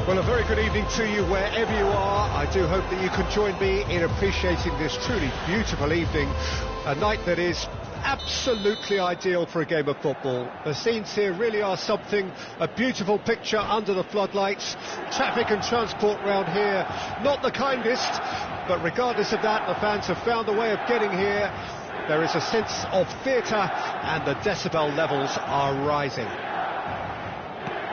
Well, a very good evening to you wherever you are. I do hope that you can join me in appreciating this truly beautiful evening, a night that is absolutely ideal for a game of football. The scenes here really are something, a beautiful picture under the floodlights. Traffic and transport round here, not the kindest, but regardless of that, the fans have found a way of getting here. There is a sense of theatre, and the decibel levels are rising.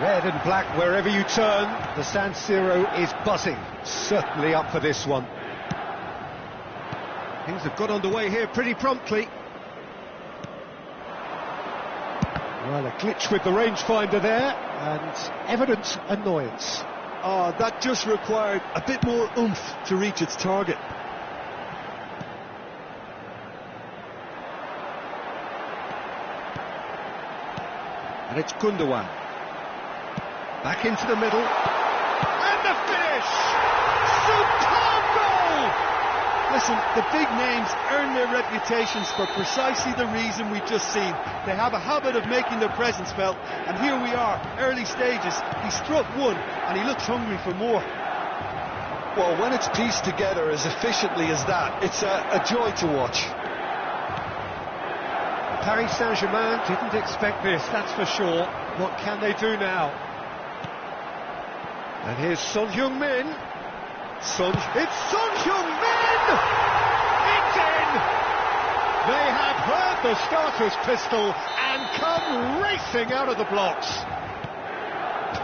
Red and black wherever you turn, the San Siro is buzzing. Certainly up for this one. Things have got underway here pretty promptly. Well, a glitch with the rangefinder there, and evident annoyance. Oh, that just required a bit more oomph to reach its target. And it's Gundogan. Back into the middle. And the finish! Superb goal! Listen, the big names earn their reputations for precisely the reason we've just seen. They have a habit of making their presence felt, and here we are, early stages. He struck one, and he looks hungry for more. Well, when it's pieced together as efficiently as that, it's a joy to watch. Paris Saint-Germain didn't expect this, that's for sure. What can they do now? And here's Son Heung-min. It's Son Heung-min! It's in! They have heard the starter's pistol and come racing out of the blocks.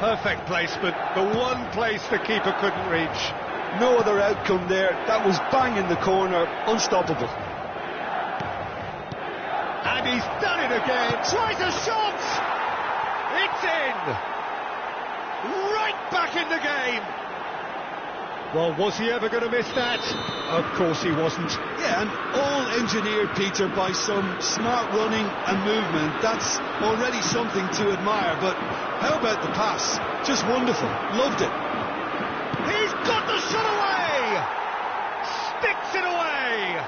Perfect placement, the one place the keeper couldn't reach. No other outcome there. That was bang in the corner, unstoppable. And he's done it again. Tries a shot! It's in! Right back in the game! Well, was he ever going to miss that? Of course he wasn't. Yeah, and all engineered, Peter, by some smart running and movement. That's already something to admire, but how about the pass? Just wonderful. Loved it. He's got the shot away! Sticks it away!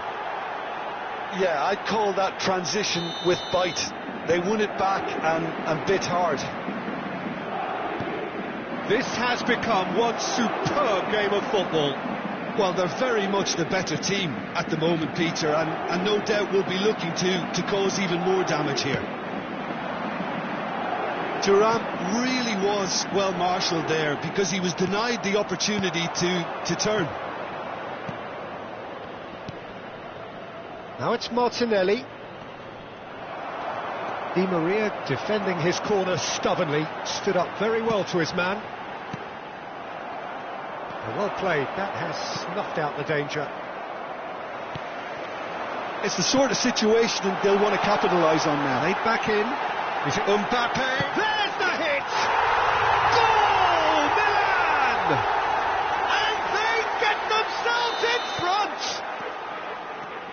Yeah, I'd call that transition with bite. They won it back and bit hard. This has become one superb game of football. Well, they're very much the better team at the moment, Peter, and no doubt will be looking to cause even more damage here. Thuram really was well marshalled there because he was denied the opportunity to turn. Now it's Martinelli. Di Maria defending his corner stubbornly, stood up very well to his man. Well played, that has snuffed out the danger. It's the sort of situation they'll want to capitalise on now. Laid back in. Is it Mbappe? There's the hit! Goal! Milan! And they get themselves in front!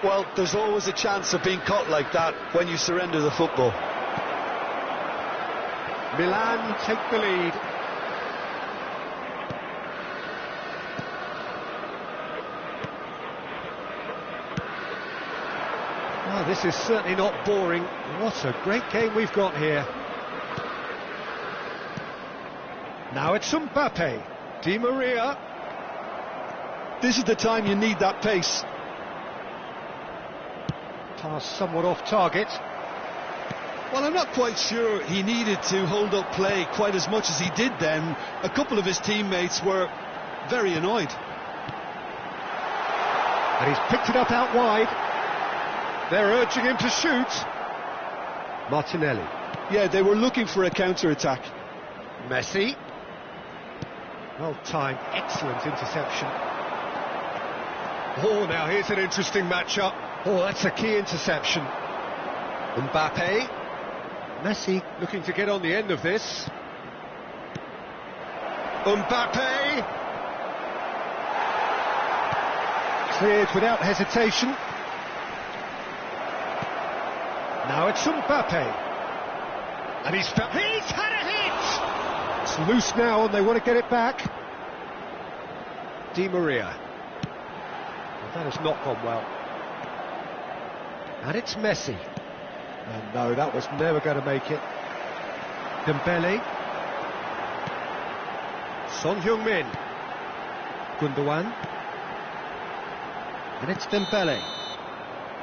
Well, there's always a chance of being caught like that when you surrender the football. Milan take the lead. Oh, this is certainly not boring. What a great game we've got here. Now it's Mbappe. Di Maria. This is the time you need that pace. Pass somewhat off target. Well, I'm not quite sure he needed to hold up play quite as much as he did then. A couple of his teammates were very annoyed. And he's picked it up out wide. They're urging him to shoot. Martinelli. Yeah, they were looking for a counter-attack. Messi. Well timed, excellent interception. Oh, now here's an interesting matchup. Oh, that's a key interception. Mbappe. Messi looking to get on the end of this. Mbappe. Cleared without hesitation. Now it's Mbappe. And he's had a hit! It's loose now and they want to get it back. Di Maria. Well, that has not gone well. And it's Messi. And no, that was never going to make it. Dembele. Son Heung-min. Gundogan. And it's Dembele.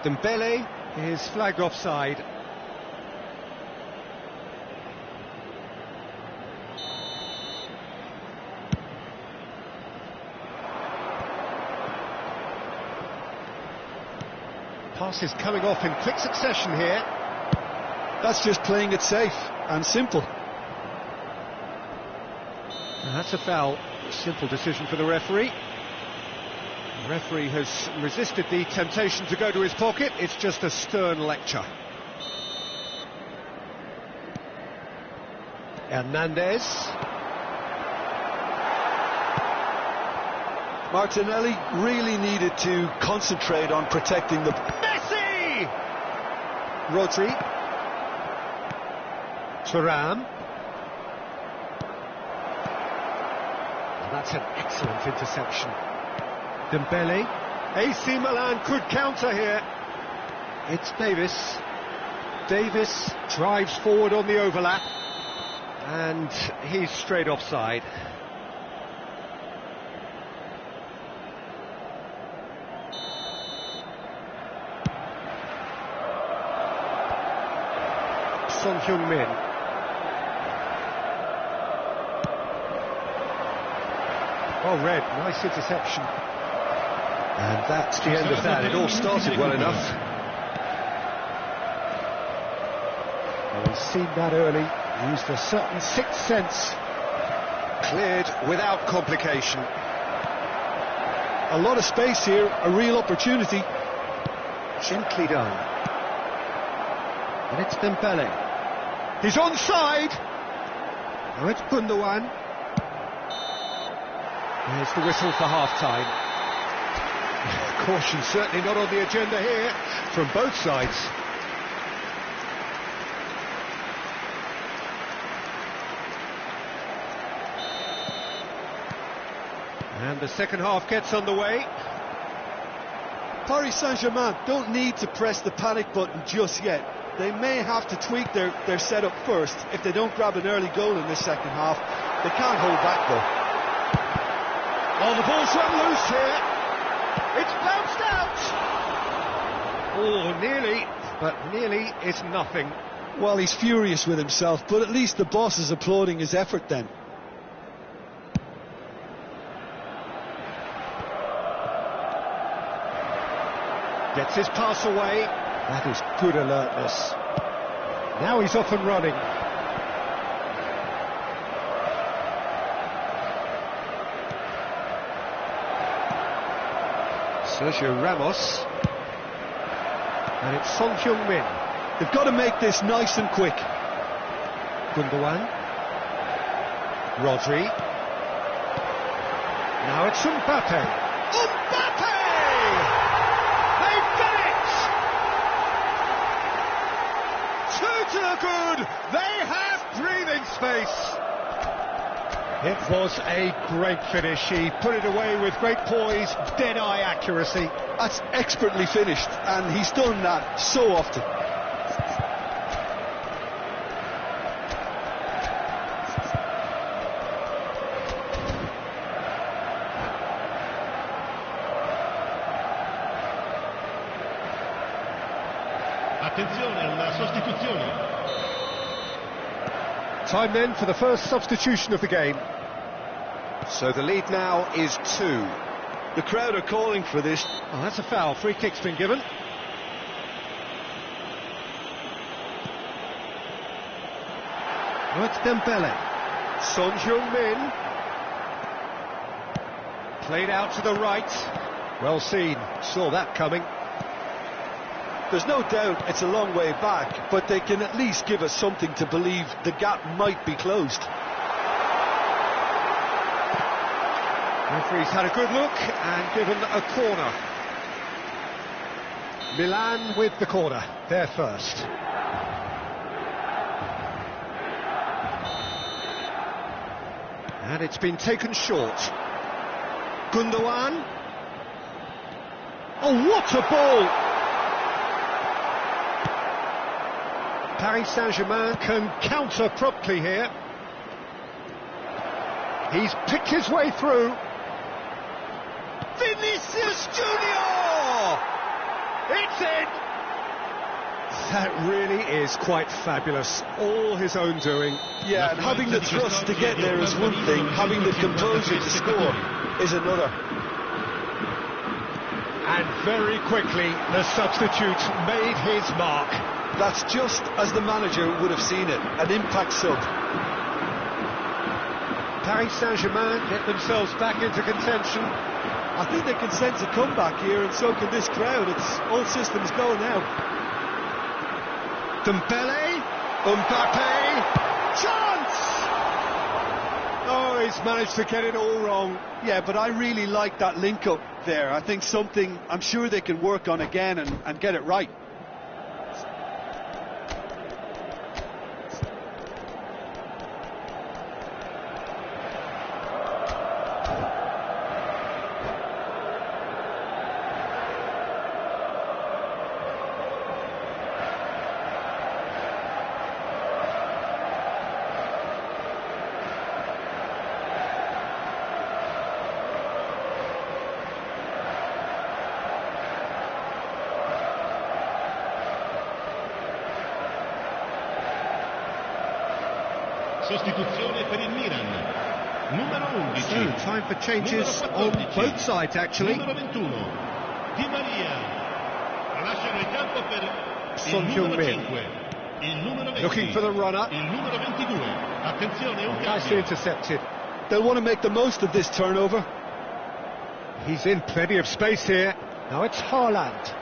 Dembele is flagged offside. Passes coming off in quick succession here. That's just playing it safe and simple. And that's a foul. Simple decision for the referee. The referee has resisted the temptation to go to his pocket. It's just a stern lecture. Hernandez. Martinelli really needed to concentrate on protecting the... Messi! Rodri. Thuram. That's an excellent interception. Dembele. AC Milan could counter here. It's Davis. Davis drives forward on the overlap. And he's straight offside. Son Heung-min. Well read, nice interception. And that's the end of that. It all started well enough. Well, he's seen that early, used a certain sixth sense. Cleared without complication. A lot of space here, a real opportunity. Gently done. And it's Dembele. He's onside. Now it's Gundogan. Here's the whistle for half-time. Caution certainly not on the agenda here from both sides. And the second half gets underway. Paris Saint-Germain don't need to press the panic button just yet. They may have to tweak their setup first if they don't grab an early goal in this second half. They can't hold back though. Oh, the ball's run loose here. It's bounced out. Oh, nearly, but nearly is nothing. Well, he's furious with himself, but at least the boss is applauding his effort then. Gets his pass away. That is good alertness. Now he's off and running. Sergio Ramos. And it's Son Heung-min. They've got to make this nice and quick. Gundogan. Rodri. Now it's Mbappe. Mbappe! They've done it! Two to the good. They have breathing space. It was a great finish. He put it away with great poise, dead-eye accuracy. That's expertly finished, and he's done that so often. Attenzione alla sostituzione. Time then for the first substitution of the game. So the lead now is 2. The crowd are calling for this. Oh, that's a foul. Free kick's been given. Oh, it's Dembele. Son Heung-min. Played out to the right. Well seen. Saw that coming. There's no doubt it's a long way back, but they can at least give us something to believe the gap might be closed. Referee's had a good look and given a corner. Milan with the corner, they're first. And it's been taken short. Gundogan. Oh, what a ball! Paris Saint-Germain can counter promptly here. He's picked his way through. Vinicius Junior! It's in! That really is quite fabulous. All his own doing. Yeah, and having the thrust to get there is one thing, having the composure to score is another. And very quickly, the substitute made his mark. That's just as the manager would have seen it, an impact sub. Paris Saint-Germain get themselves back into contention. I think they can sense a comeback here, and so can this crowd. It's all systems go now. Dembele, Mbappe, chance! Oh, he's managed to get it all wrong. Yeah, but I really like that link-up there. I think something I'm sure they can work on again and get it right. Sostituzione per il Milan. Numero 11. So, time for changes on both sides, actually. Numero 21. Di Maria. Lasciano il campo per il numero 5. Il numero 20. Looking for the runner. Il numero 22. Attenzione, un Nicely cambio. intercepted. They'll want to make the most of this turnover. He's in plenty of space here. Now it's Haaland.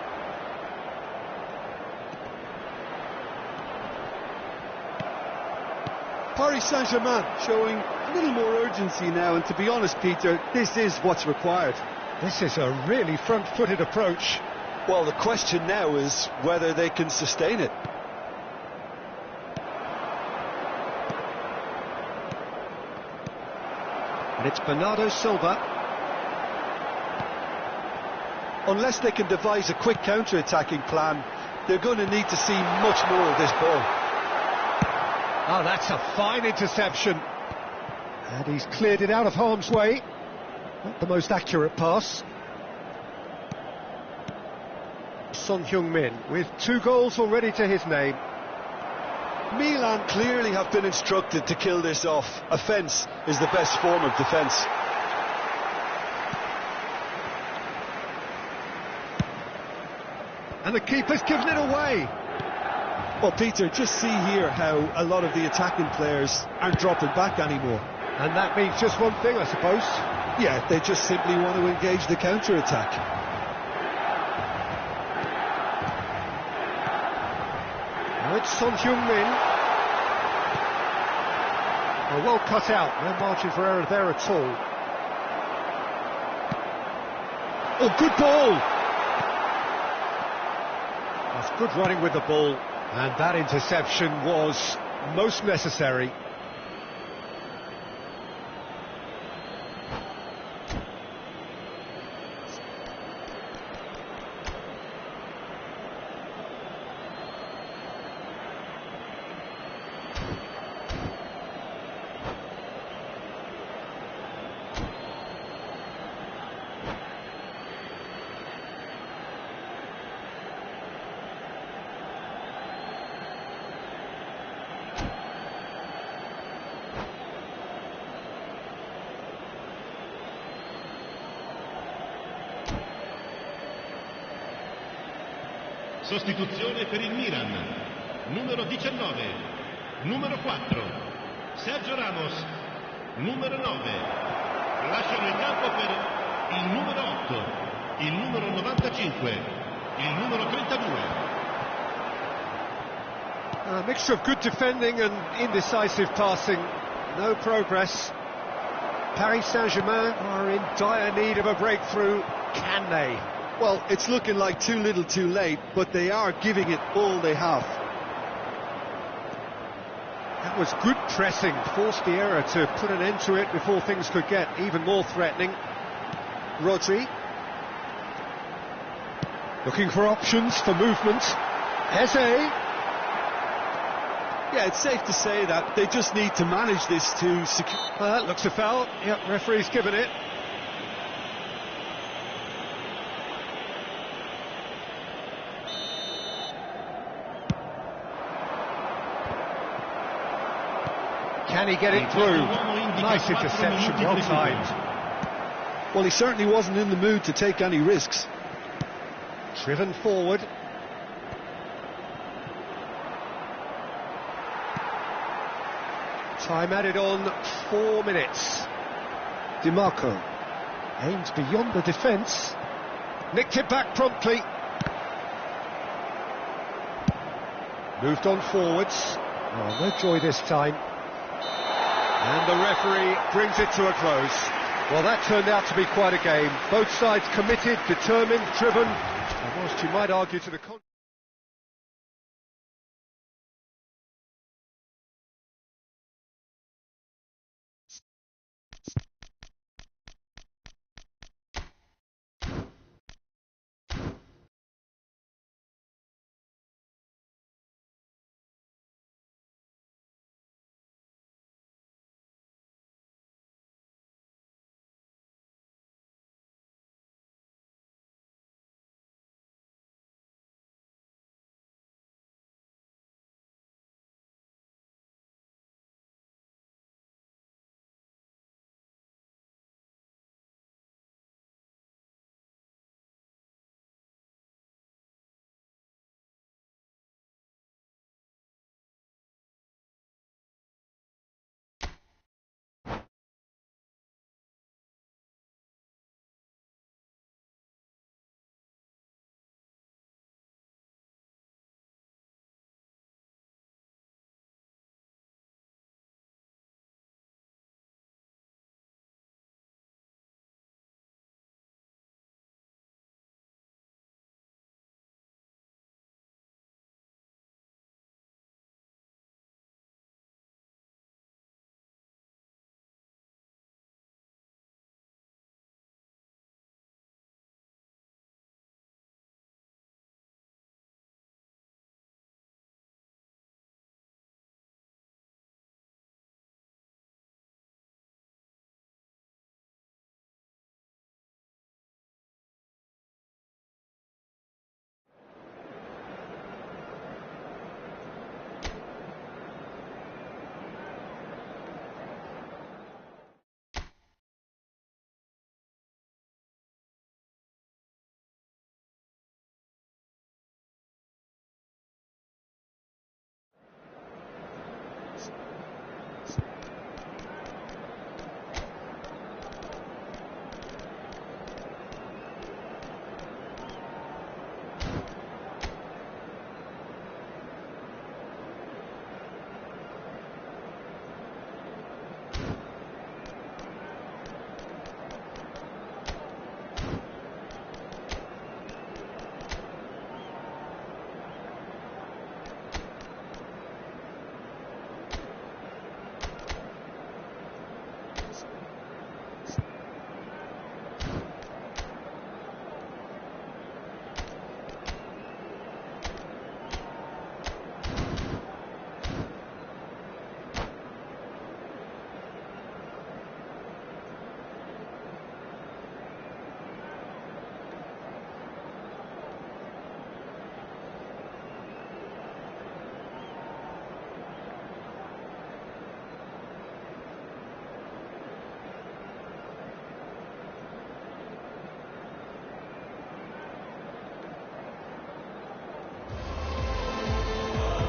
Paris Saint-Germain showing a little more urgency now, and to be honest, Peter, this is what's required. This is a really front-footed approach. Well, the question now is whether they can sustain it. And it's Bernardo Silva. Unless they can devise a quick counter-attacking plan, they're going to need to see much more of this ball. Oh, that's a fine interception. And he's cleared it out of harm's way. Not the most accurate pass. Son Heung-min with 2 goals already to his name. Milan clearly have been instructed to kill this off. Offence is the best form of defence. And the keeper's given it away. Well, Peter, just see here how a lot of the attacking players aren't dropping back anymore. And that means just one thing, I suppose. Yeah, they just simply want to engage the counter-attack. Now it's Son Heung-min. Well cut out, no margin for error there at all. Oh, good ball! That's good running with the ball, and that interception was most necessary. Sostituzione per il Milan. Numero 19. Numero 4. Sergio Ramos. Numero 9. Lasciano il campo per il numero 8. Il numero 95. Il numero 32. A mixture of good defending and indecisive passing. No progress. Paris Saint-Germain are in dire need of a breakthrough. Can they? Well, it's looking like too little too late, but they are giving it all they have. That was good pressing, forced the error to put an end to it before things could get even more threatening. Rodri. Looking for options for movement. Eze. Yeah, it's safe to say that they just need to manage this to secure... That looks a foul. Yep, referee's given it. Can he get it through? Nice interception, well timed. Well, he certainly wasn't in the mood to take any risks. Driven forward. Time added on 4 minutes. DiMarco. Aims beyond the defence. Nicked it back promptly. Moved on forwards. Oh, no joy this time. And the referee brings it to a close. Well, that turned out to be quite a game. Both sides committed, determined, driven. And whilst you might argue to the contrary.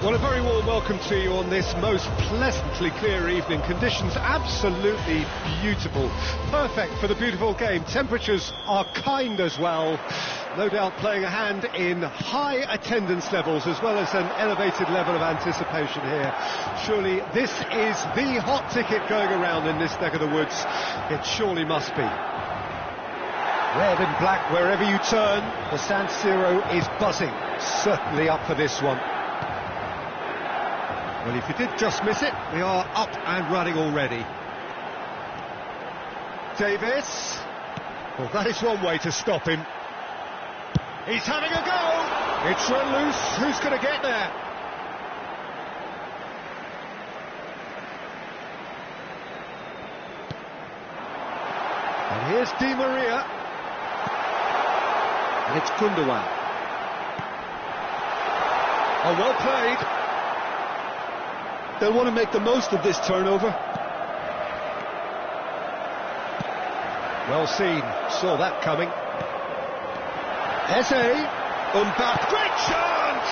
Well, a very warm welcome to you on this most pleasantly clear evening. Conditions absolutely beautiful. Perfect for the beautiful game. Temperatures are kind as well. No doubt playing a hand in high attendance levels as well as an elevated level of anticipation here. Surely this is the hot ticket going around in this neck of the woods. It surely must be. Red and black wherever you turn. The San Siro is buzzing. Certainly up for this one. Well, if you did just miss it, we are up and running already. Davis. Well, that is one way to stop him. He's having a go. It's run loose. Who's going to get there? And here's Di Maria. And it's Gundogan. Oh, well played. They'll want to make the most of this turnover. Well seen, saw that coming. Eze, Mbappe, great chance!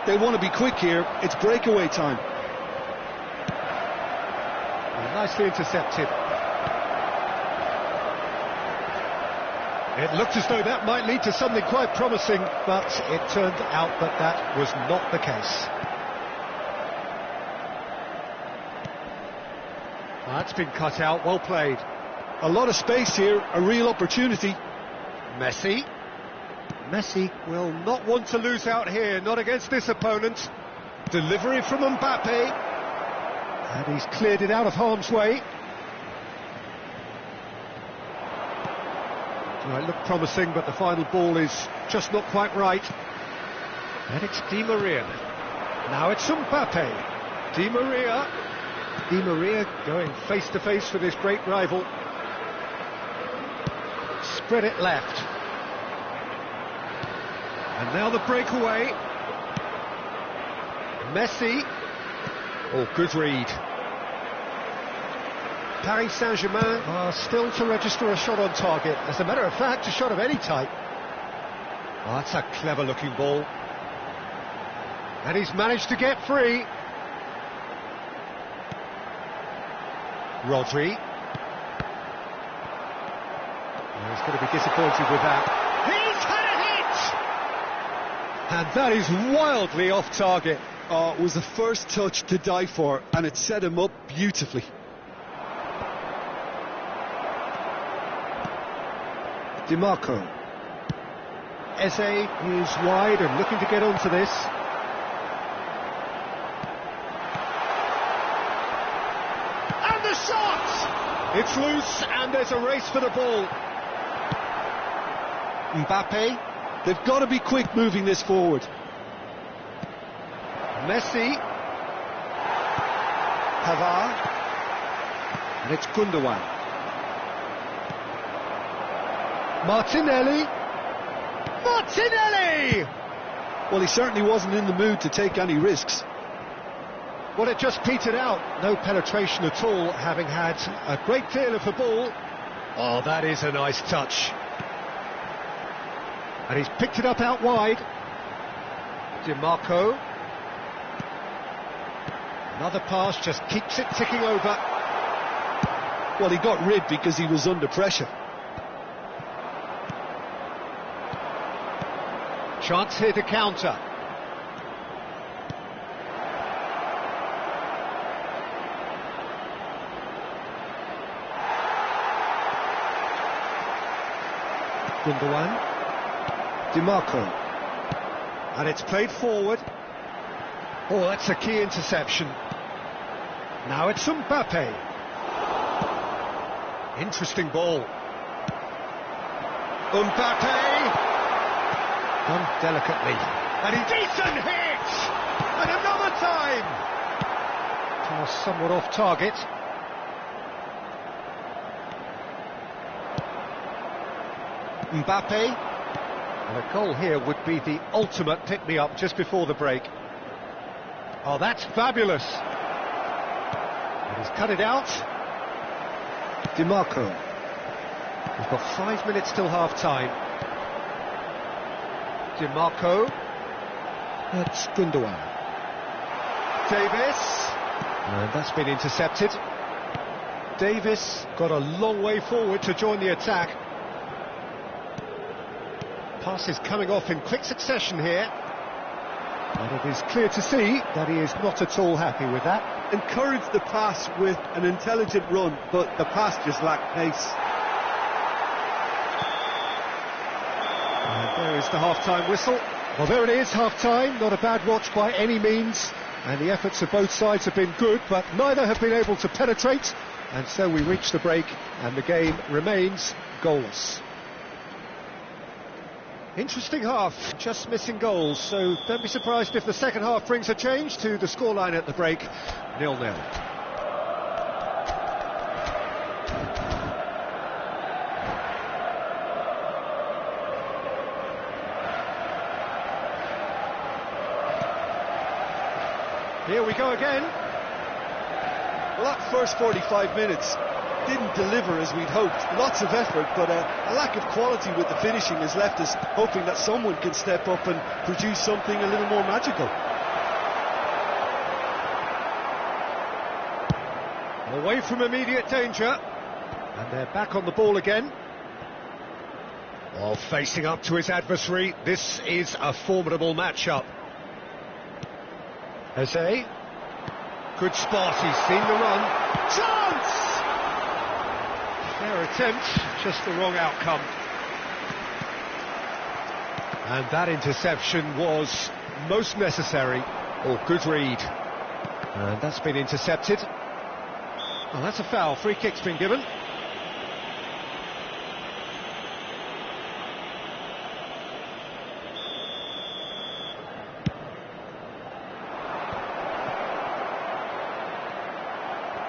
They want to be quick here, it's breakaway time. Nicely intercepted. It looked as though that might lead to something quite promising, but it turned out that that was not the case. That's been cut out, well played. A lot of space here, a real opportunity. Messi. Messi will not want to lose out here, not against this opponent. Delivery from Mbappe. And he's cleared it out of harm's way. Well, it looked promising, but the final ball is just not quite right. And it's Di Maria. Now it's Mbappe. Di Maria. Di Maria going face to face with his great rival. Spread it left. And now the breakaway. Messi. Oh, good read. Paris Saint-Germain are still to register a shot on target. As a matter of fact, a shot of any type. Oh, that's a clever looking ball. And he's managed to get free. Rodri. Oh, he's going to be disappointed with that. He's had a hit! And that is wildly off target. Oh, it was the first touch to die for, and it set him up beautifully. DiMarco. Eze is wide and looking to get onto this. And the shot! It's loose and there's a race for the ball. Mbappe. They've got to be quick moving this forward. Messi. Pavard. And it's Gundogan. Martinelli. Martinelli! Well, he certainly wasn't in the mood to take any risks. Well, it just petered out. No penetration at all, having had a great deal of the ball. Oh, that is a nice touch. And he's picked it up out wide. DiMarco. Another pass, just keeps it ticking over. Well, he got rid because he was under pressure. Chance here to counter. Gundogan. DiMarco. And it's played forward. Oh, that's a key interception. Now it's Mbappe. Interesting ball. Mbappe. Done delicately. And a decent hit! And another time! Pass somewhat off target. Mbappe. And a goal here would be the ultimate pick-me-up just before the break. Oh, that's fabulous! And he's cut it out. DiMarco. We've got 5 minutes till half-time. DiMarco. That's Gundogan. Davis. And that's been intercepted. Davis got a long way forward to join the attack. Pass is coming off in quick succession here. And it is clear to see that he is not at all happy with that. Encouraged the pass with an intelligent run, but the pass just lacked pace. And there is the half-time whistle. Well, there it is, half-time. Not a bad watch by any means. And the efforts of both sides have been good, but neither have been able to penetrate. And so we reach the break, and the game remains goalless. Interesting half, just missing goals, so don't be surprised if the second half brings a change to the scoreline at the break, 0-0. Here we go again. Well, that first 45 minutes didn't deliver as we'd hoped. Lots of effort, but a lack of quality with the finishing has left us hoping that someone can step up and produce something a little more magical. Away from immediate danger. And they're back on the ball again. Oh, facing up to his adversary. This is a formidable matchup. Eze. Good spot, he's seen the run. Chance! Fair attempt, just the wrong outcome. And that interception was most necessary. Oh, good read. And that's been intercepted. Oh, that's a foul. Free kick's been given.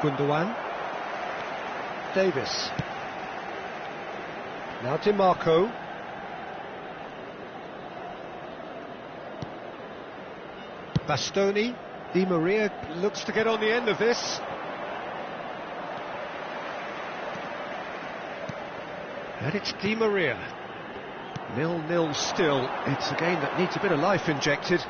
Gundogan. Davis. Now DiMarco. Bastoni. Di Maria looks to get on the end of this. And it's Di Maria. 0-0 still. It's a game that needs a bit of life injected.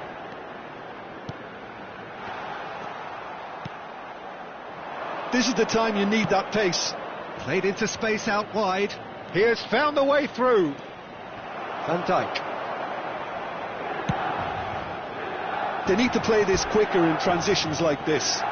This is the time you need that pace. Played into space out wide. He has found the way through. Van Dijk. They need to play this quicker in transitions like this.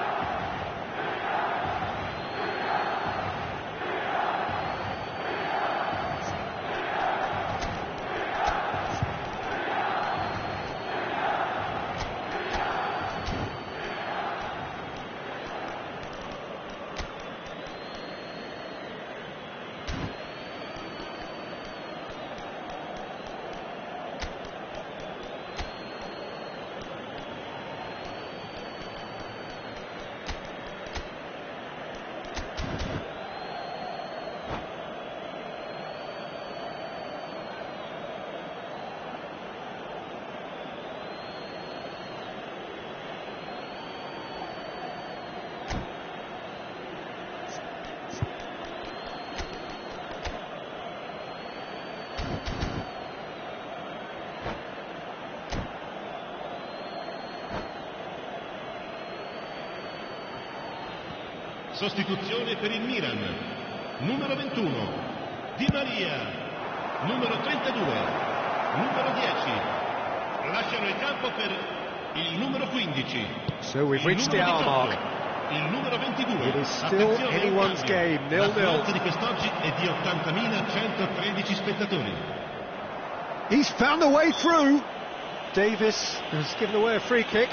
Sostituzione per il Milan, numero 21, Di Maria, numero 32, numero 10, lasciano il campo per il numero 15. So we've reached the hour mark. Il numero 22. It is still anyone's game, 0-0. La speranza di quest'oggi è di 80.113 spettatori. He's found a way through. Davis has given away a free kick.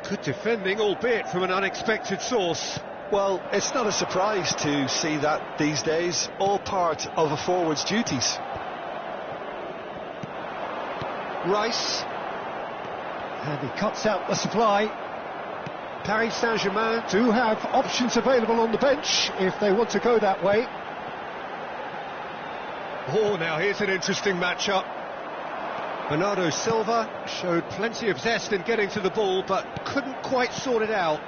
Good defending, albeit from an unexpected source. Well, it's not a surprise to see that these days, all part of a forward's duties. Rice. And he cuts out the supply. Paris Saint-Germain do have options available on the bench if they want to go that way. Oh, now here's an interesting matchup. Bernardo Silva showed plenty of zest in getting to the ball, but couldn't quite sort it out.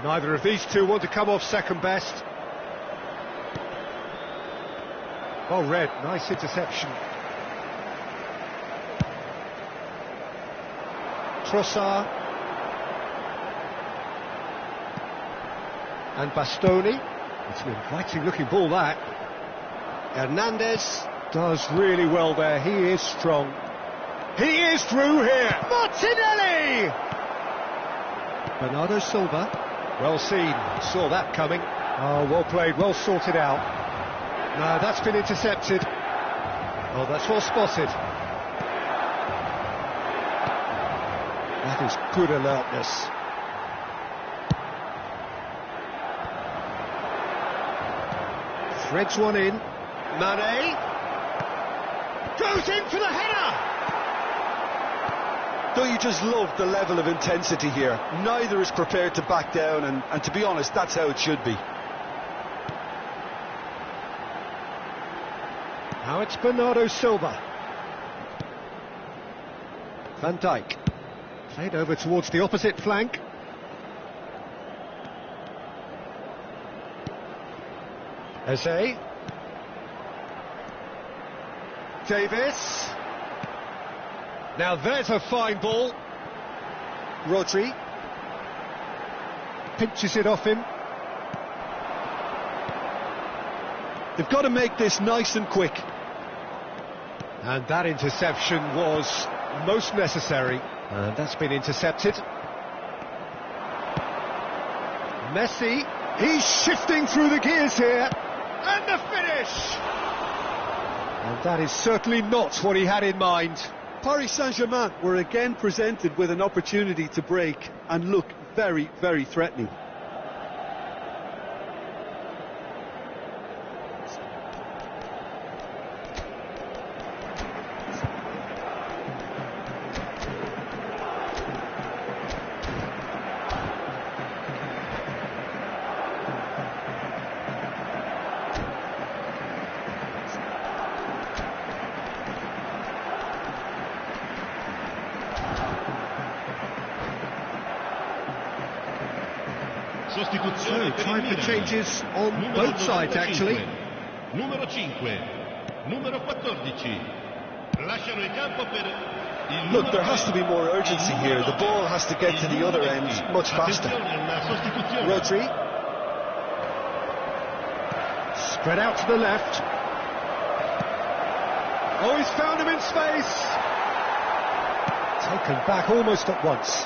Neither of these two want to come off second best. Well read, nice interception. Trossard. And Bastoni. It's an inviting looking ball, that. Hernandez does really well there, he is strong. He is through here. Martinelli! Bernardo Silva. Well seen, saw that coming. Oh, well played, well sorted out. No, that's been intercepted. Oh, that's well spotted. That is good alertness. Threads one in. Mane. Goes in for the header! Don't you just love the level of intensity here? Neither is prepared to back down, and to be honest, that's how it should be. Now it's Bernardo Silva. Van Dijk. Played over towards the opposite flank. Eze. Davis. Now there's a fine ball. Rodri. Pinches it off him. They've got to make this nice and quick. And that interception was most necessary. And that's been intercepted. Messi. He's shifting through the gears here. And the finish! And that is certainly not what he had in mind. Paris Saint-Germain were again presented with an opportunity to break and look very, very threatening. So, time for changes on both sides, actually. Numero 5, numero 14. Lasciano il campo per il Look, there has to be more urgency here. The ball has to get to the other end much faster. Rodri. Spread out to the left. Oh, he's found him in space. Taken back almost at once.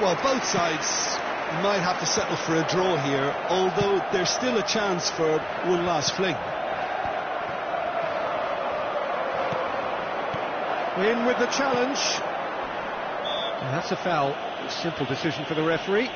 Well, both sides might have to settle for a draw here, although there's still a chance for one last fling. In with the challenge. And that's a foul. Simple decision for the referee.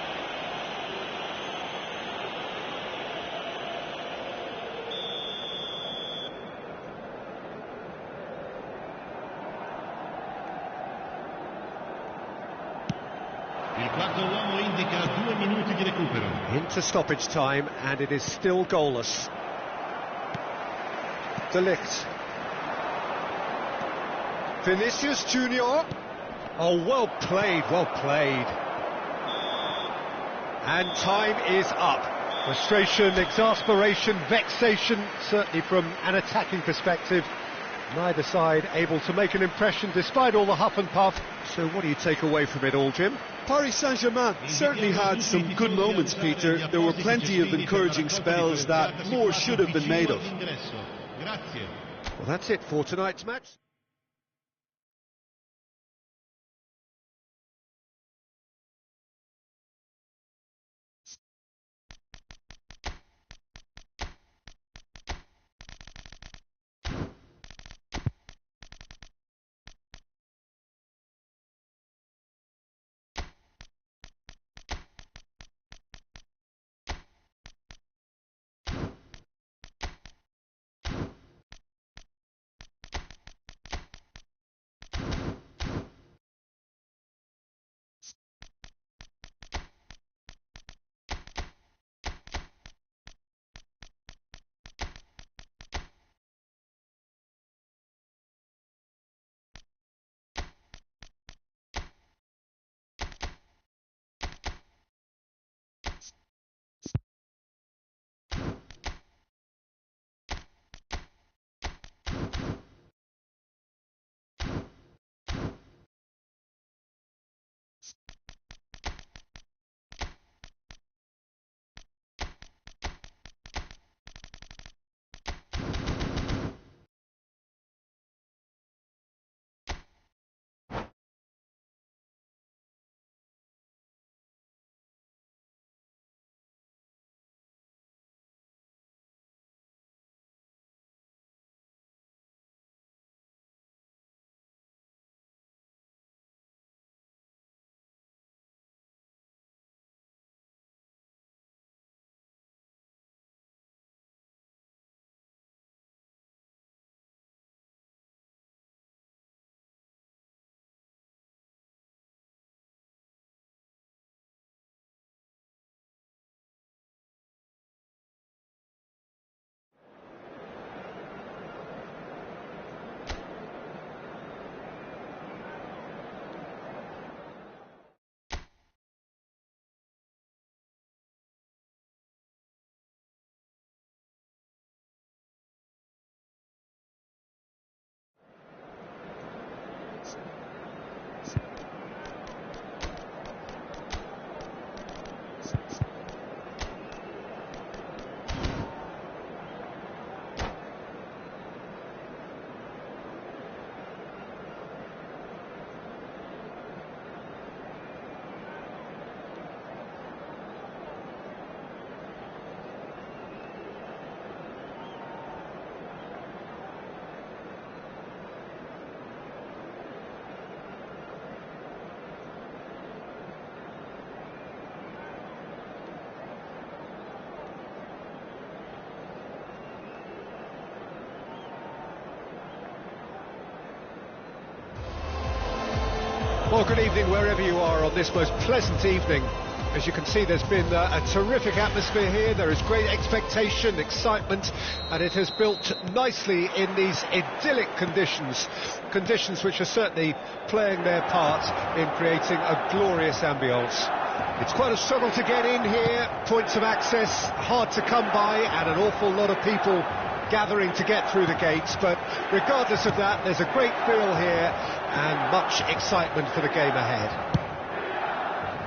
Il quarto uomo indica 2 minuti di recupero. Into stoppage time, and it is still goalless. De Ligt. Vinicius Junior. Oh, well played, well played. And time is up. Frustration, exasperation, vexation, certainly from an attacking perspective. Neither side able to make an impression despite all the huff and puff. So what do you take away from it all, Jim? Paris Saint-Germain certainly had some good moments, Peter. There were plenty of encouraging spells that more should have been made of. Well, that's it for tonight's match. Well, good evening wherever you are on this most pleasant evening. As you can see, there's been a terrific atmosphere here. There is great expectation, excitement, and it has built nicely in these idyllic conditions which are certainly playing their part in creating a glorious ambience. It's quite a struggle to get in here, points of access hard to come by, and an awful lot of people gathering to get through the gates, but regardless of that, there's a great feel here and much excitement for the game ahead.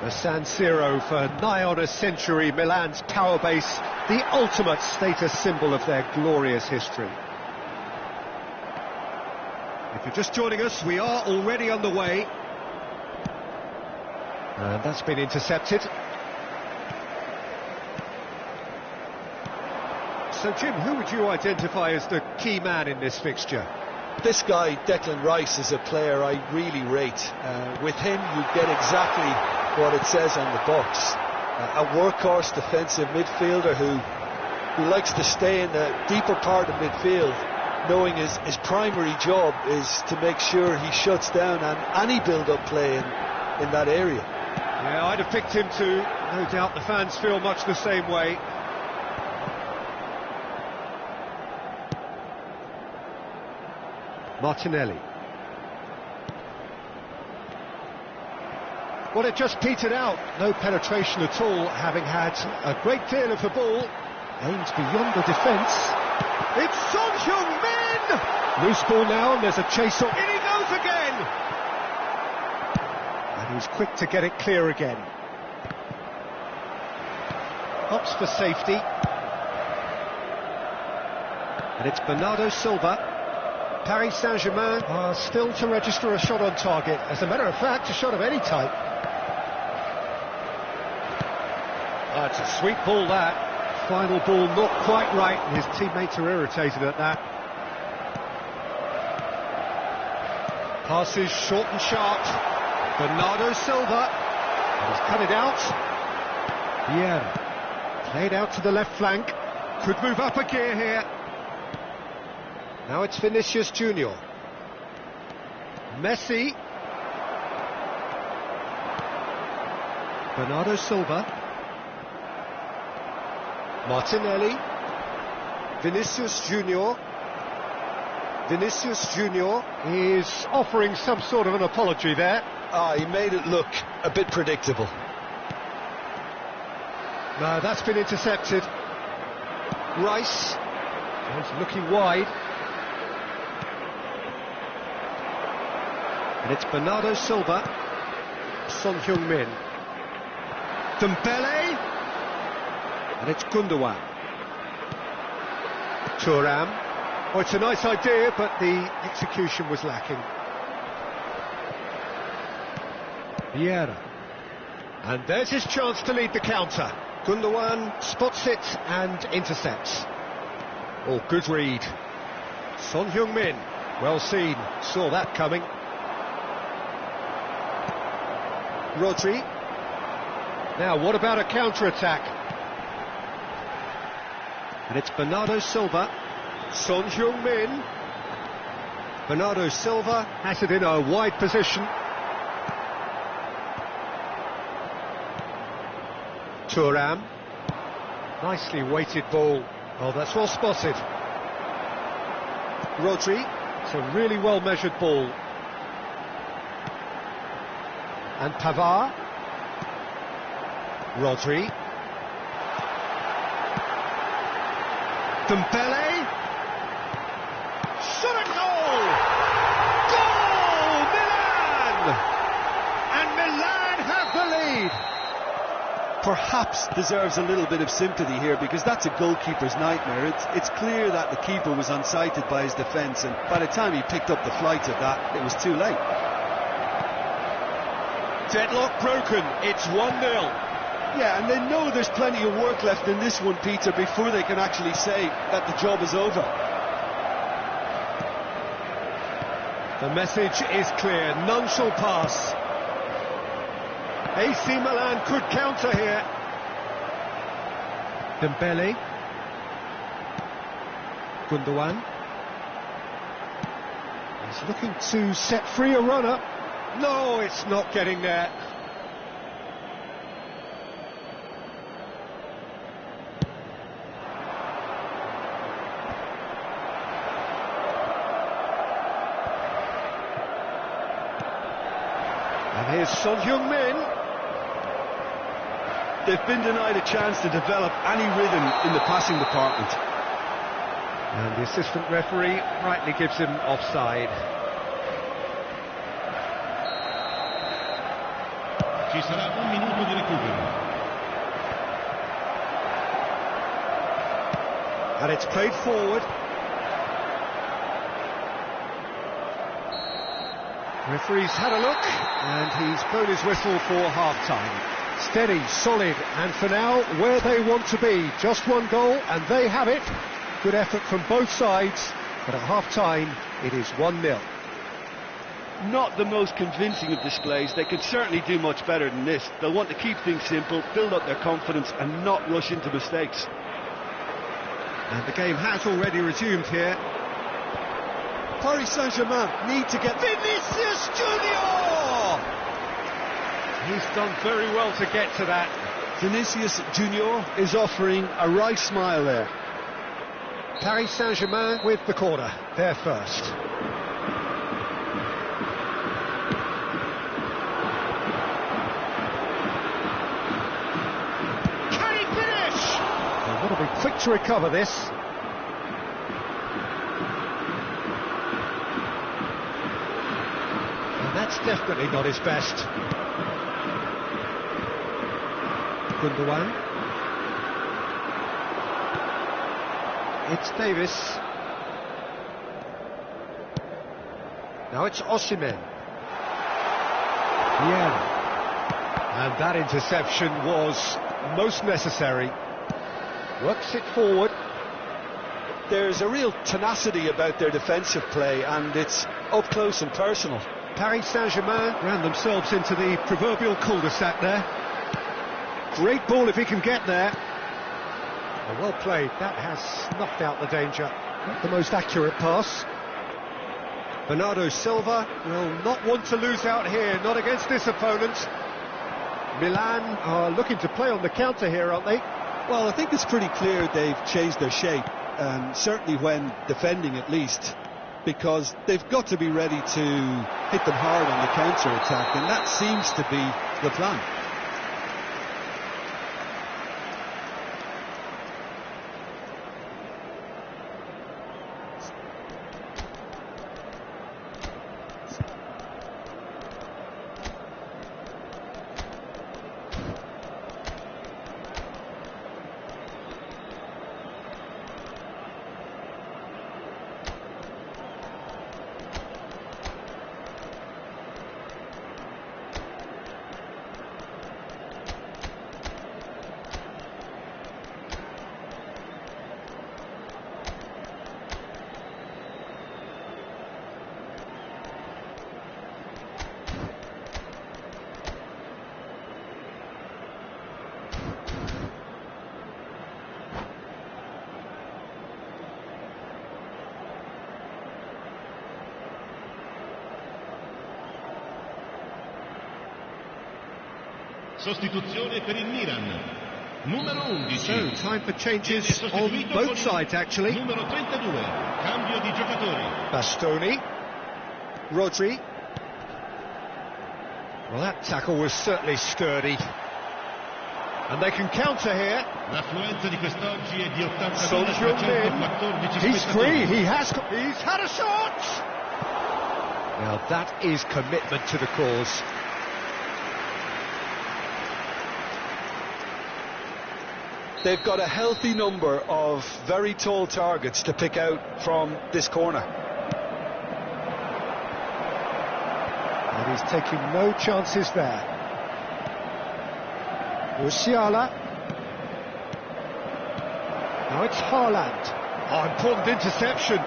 The San Siro, for nigh on a century, Milan's power base, the ultimate status symbol of their glorious history. If you're just joining us, we are already underway. And that's been intercepted. So, Jim, who would you identify as the key man in this fixture? This guy, Declan Rice, is a player I really rate. With him, you get exactly what it says on the box. A workhorse defensive midfielder who likes to stay in the deeper part of midfield, knowing his primary job is to make sure he shuts down any build-up play in that area. Yeah, I'd have picked him too. No doubt the fans feel much the same way. Martinelli. Well, it just petered out. No penetration at all, having had a great deal of the ball. Aims beyond the defence. It's Son Heung-min! Loose ball now, and there's a chase on. In he goes again! And he's quick to get it clear again. Hops for safety. And it's Bernardo Silva. Paris Saint-Germain are still to register a shot on target. As a matter of fact, a shot of any type. It's a sweet ball, that. Final ball not quite right, and his teammates are irritated at that. Passes short and sharp. Bernardo Silva. And he's cut it out. Vieira. Played out to the left flank. Could move up a gear here. Now it's Vinicius Junior. Messi. Bernardo Silva. Martinelli. Vinicius Junior. Vinicius Junior is offering some sort of an apology there. He made it look a bit predictable. No, that's been intercepted. Rice. He's looking wide. And it's Bernardo Silva. Son Heung-min. Dembele. And it's Gundogan. Thuram. Oh, it's a nice idea, but the execution was lacking. Vieira. And there's his chance to lead the counter. Gundogan spots it and intercepts. Oh, good read. Son Heung-min. Well seen. Saw that coming. Rodri. Now, what about a counter-attack? And it's Bernardo Silva. Son Heung-min. Bernardo Silva has it in a wide position. Thuram. Nicely weighted ball. Oh, that's well spotted. Rodri. It's a really well-measured ball. And Pavard. Rodri. Dembele. Shot at goal! Goal! Milan! And Milan have the lead! Perhaps deserves a little bit of sympathy here, because that's a goalkeeper's nightmare. It's clear that the keeper was unsighted by his defence, and by the time he picked up the flight of that, it was too late. Deadlock broken, it's 1-0. Yeah, and they know there's plenty of work left in this one, Peter, before they can actually say that the job is over. The message is clear, none shall pass. AC Milan could counter here. Dembele. Gundogan. He's looking to set free a runner. No, it's not getting there. And here's Son Heung-min. They've been denied a chance to develop any rhythm in the passing department. And the assistant referee rightly gives him offside. Ci sarà un minuto di recupero. And it's played forward. Referee's had a look, and he's blown his whistle for half-time. Steady, solid, and for now, where they want to be. Just one goal, and they have it. Good effort from both sides, but at half-time, it is 1-0. Not the most convincing of displays. They can certainly do much better than this. They'll want to keep things simple, build up their confidence, and not rush into mistakes. And the game has already resumed here. Paris Saint-Germain need to get... Vinicius Junior! He's done very well to get to that. Vinicius Junior is offering a right smile there. Paris Saint-Germain with the corner, they're first. Can he finish? They've got to be quick to recover this. And that's definitely not his best. Gundogan. It's Davis. Now it's Osimhen. Yeah. And that interception was most necessary. Works it forward. There's a real tenacity about their defensive play, and it's up close and personal. Paris Saint-Germain ran themselves into the proverbial cul-de-sac there. Great ball if he can get there. Well played, that has snuffed out the danger. Not the most accurate pass. Bernardo Silva will not want to lose out here, not against this opponent. Milan are looking to play on the counter here, aren't they? Well, I think it's pretty clear they've changed their shape, certainly when defending at least, because they've got to be ready to hit them hard on the counter-attack, and that seems to be the plan. Sostituzione per il Milan. Numero 11. So, time for changes on both sides, actually. Numero 32. Cambio di giocatori. Bastoni. Rodri. Well, that tackle was certainly sturdy. And they can counter here. L'affluenza di quest'oggi è di Son Heung-min. 80.414 He's free, spettatori. he's had a shot! Now that is commitment to the cause. They've got a healthy number of very tall targets to pick out from this corner. And he's taking no chances there. Musiala. Now it's Haaland. Oh, important interception.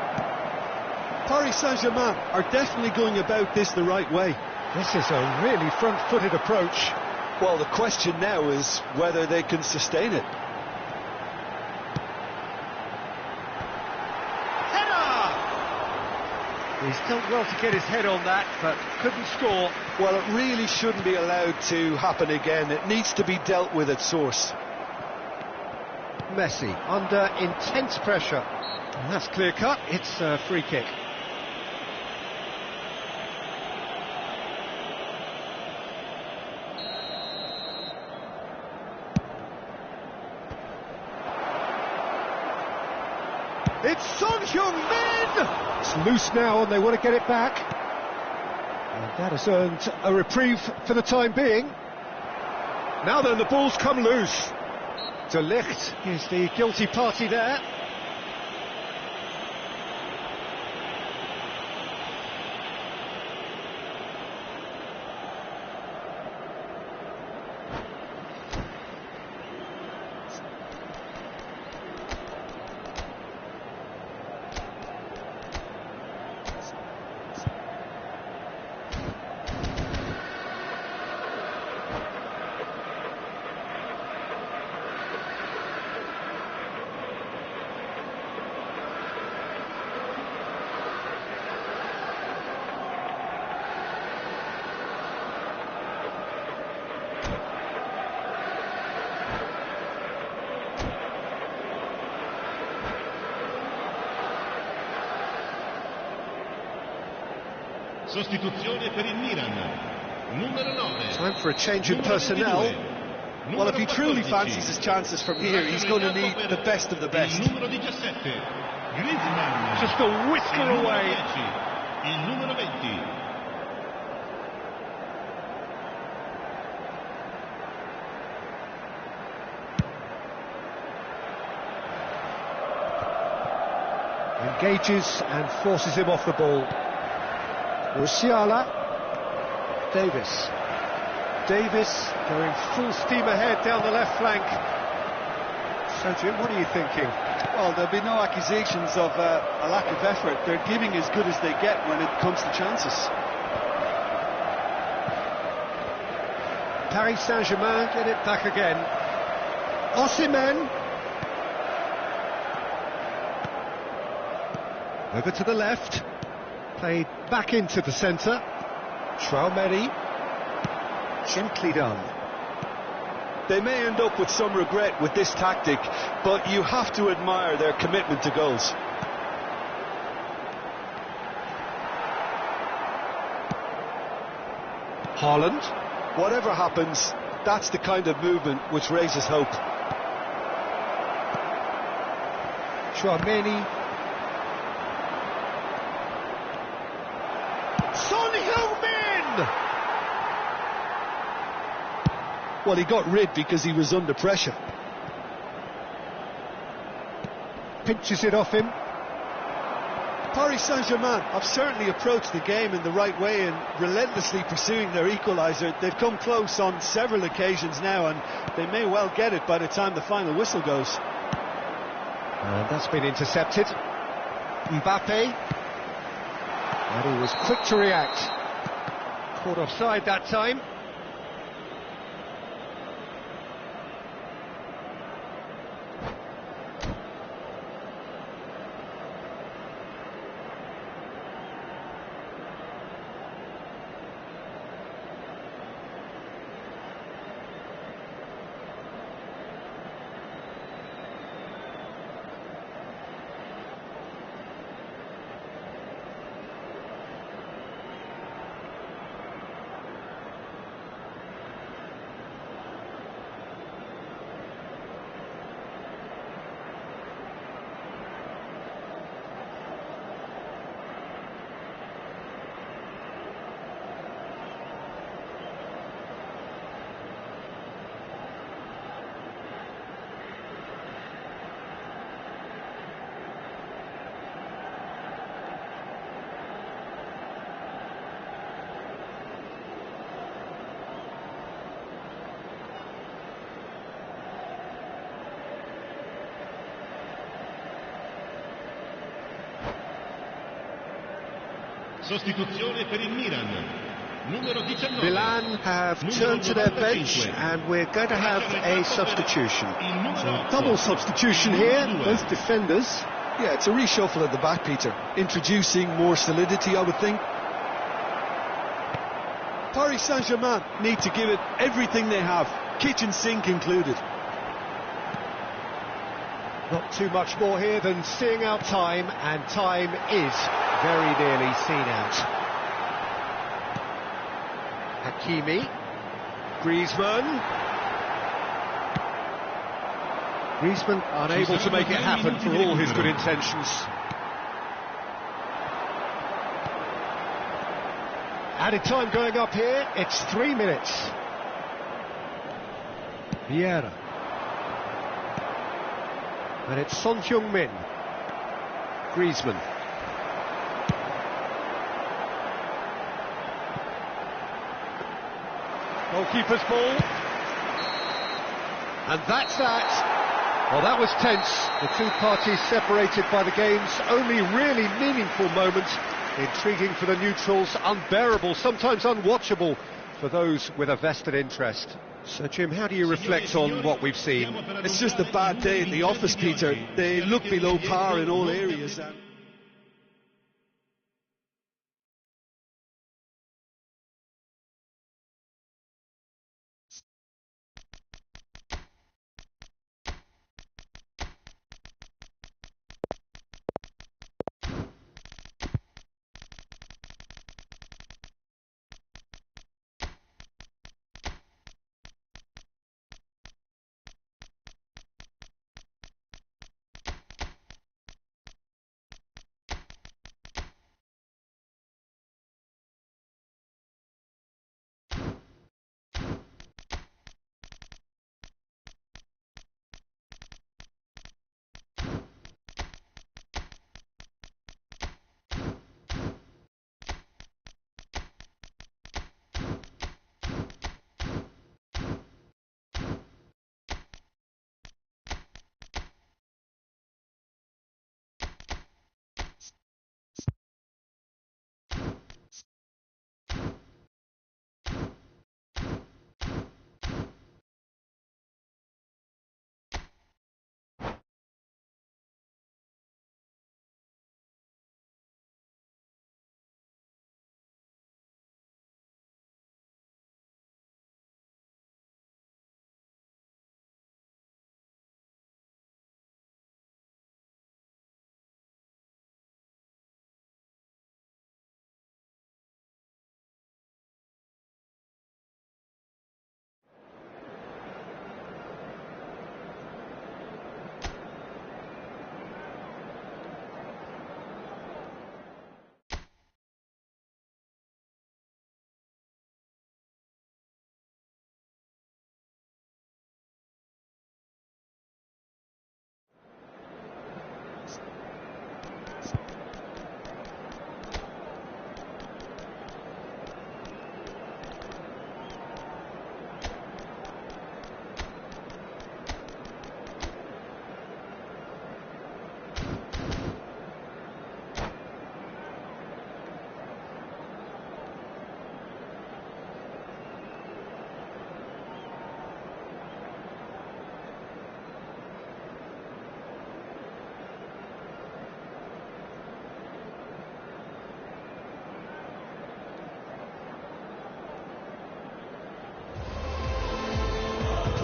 Paris Saint-Germain are definitely going about this the right way. This is a really front-footed approach. Well, the question now is whether they can sustain it. He's done well to get his head on that, but couldn't score. Well, it really shouldn't be allowed to happen again. It needs to be dealt with at source. Messi under intense pressure. And that's clear cut. It's a free kick. It's Son Heung-min! It's loose now and they want to get it back. And that has earned a reprieve for the time being. Now then, the ball's come loose. De Ligt is the guilty party there. Sostituzione per il Milan. Numero 9. Time for a change in personnel. Well, if he truly fancies his chances from here, he's going to need the best of the best. Numero 17. Griezmann. Just a whisker away. Il numero 20. Engages and forces him off the ball. Musiala. Davis going full steam ahead down the left flank. So Jim, what are you thinking? Well, there'll be no accusations of a lack of effort. They're giving as good as they get when it comes to chances. Paris Saint-Germain get it back again. Osimhen. Over to the left. Played back into the centre. Traoré. Gently done. They may end up with some regret with this tactic, but you have to admire their commitment to goals. Haaland. Whatever happens, that's the kind of movement which raises hope. Traoré. Son Heung-min! Well, he got rid because he was under pressure. Pinches it off him. Paris Saint-Germain have certainly approached the game in the right way and relentlessly pursuing their equaliser. They've come close on several occasions now, and they may well get it by the time the final whistle goes. And that's been intercepted. Mbappe. And he was quick to react. Caught offside that time. Sostituzione per il Milan. Numero 19. Milan have turned to their bench and we're going to have a substitution. So double substitution here, both defenders. Yeah, it's a reshuffle at the back, Peter. Introducing more solidity, I would think. Paris Saint-Germain need to give it everything they have, kitchen sink included. Not too much more here than seeing out time, and time is very nearly seen out. Hakimi, Griezmann unable to make it happen for all his good intentions. Added time going up here, it's 3 minutes. Vieira. And it's Son Heung-min. Griezmann. Goalkeeper's ball. And that's that. Well, that was tense. The two parties separated by the game's only really meaningful moment. Intriguing for the neutrals, unbearable, sometimes unwatchable for those with a vested interest. So, Jim, how do you reflect on what we've seen? It's just a bad day in the office, Peter. They look below par in all areas.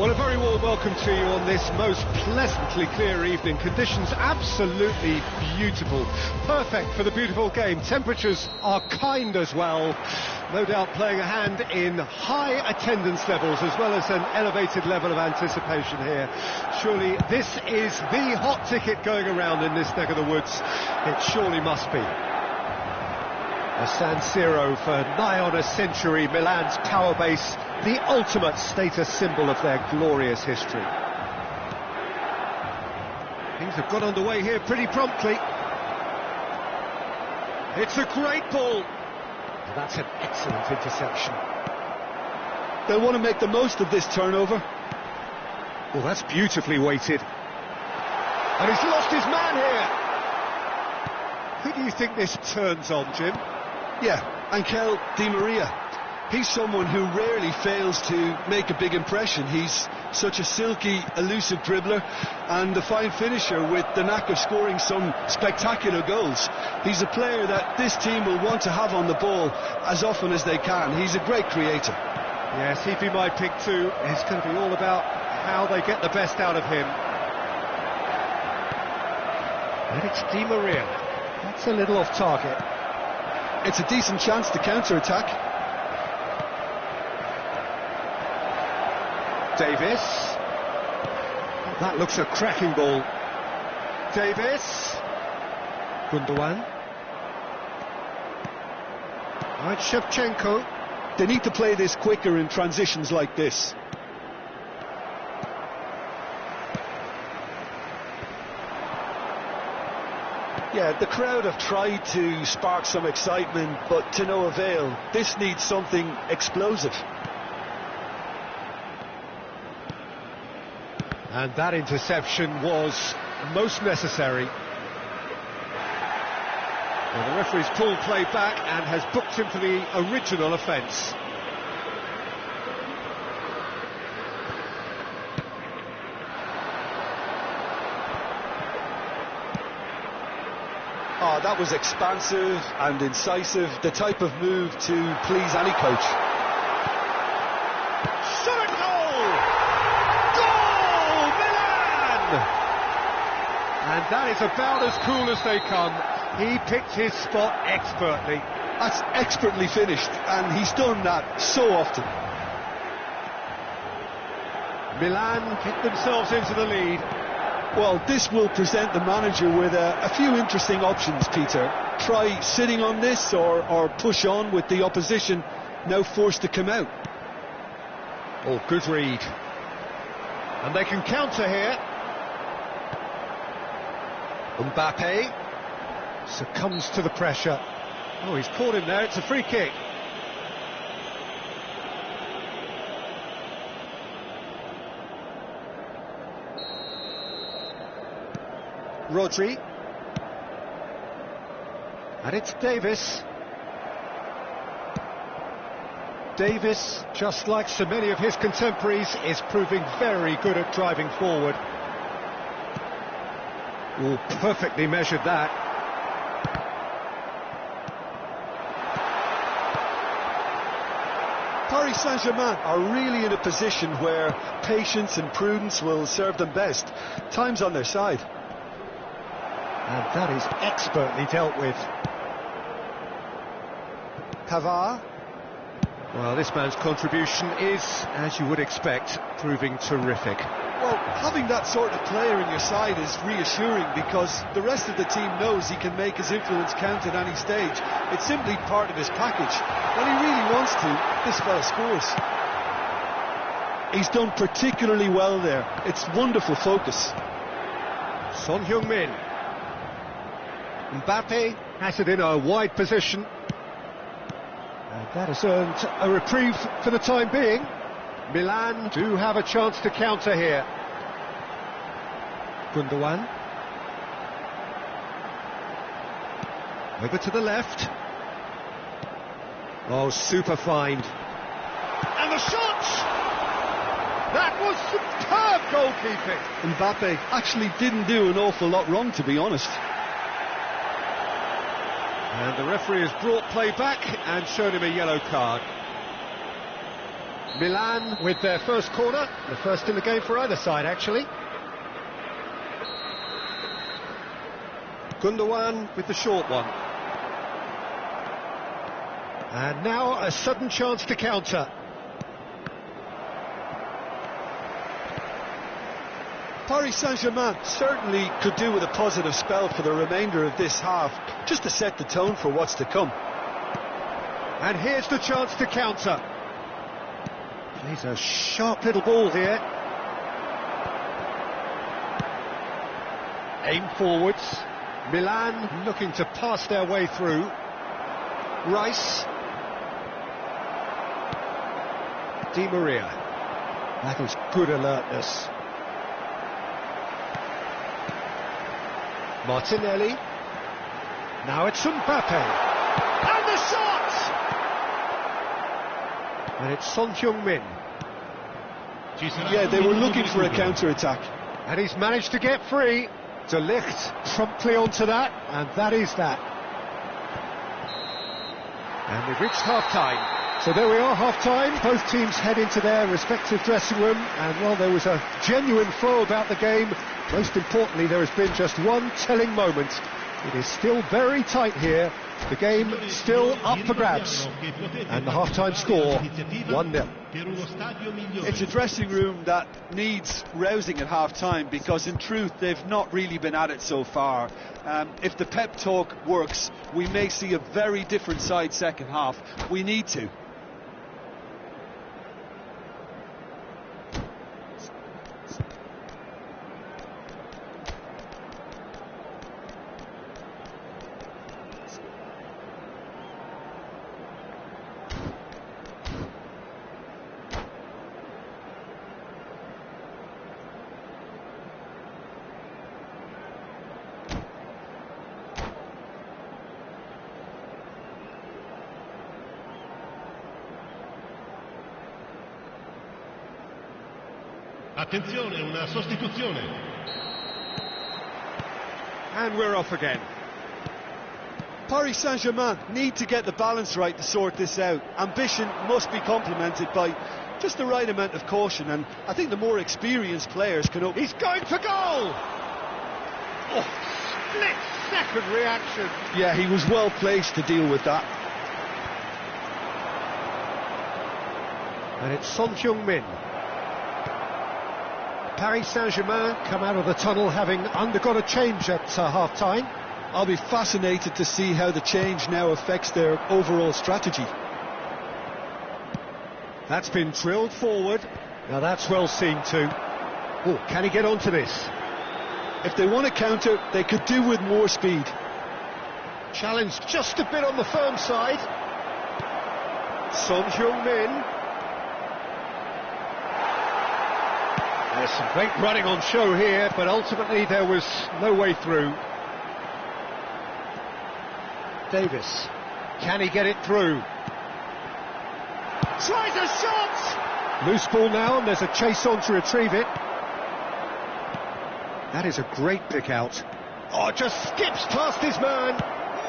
Well, a very warm welcome to you on this most pleasantly clear evening. Conditions absolutely beautiful. Perfect for the beautiful game. Temperatures are kind as well. No doubt playing a hand in high attendance levels as well as an elevated level of anticipation here. Surely this is the hot ticket going around in this neck of the woods. It surely must be. A San Siro for nigh on a century, Milan's power base, the ultimate status symbol of their glorious history. Things have got underway here pretty promptly. It's a great ball. That's an excellent interception. They'll want to make the most of this turnover. Well, that's beautifully weighted. And he's lost his man here. Who do you think this turns on, Jim? Yeah, Angel Di Maria. He's someone who rarely fails to make a big impression. He's such a silky, elusive dribbler and a fine finisher with the knack of scoring some spectacular goals. He's a player that this team will want to have on the ball as often as they can. He's a great creator. Yes, he'd be my pick too. It's going to be all about how they get the best out of him. And it's Di Maria. That's a little off target. It's a decent chance to counter-attack. Davis. That looks a cracking ball. Davis. Gundogan. Right, Shevchenko. They need to play this quicker in transitions like this. Yeah, the crowd have tried to spark some excitement, but to no avail. This needs something explosive. And that interception was most necessary. Well, the referee's pulled play back and has booked him for the original offence. Oh, that was expansive and incisive, the type of move to please any coach. Shot at goal! Goal! Milan! And that is about as cool as they come. He picked his spot expertly. That's expertly finished, and he's done that so often. Milan get themselves into the lead. Well, this will present the manager with a few interesting options, Peter. Try sitting on this or push on with the opposition now forced to come out. Oh, good read. And they can counter here. Mbappe succumbs to the pressure. Oh, he's caught him there. It's a free kick. Rodri. And it's Davis. Davis, just like so many of his contemporaries, is proving very good at driving forward. Oh, perfectly measured that. Paris Saint-Germain are really in a position where patience and prudence will serve them best. Time's on their side. And that is expertly dealt with. Pavard. Well, this man's contribution is, as you would expect, proving terrific. Well, having that sort of player in your side is reassuring because the rest of the team knows he can make his influence count at any stage. It's simply part of his package. When he really wants to, this fella scores. He's done particularly well there. It's wonderful focus. Son Heung-min. Mbappe has it in a wide position. And that has earned a reprieve for the time being. Milan do have a chance to counter here. Gundogan. Over to the left. Oh, super find. And the shot! That was superb goalkeeping. Mbappe actually didn't do an awful lot wrong, to be honest. And the referee has brought play back and shown him a yellow card. Milan with their first corner, the first in the game for either side, actually. Gundogan with the short one. And now a sudden chance to counter. Paris Saint-Germain certainly could do with a positive spell for the remainder of this half, just to set the tone for what's to come. And here's the chance to counter. Plays a sharp little ball here. Aim forwards. Milan looking to pass their way through. Rice. Di Maria. That was good alertness. Martinelli. Now it's Mbappe. And the shot! And it's Son Heung-min. Yeah, they were looking for a counter-attack. And he's managed to get free. De Ligt promptly onto that, and that is that. And we've reached half-time. So there we are, half-time. Both teams head into their respective dressing room, and while there was a genuine flow about the game, most importantly there has been just one telling moment. It is still very tight here. The game still up for grabs, and the half-time score 1-0. It's a dressing room that needs rousing at half-time, because in truth they've not really been at it so far. If the pep talk works, we may see a very different side second half. We need to. Attenzione, una sostituzione. And we're off again. Paris Saint-Germain need to get the balance right to sort this out. Ambition must be complemented by just the right amount of caution, and I think the more experienced players can open. He's going for goal! Oh, split-second reaction. Yeah, he was well placed to deal with that. And it's Son Heung-min. Paris Saint-Germain come out of the tunnel having undergone a change at half-time. I'll be fascinated to see how the change now affects their overall strategy. That's been drilled forward. Now that's well seen too. Oh, can he get onto this? If they want to counter, they could do with more speed. Challenged just a bit on the firm side. Son Heung-min. There's some great running on show here, but ultimately there was no way through. Davis, can he get it through? Tries a shot! Loose ball now, and there's a chase on to retrieve it. That is a great pick out. Oh, just skips past his man.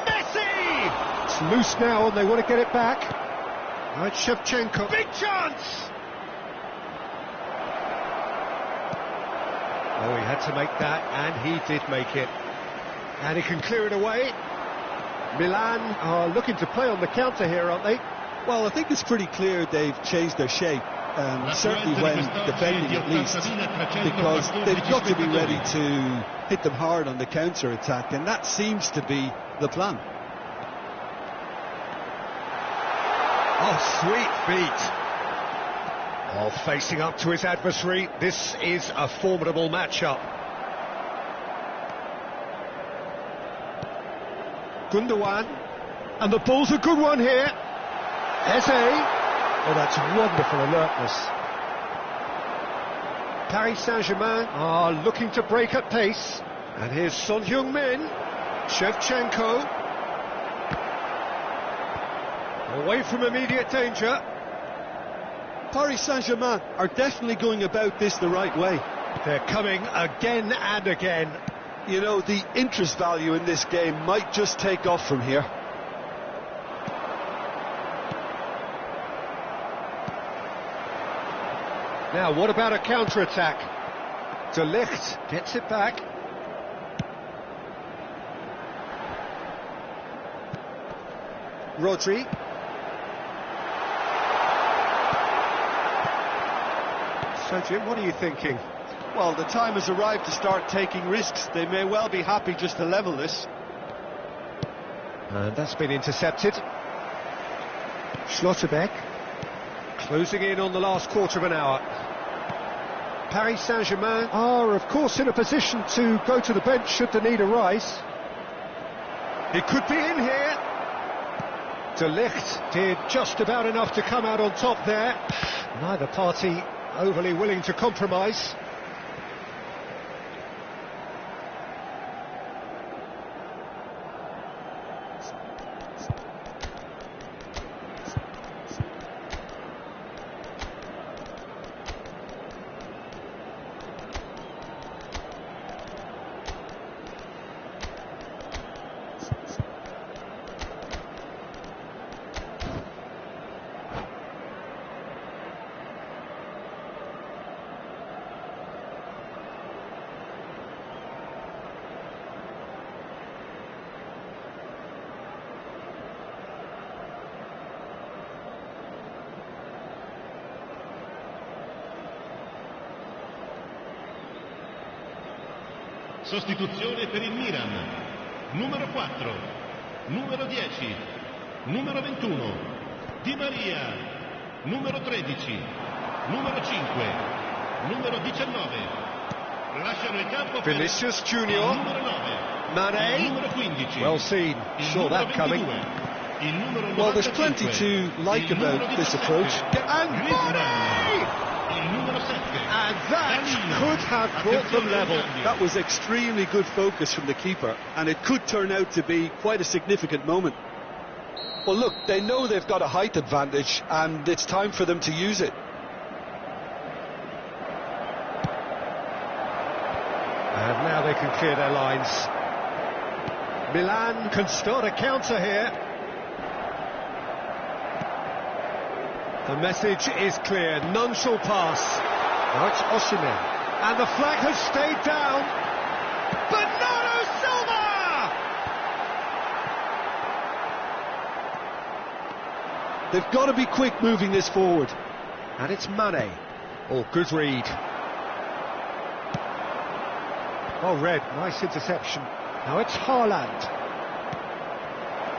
Messi! It's loose now, and they want to get it back. Now it's Shevchenko. Big chance! Oh, he had to make that, and he did make it. And he can clear it away. Milan are looking to play on the counter here, aren't they? Well, I think it's pretty clear they've changed their shape, certainly when defending at least, because they've got to be ready to hit them hard on the counter-attack, and that seems to be the plan. Oh, sweet feet. Oh, facing up to his adversary, this is a formidable matchup. Gundogan, and the ball's a good one here. Eze. Oh, that's wonderful alertness. Paris Saint-Germain are looking to break at pace. And here's Son Heung-min. Shevchenko. Away from immediate danger. Paris Saint-Germain are definitely going about this the right way. They're coming again and again. You know, the interest value in this game might just take off from here. Now, what about a counter-attack? De Ligt gets it back. Rodri. So, Jim, what are you thinking? Well, the time has arrived to start taking risks. They may well be happy just to level this. And that's been intercepted. Schlotterbeck closing in on the last quarter of an hour. Paris Saint-Germain are, of course, in a position to go to the bench should the need arise. It could be in here. De Ligt did just about enough to come out on top there. Neither party overly willing to compromise. Sostituzione per il Milan. Numero 4, numero 10, numero 21, Di Maria, numero 13, numero 5, numero 19. Lasciano il campo per Vinicius Junior. il numero 9, Mane. il numero 15. Well seen. il Saw numero that coming. 22, il numero 95, Well, there's plenty to like il numero about this 17, approach. And Griezmann, Mane! il numero 7. And that Danilo. could have brought them level. That was extremely good focus from the keeper, and it could turn out to be quite a significant moment. Well, look, they know they've got a height advantage, and it's time for them to use it. And now they can clear their lines. Milan can start a counter here. The message is clear, none shall pass. Now it's Osimhen. And the flag has stayed down. Bernardo Silva! They've got to be quick moving this forward. And it's Mane. Oh, good read. Oh, Red, nice interception. Now it's Haaland.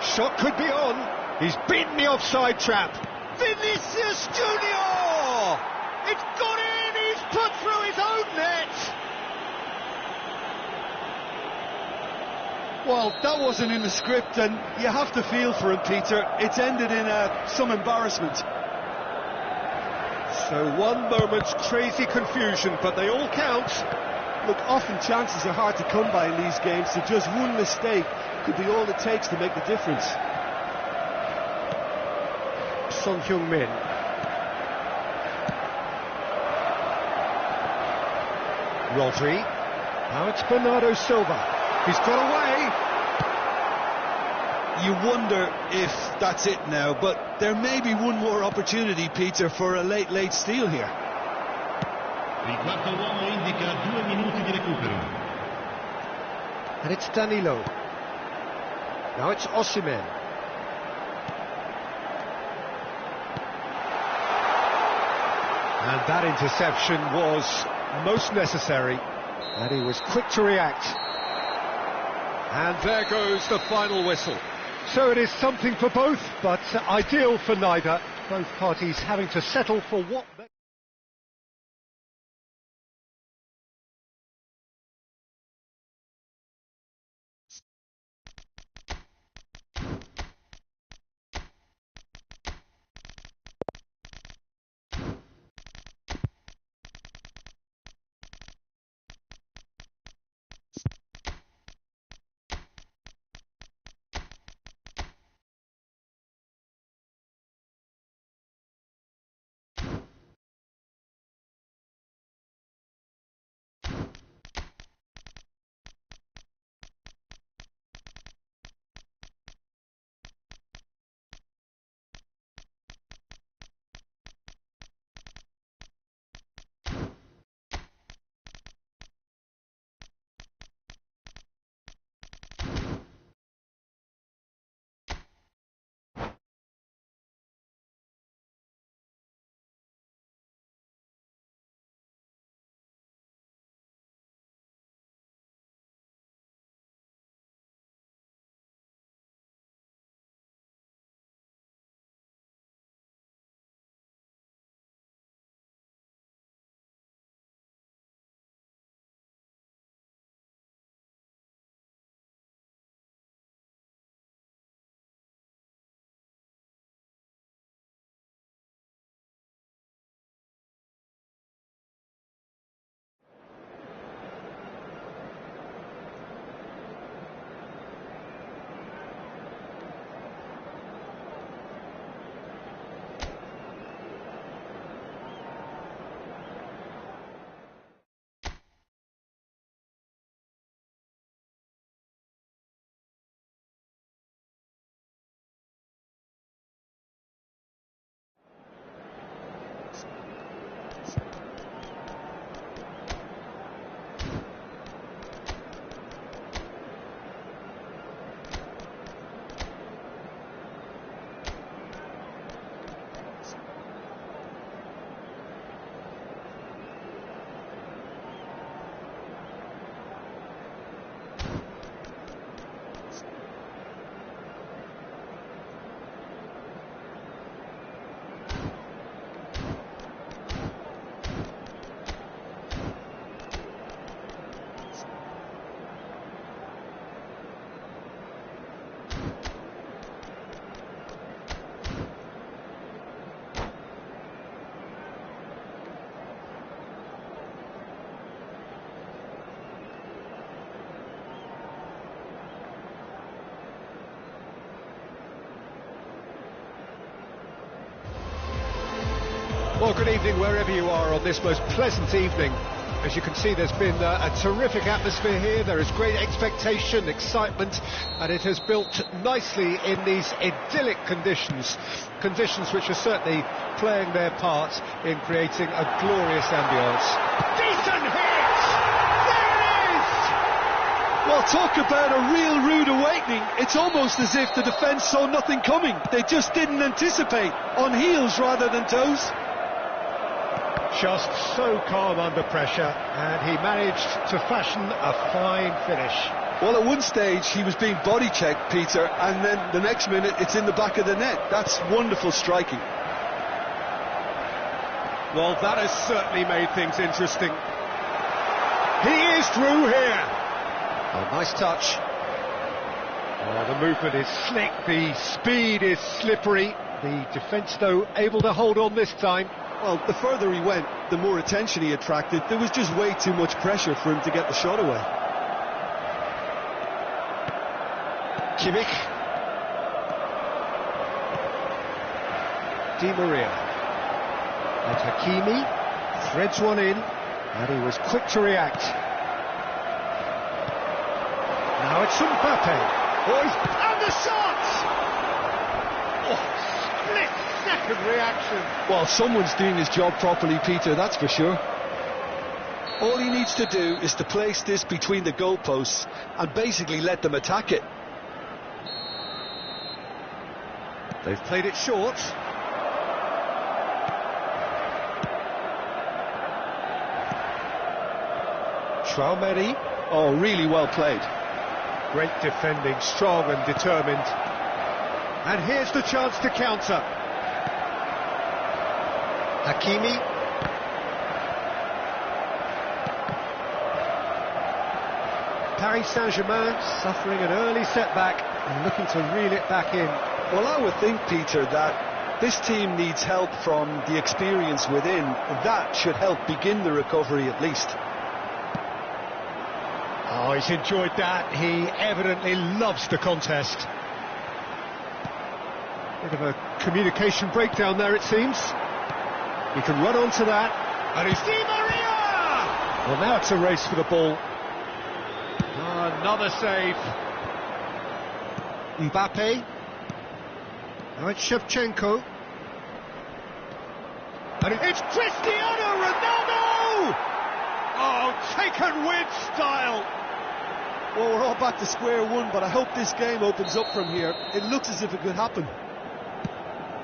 Shot could be on. He's beaten the offside trap. Vinicius Junior! It's got in, he's put through his own net! Well, that wasn't in the script, and you have to feel for him, Peter. It's ended in some embarrassment. So one moment's crazy confusion, but they all count. Look, often chances are hard to come by in these games, so just one mistake could be all it takes to make the difference. Son Heung-min. Rodri. Now it's Bernardo Silva. He's got away. You wonder if that's it now, but there may be one more opportunity, Peter, for a late steal here. Il quarto uomo indica 2 minuti di recupero. And it's Danilo. Now it's Osimhen. And that interception was most necessary. And he was quick to react. And there goes the final whistle. So it is something for both, but ideal for neither. Both parties having to settle for what they... Well, good evening wherever you are on this most pleasant evening. As you can see, there's been a terrific atmosphere here. There is great expectation, excitement, and it has built nicely in these idyllic conditions. Conditions which are certainly playing their part in creating a glorious ambience. Decent hit! There it is! Well, talk about a real rude awakening. It's almost as if the defence saw nothing coming. They just didn't anticipate, on heels rather than toes. Just so calm under pressure, and he managed to fashion a fine finish. Well, at one stage he was being body checked, Peter, and then the next minute it's in the back of the net. That's wonderful striking. Well, that has certainly made things interesting. He is through here. Oh, nice touch. Oh, the movement is slick, the speed is slippery. The defence, though, able to hold on this time. Well, the further he went, the more attention he attracted. There was just way too much pressure for him to get the shot away. Kimmich. Di Maria. And Hakimi threads one in, and he was quick to react. Now it's Mbappe. And the shot! Oh, split-second reaction. Well, someone's doing his job properly, Peter, that's for sure. All he needs to do is to place this between the goalposts and basically let them attack it. They've played it short. Traoré. Oh, really well played. Great defending, strong and determined. And here's the chance to counter. Hakimi. Paris Saint-Germain suffering an early setback and looking to reel it back in. Well, I would think, Peter, that this team needs help from the experience within. That should help begin the recovery at least. Oh, he's enjoyed that. He evidently loves the contest. Bit of a communication breakdown there, it seems. He can run onto that. And it's Di Maria! Well, now it's a race for the ball. Oh, another save. Mbappe. Now it's Shevchenko. And it's Cristiano Ronaldo! Oh, taken with style. Well, we're all back to square one, but I hope this game opens up from here. It looks as if it could happen.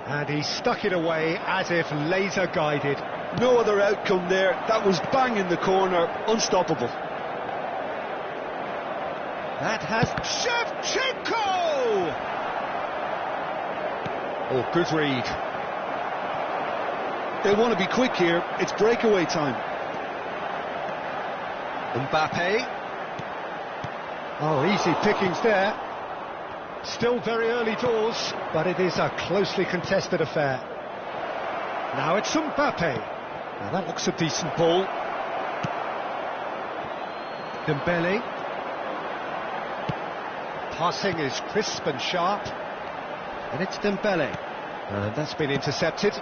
And he stuck it away as if laser guided. No other outcome there. That was bang in the corner, unstoppable. That has Shevchenko! Oh, good read. They want to be quick here. It's breakaway time. Mbappe. Oh, easy pickings there. Still very early doors, but it is a closely contested affair. Now it's Mbappe. Now that looks a decent ball. Dembele. Passing is crisp and sharp. And it's Dembele. And that's been intercepted.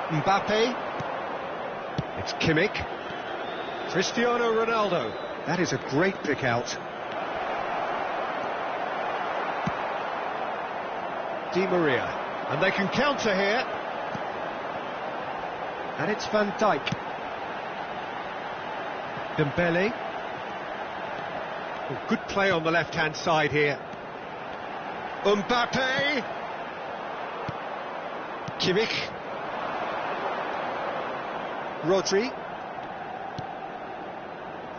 Mbappe. It's Kimmich. Cristiano Ronaldo. That is a great pick out. Di Maria. And they can counter here. And it's Van Dijk. Dembele. Oh, good play on the left-hand side here. Mbappe. Kimmich. Rodri.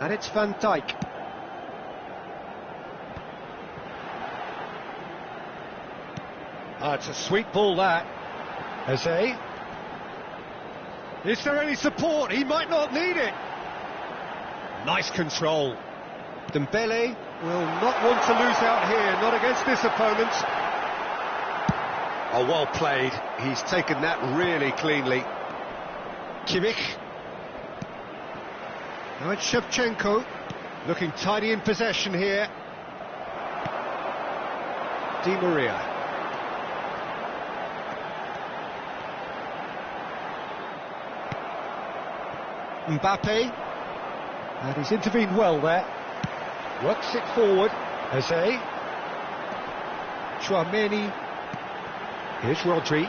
And it's Van Dijk. It's a sweet ball, that. Jose. Is there any support? He might not need it. Nice control. Dembele will not want to lose out here, not against this opponent. Oh, well played. He's taken that really cleanly. Kimmich. Now it's Shevchenko, looking tidy in possession here. Di Maria. Mbappe. And he's intervened well there. Works it forward. Eze. Chouameni. Here's Rodri.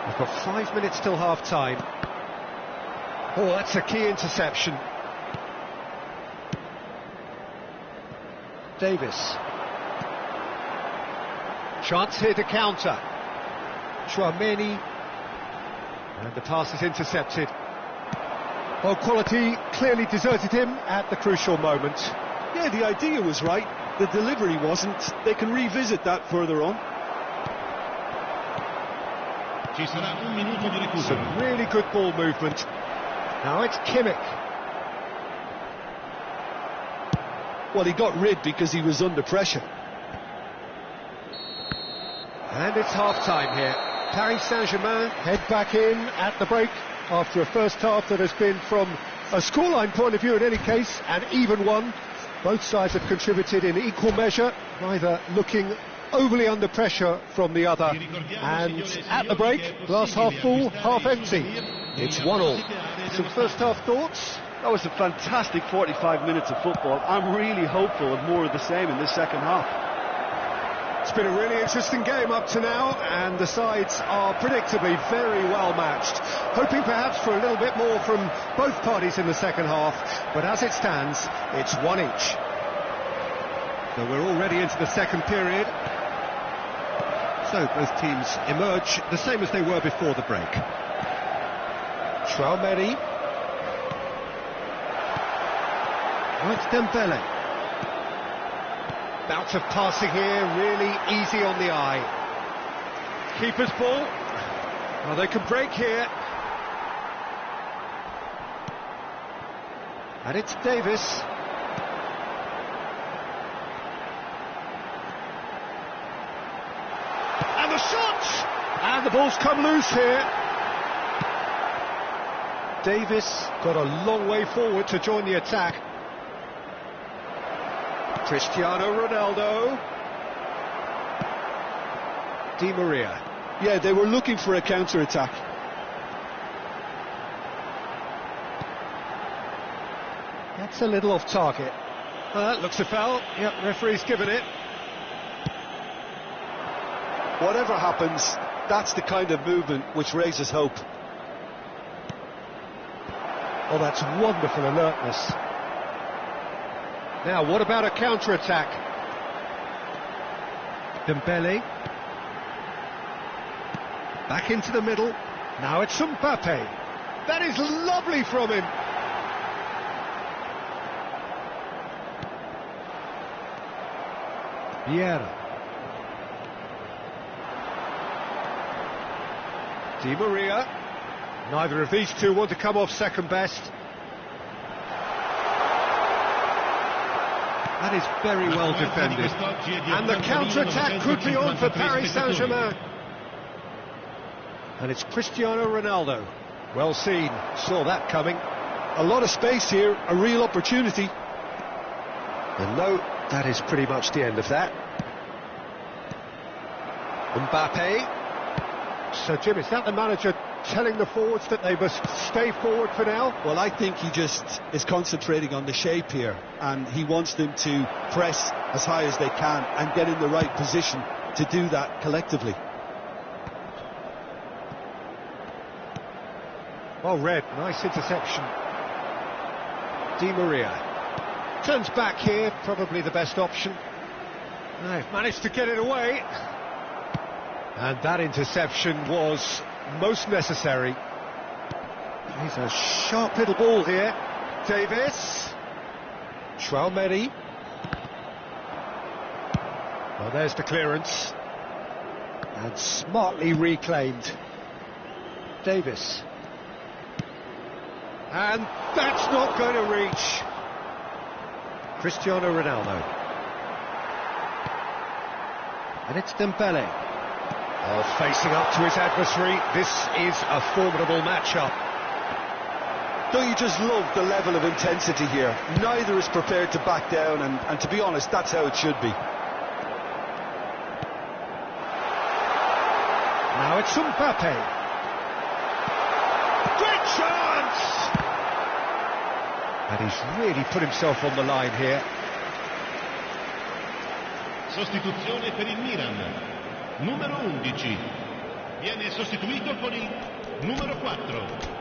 We've got 5 minutes till half-time. Oh, that's a key interception. Davis. Chance here to counter. Chouameni. And the pass is intercepted. Well, quality clearly deserted him at the crucial moment. Yeah, the idea was right. The delivery wasn't. They can revisit that further on. Some really good ball movement. Now it's Kimmich. Well, he got rid because he was under pressure. And it's half-time here. Paris Saint-Germain head back in at the break after a first half that has been, from a scoreline point of view in any case, an even one. Both sides have contributed in equal measure, neither looking overly under pressure from the other. And at the break, glass half full, half empty. It's 1-1. Some first half thoughts? That was a fantastic 45 minutes of football. I'm really hopeful of more of the same in this second half. It's been a really interesting game up to now, and the sides are predictably very well matched. Hoping perhaps for a little bit more from both parties in the second half, but as it stands, it's one each. So we're already into the second period. So both teams emerge the same as they were before the break. Chouameni. Well, it's Dembele. Bout of passing here, really easy on the eye. Keeper's ball. Well, they can break here. And it's Davis. And the shot! And the ball's come loose here. Davis got a long way forward to join the attack. Cristiano Ronaldo. Di Maria. Yeah, they were looking for a counter-attack. That's a little off target. That looks a foul. Yep, referee's given it. Whatever happens, that's the kind of movement which raises hope. Oh, that's wonderful alertness. Now, what about a counter-attack? Dembele. Back into the middle. Now it's Mbappe. That is lovely from him. Vieira. Di Maria. Neither of these two want to come off second best. That is very well defended. And the counter-attack could be on for Paris Saint-Germain. And it's Cristiano Ronaldo. Well seen, saw that coming. A lot of space here, a real opportunity. And no, that is pretty much the end of that. Mbappe. So Jim, is that the manager telling the forwards that they must stay forward for now? Well, I think he just is concentrating on the shape here, and he wants them to press as high as they can and get in the right position to do that collectively. Well read, nice interception. Di Maria turns back here, probably the best option. They've managed to get it away. And that interception was most necessary. He's a sharp little ball here. Davis. Chouameni. Well, there's the clearance. And smartly reclaimed. Davis. And that's not going to reach. Cristiano Ronaldo. And it's Dembele. Oh, facing up to his adversary, this is a formidable matchup. Don't you just love the level of intensity here? Neither is prepared to back down, and to be honest, that's how it should be. Now it's Mbappe. Great chance! And he's really put himself on the line here. Sostituzione per il Milan. Numero 11. Viene sostituito con il numero 4.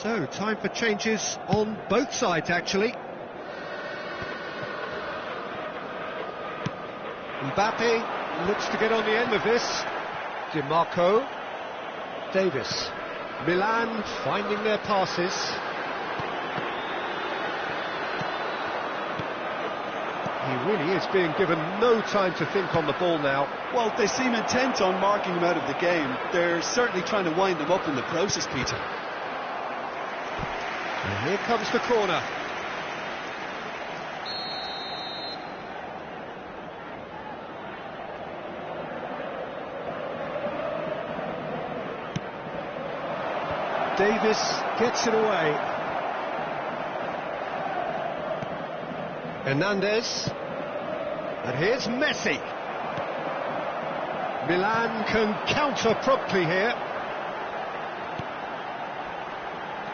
So, time for changes on both sides, actually. Mbappe looks to get on the end of this. DiMarco. Davis. Milan finding their passes. He really is being given no time to think on the ball now. Well, they seem intent on marking him out of the game. They're certainly trying to wind him up in the process, Peter. And here comes the corner. Davis gets it away. Hernandez. And here's Messi. Milan can counter promptly here.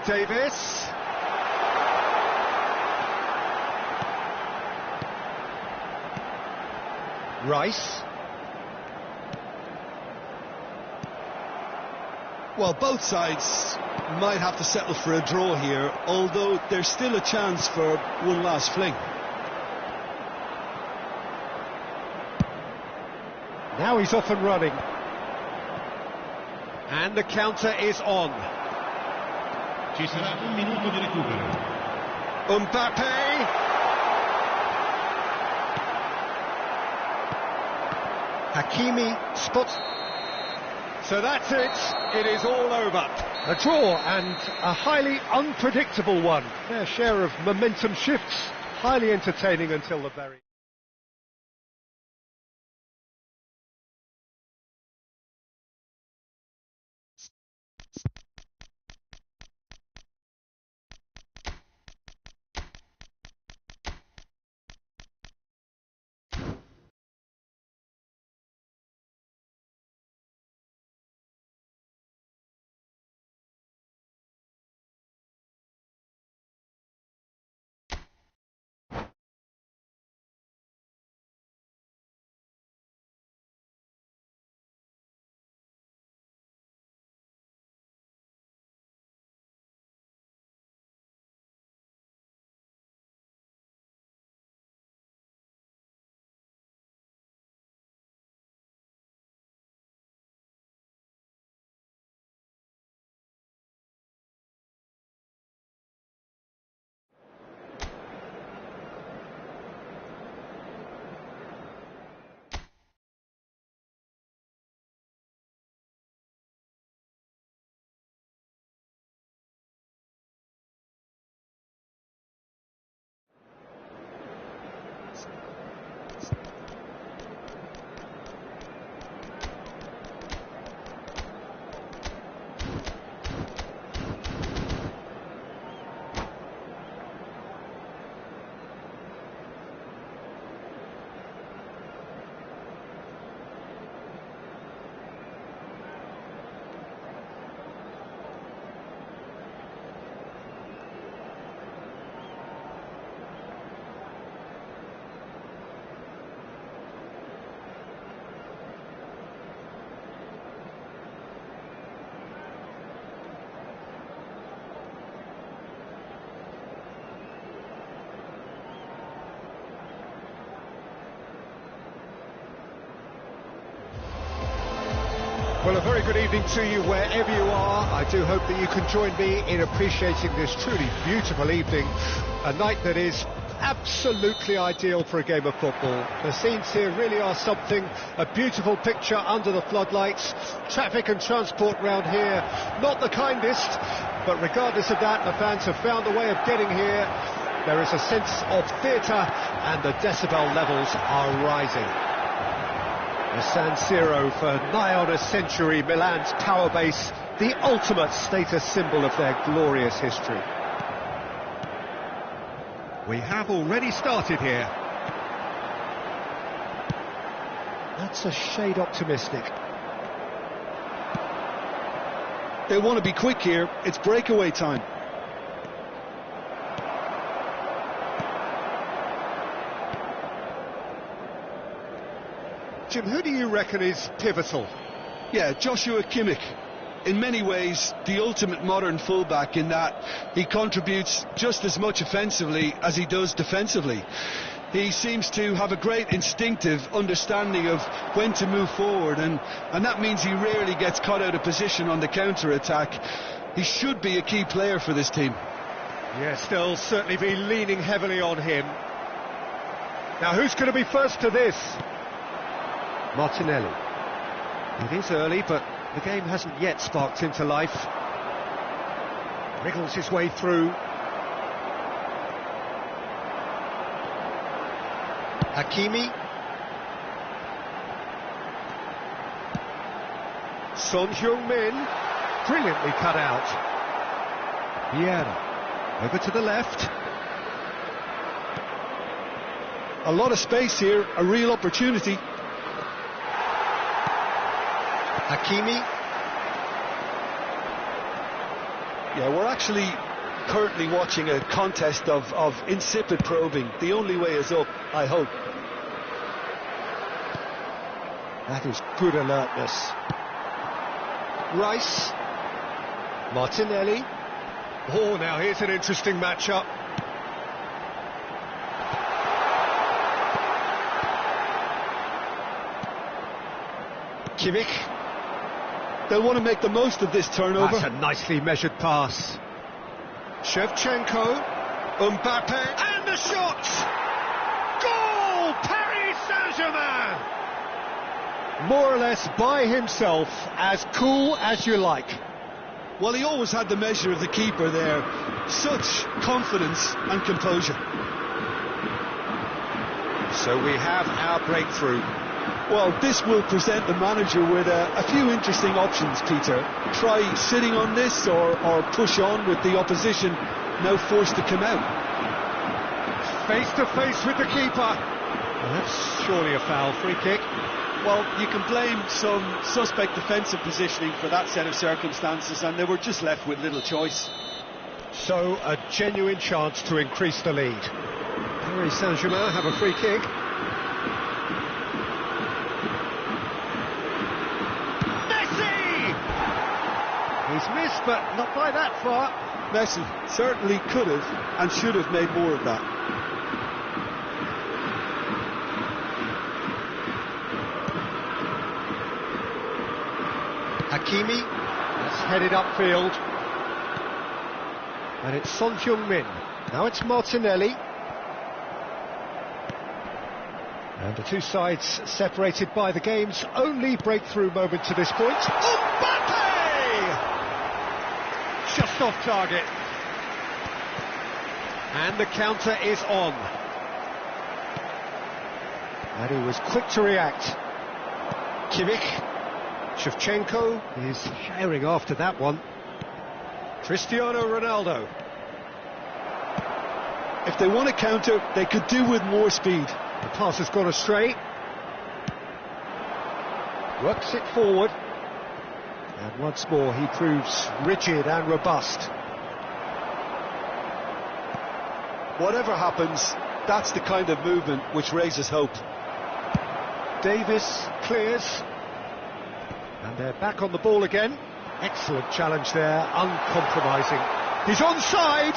Davis. Rice. Well, both sides might have to settle for a draw here, although there's still a chance for one last fling. Now he's off and running. And the counter is on. Ci sarà un minuto di recupero. Mbappe. Hakimi spots. So that's it. It is all over. A draw, and a highly unpredictable one. Their share of momentum shifts. Highly entertaining until the very... Well, a very good evening to you wherever you are. I do hope that you can join me in appreciating this truly beautiful evening, a night that is absolutely ideal for a game of football. The scenes here really are something, a beautiful picture under the floodlights. Traffic and transport round here, not the kindest, but regardless of that, the fans have found a way of getting here. There is a sense of theatre and the decibel levels are rising. The San Siro for nigh on a century, Milan's power base, the ultimate status symbol of their glorious history. We have already started here. That's a shade optimistic. They want to be quick here. It's breakaway time. Jim, who do you reckon is pivotal? Yeah, Joshua Kimmich. In many ways, the ultimate modern fullback in that he contributes just as much offensively as he does defensively. He seems to have a great instinctive understanding of when to move forward, and that means he rarely gets caught out of position on the counter-attack. He should be a key player for this team. Yes, they'll certainly be leaning heavily on him. Now, who's going to be first to this? Martinelli. It is early, but the game hasn't yet sparked into life. Wriggles his way through. Hakimi. Son Heung-min. Brilliantly cut out. Vieira. Over to the left. A lot of space here, a real opportunity. Hakimi. Yeah, we're actually currently watching a contest of insipid probing. The only way is up, I hope. That is good alertness. Rice. Martinelli. Oh, now here's an interesting matchup. Kimmich. They'll want to make the most of this turnover. That's a nicely measured pass. Shevchenko. Mbappe. And the shot! Goal! Paris Saint-Germain! More or less by himself, as cool as you like. Well, he always had the measure of the keeper there. Such confidence and composure. So we have our breakthrough. Well, this will present the manager with a few interesting options, Peter. Try sitting on this or push on with the opposition now forced to come out. Face to face with the keeper. Well, that's surely a foul. Free kick. Well, you can blame some suspect defensive positioning for that set of circumstances, and they were just left with little choice. So, a genuine chance to increase the lead. Paris Saint-Germain have a free kick. He's missed, but not by that far. Messi certainly could have and should have made more of that. Hakimi, that's headed upfield. And it's Son Heung-min. Now it's Martinelli. And the two sides separated by the game's only breakthrough moment to this point. Mbappe! Just off target. And the counter is on. And he was quick to react. Kimmich. Shevchenko is sharing after that one. Cristiano Ronaldo. If they want to counter, they could do with more speed. The pass has gone astray. Works it forward. And once more he proves rigid and robust. Whatever happens, that's the kind of movement which raises hope. Davis clears. And they're back on the ball again. Excellent challenge there, uncompromising. He's onside.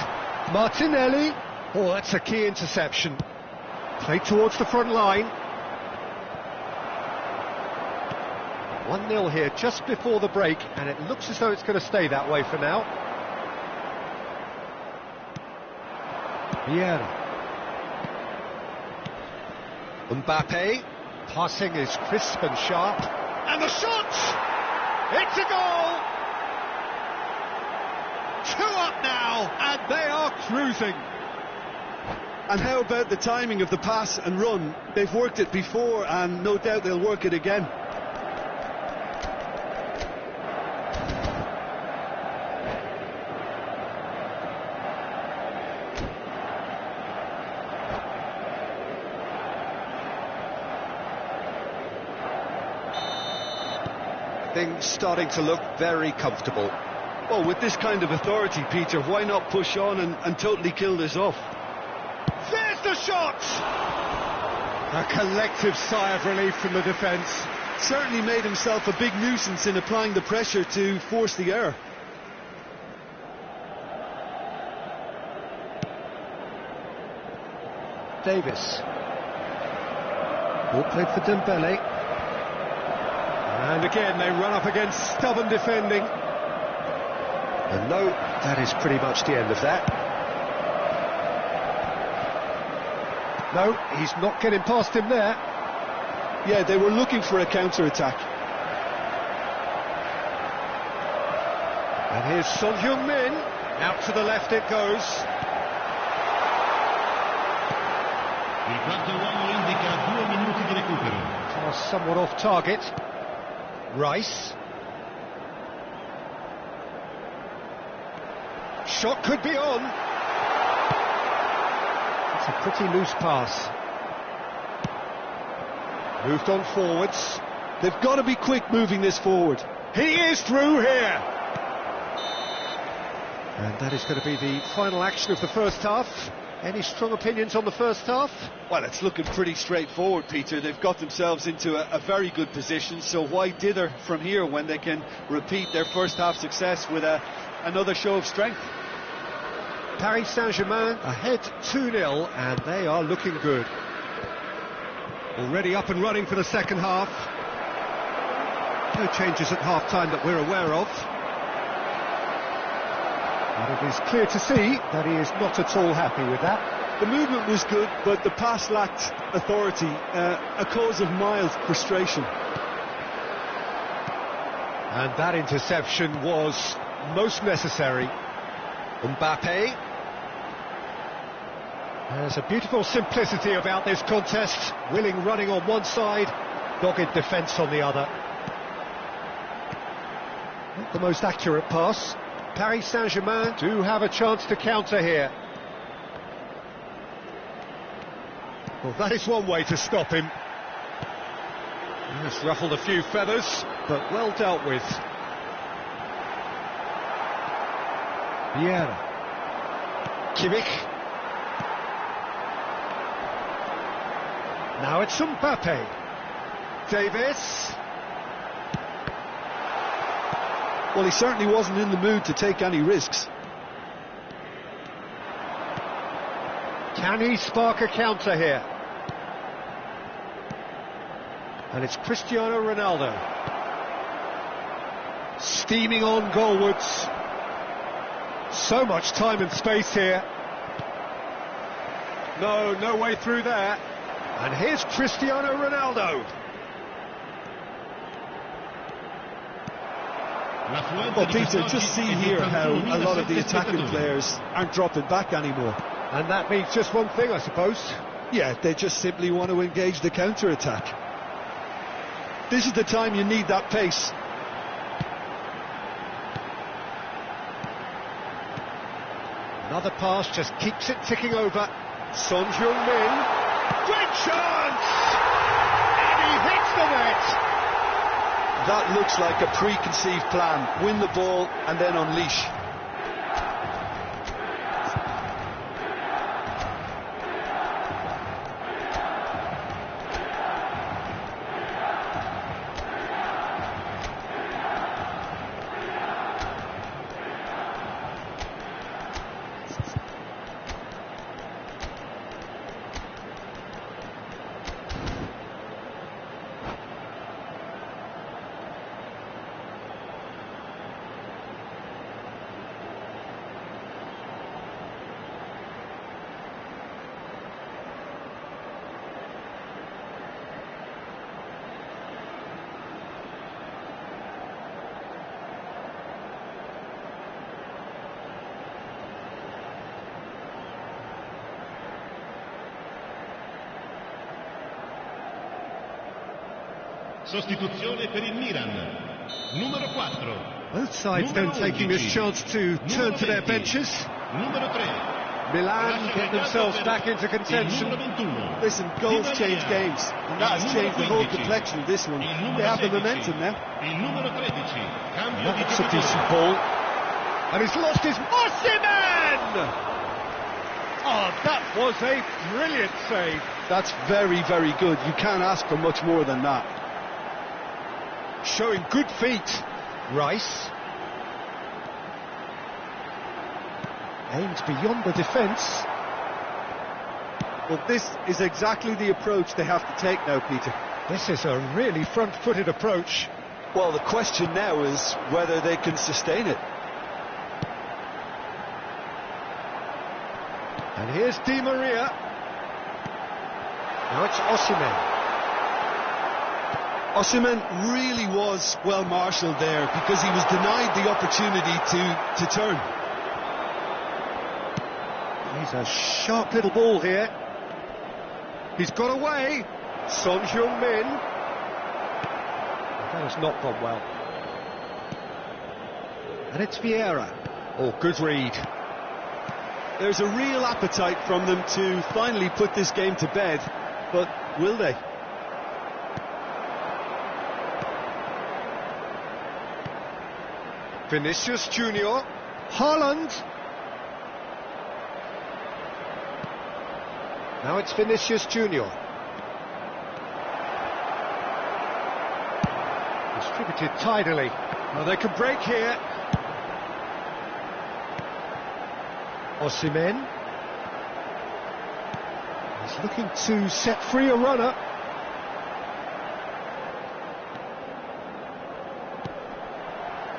Martinelli. Oh, that's a key interception. Played towards the front line. 1-0 here just before the break, and it looks as though it's going to stay that way for now. Vieira. Mbappe. Passing is crisp and sharp. And the shot! It's a goal! 2 up now, and they are cruising. And how about the timing of the pass and run? They've worked it before, and no doubt they'll work it again. Things starting to look very comfortable. Well, with this kind of authority, Peter, why not push on and totally kill this off? There's the shot! A collective sigh of relief from the defence. Certainly made himself a big nuisance in applying the pressure to force the error. Davis. Ball played for Dembele. And again they run up against stubborn defending. And no, that is pretty much the end of that. No, he's not getting past him there. Yeah, they were looking for a counter-attack. And here's Son Heung-min. Out to the left it goes. Il quarto uomo indica 2 minuti di recupero. Pass somewhat off target. Rice. Shot could be on. It's a pretty loose pass. Moved on forwards. They've got to be quick moving this forward. He is through here. And that is going to be the final action of the first half. Any strong opinions on the first half? Well, it's looking pretty straightforward, Peter. They've got themselves into a very good position, so why dither from here when they can repeat their first half success with another show of strength? Paris Saint-Germain ahead 2-0, and they are looking good. Already up and running for the second half. No changes at half-time that we're aware of. But it is clear to see that he is not at all happy with that. The movement was good, but the pass lacked authority, a cause of mild frustration. And that interception was most necessary. Mbappe. There's a beautiful simplicity about this contest. Willing running on one side, dogged defence on the other. Not the most accurate pass. Paris Saint-Germain do have a chance to counter here. Well, that is one way to stop him. He's ruffled a few feathers, but well dealt with. Vieira. Kimmich. Now it's Mbappe. Davis. Well, he certainly wasn't in the mood to take any risks. Can he spark a counter here? And it's Cristiano Ronaldo. Steaming on goalwards. So much time and space here. No way through there. And here's Cristiano Ronaldo. Well, Peter, just see here how a lot of the attacking players aren't dropping back anymore. And that means just one thing, I suppose. Yeah, they just simply want to engage the counter-attack. This is the time you need that pace. Another pass just keeps it ticking over. Son Heung-min. Great chance! And he hits the net! That looks like a preconceived plan. Win the ball and then unleash. Sostituzione per il Milan. Numero 4. Both sides then taking this chance to turn to their benches. Numero 3. Milan get themselves back into contention. Listen, goals change games, and that has changed the whole complexion of this one. They have the momentum now. Il numero 13. Cambio di That's a decent ball. And he's lost his... Osimhen! Oh, that was a brilliant save. That's very, very good. You can't ask for much more than that. Showing good feet. Rice. Aims beyond the defence. Well, this is exactly the approach they have to take now, Peter. This is a really front-footed approach. Well, the question now is whether they can sustain it. And here's Di Maria. Now it's Osimhen. Osimhen really was well marshalled there because he was denied the opportunity to turn. He's a sharp little ball here. He's got away. Son Heung-min. That has not gone well. And it's Vieira. Oh, good read. There's a real appetite from them to finally put this game to bed, but will they? Vinicius Junior. Haaland. Now it's Vinicius Junior. Distributed tidily. Well, they can break here. Osimhen. He's looking to set free a runner.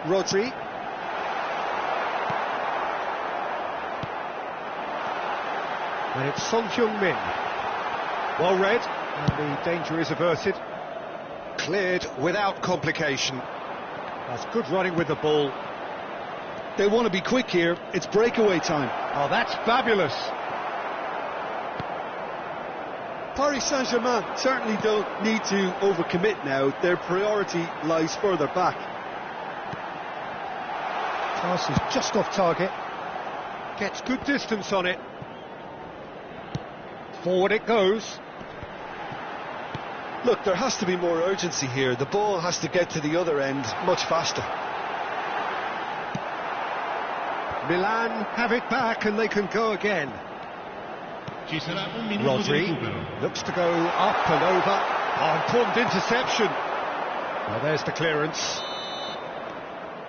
Rodri. And it's Son Heung-min. Well read, and the danger is averted. Cleared without complication. That's good running with the ball. They want to be quick here. It's breakaway time. Oh, that's fabulous. Paris Saint-Germain certainly don't need to overcommit now. Their priority lies further back. Pass is just off target. Gets good distance on it. Forward it goes. Look, there has to be more urgency here. The ball has to get to the other end much faster. Milan have it back and they can go again. Rodri looks to go up and over. Oh, important interception. Well, there's the clearance.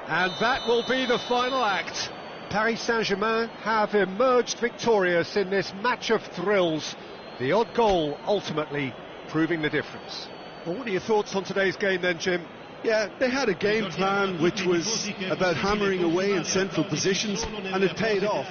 And that will be the final act. Paris Saint-Germain have emerged victorious in this match of thrills. The odd goal ultimately proving the difference. Well, what are your thoughts on today's game then, Jim? Yeah, they had a game plan which was about hammering away in central positions, and it paid off.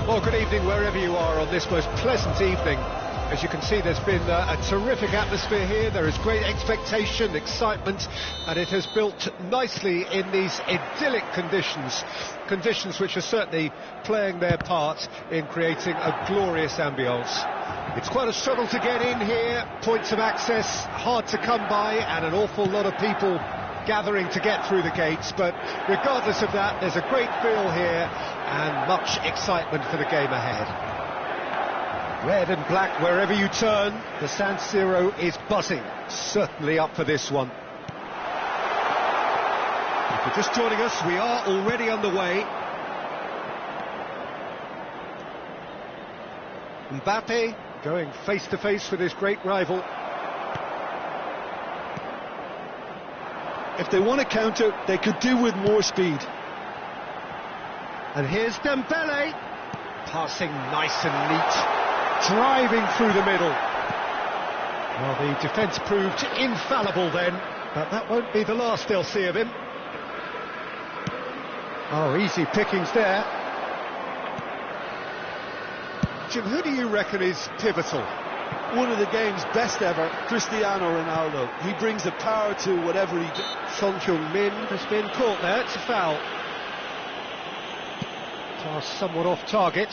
Well, good evening wherever you are on this most pleasant evening. As you can see, there's been a terrific atmosphere here. There is great expectation, excitement, and it has built nicely in these idyllic conditions. Conditions which are certainly playing their part in creating a glorious ambience. It's quite a struggle to get in here. Points of access hard to come by, and an awful lot of people gathering to get through the gates. But regardless of that, there's a great feel here and much excitement for the game ahead. Red and black wherever you turn, the San Siro is buzzing. Certainly up for this one. If you're just joining us, we are already underway. Mbappe going face to face with his great rival. If they want to counter, they could do with more speed. And here's Dembele, passing nice and neat. Driving through the middle. Well, the defence proved infallible then, but that won't be the last they'll see of him. Oh, easy pickings there. Jim, who do you reckon is pivotal? One of the game's best ever, Cristiano Ronaldo. He brings the power to whatever he does. Son Heung-min has been caught there. It's a foul. Pass somewhat off target.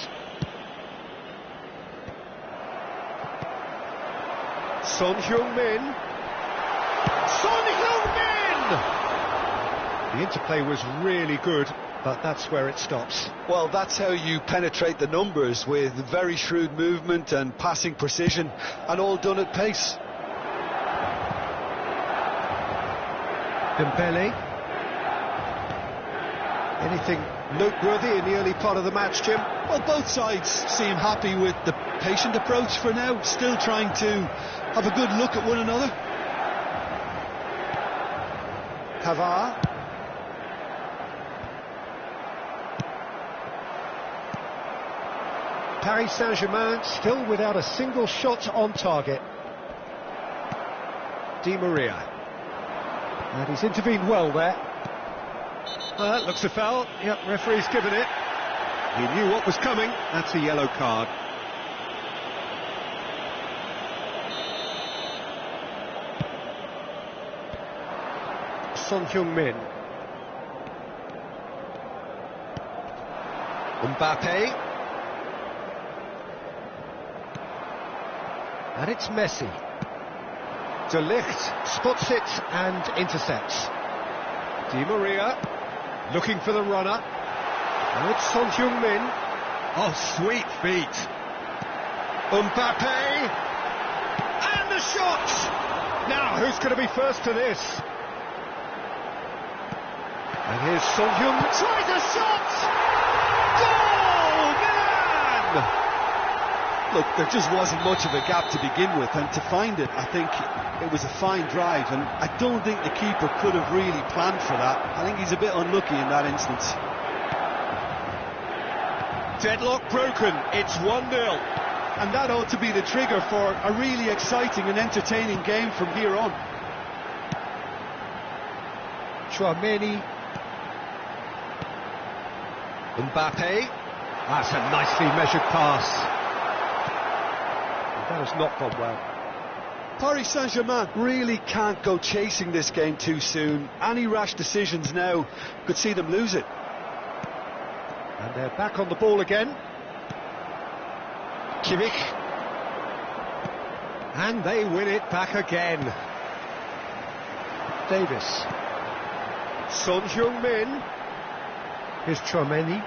Son Heung-min. Son Heung-min! The interplay was really good, but that's where it stops. Well, that's how you penetrate the numbers, with very shrewd movement and passing precision, and all done at pace. Dembele. Anything noteworthy in the early part of the match, Jim? Well, both sides seem happy with the patient approach for now, still trying to have a good look at one another. Pavard. Paris Saint-Germain still without a single shot on target. Di Maria. And he's intervened well there. That looks a foul. Yep, referee's given it. He knew what was coming. That's a yellow card. Son Heung-min. Mbappe. And it's Messi. De Ligt spots it and intercepts. Di Maria looking for the runner. And it's Son Heung-min. Oh, sweet feet. Mbappe. And the shot! Now, who's going to be first to this? And here's Son Heung-min. Tries a shot! Goal! Milan! Look, there just wasn't much of a gap to begin with, and to find it, I think it was a fine drive, and I don't think the keeper could have really planned for that. I think he's a bit unlucky in that instance. Deadlock broken, it's 1-0. And that ought to be the trigger for a really exciting and entertaining game from here on. Chouameni. Mbappe. That's a nicely measured pass. That has not gone well. Paris Saint-Germain Really can't go chasing this game too soon. Any rash decisions now could see them lose it. And they're back on the ball again. Kimmich. And they win it back again. Davis. Son Heung-min. Here's Chouameni.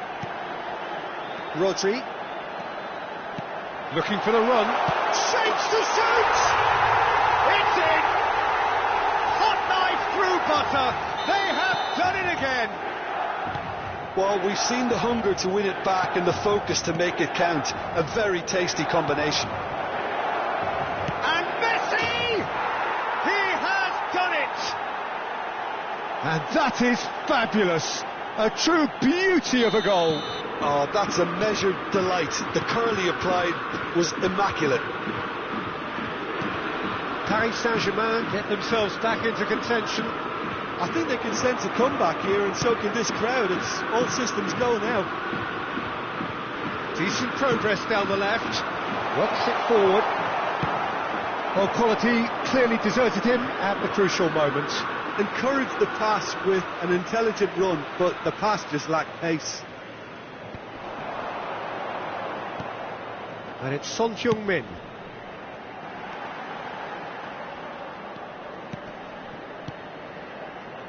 Rodri. Looking for the run. Shapes to shoot! It's in! Hot knife through butter. They have done it again. Well, we've seen the hunger to win it back and the focus to make it count. A very tasty combination. And Messi! He has done it! And that is fabulous. A true beauty of a goal. Oh, that's a measured delight. The curl he applied was immaculate. Paris Saint-Germain get themselves back into contention. I think they can sense a comeback here, and so can this crowd. It's all systems go now. Decent progress down the left. Works it forward. Well, quality clearly deserted him at the crucial moments. Encouraged the pass with an intelligent run, but the pass just lacked pace. And it's Son Heung-min.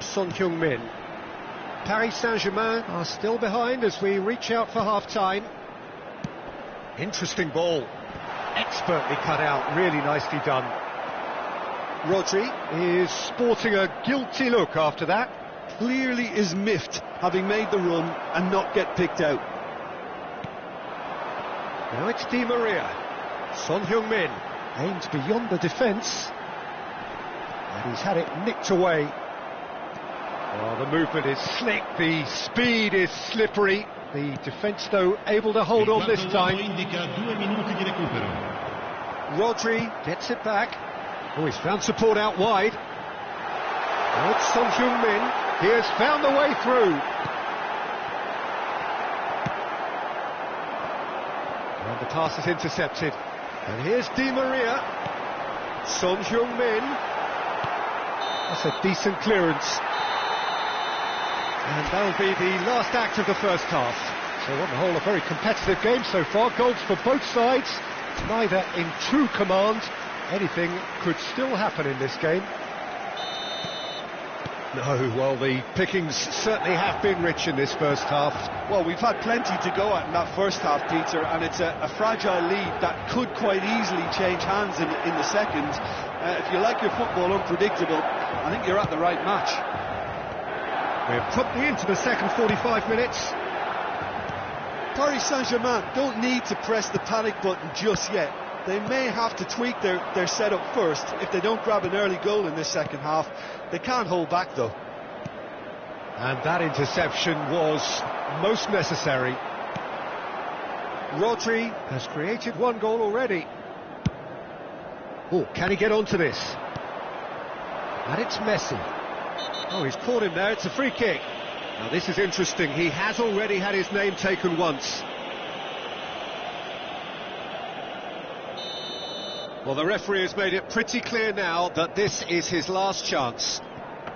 Son Heung-min. Paris Saint-Germain are still behind as we reach out for half-time. Interesting ball. Expertly cut out, really nicely done. Rodri is sporting a guilty look after that. Clearly is miffed, having made the run and not get picked out. Now it's Di Maria. Son Heung-min aims beyond the defence. And he's had it nicked away. Oh, the movement is slick, the speed is slippery. The defence, though, able to hold on this time. Rodri gets it back. Oh, he's found support out wide. Oh, it's Son Heung-min. He has found the way through. And the pass is intercepted. And here's Di Maria. Son Heung-min. That's a decent clearance. And that'll be the last act of the first half. So on the whole, a very competitive game so far. Goals for both sides, neither in true command. Anything could still happen in this game. No, well, the pickings certainly have been rich in this first half. Well, we've had plenty to go at in that first half, Peter, and it's a fragile lead that could quite easily change hands in the second. If you like your football unpredictable, I think you're at the right match. We're promptly into the second 45 minutes. Paris Saint-Germain don't need to press the panic button just yet. They may have to tweak their setup first if they don't grab an early goal in this second half. They can't hold back, though. And that interception was most necessary. Rodri has created one goal already. Oh, can he get onto this? And it's Messi. Oh, he's caught him there, it's a free kick. Now this is interesting, he has already had his name taken once. Well, the referee has made it pretty clear now that this is his last chance.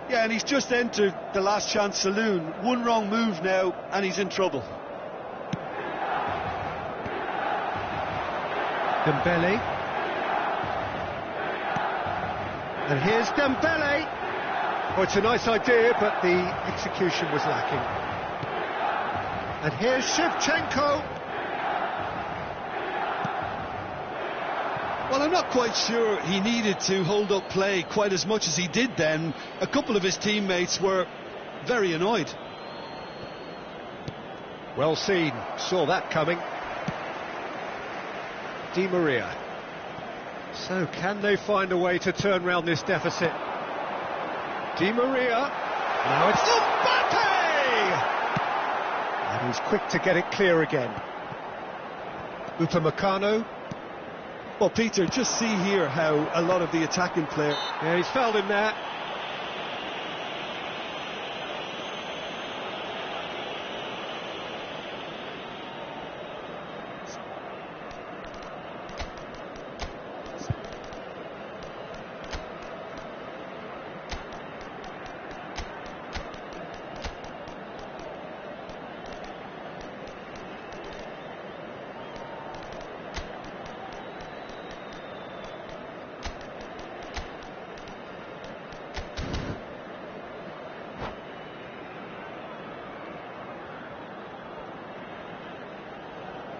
Yeah, and he's just entered the last chance saloon. One wrong move now, and he's in trouble. Dembele. And here's Dembele. Oh, it's a nice idea, but the execution was lacking. And here's Shevchenko. Well, I'm not quite sure he needed to hold up play quite as much as he did then. A couple of his teammates were very annoyed. Well seen, saw that coming. Di Maria. So can they find a way to turn round this deficit? Di Maria. Now it's Mbappe! And he's quick to get it clear again. Upamecano. Well, Peter, just see here how a lot of the attacking player... Yeah, he's fouled him there.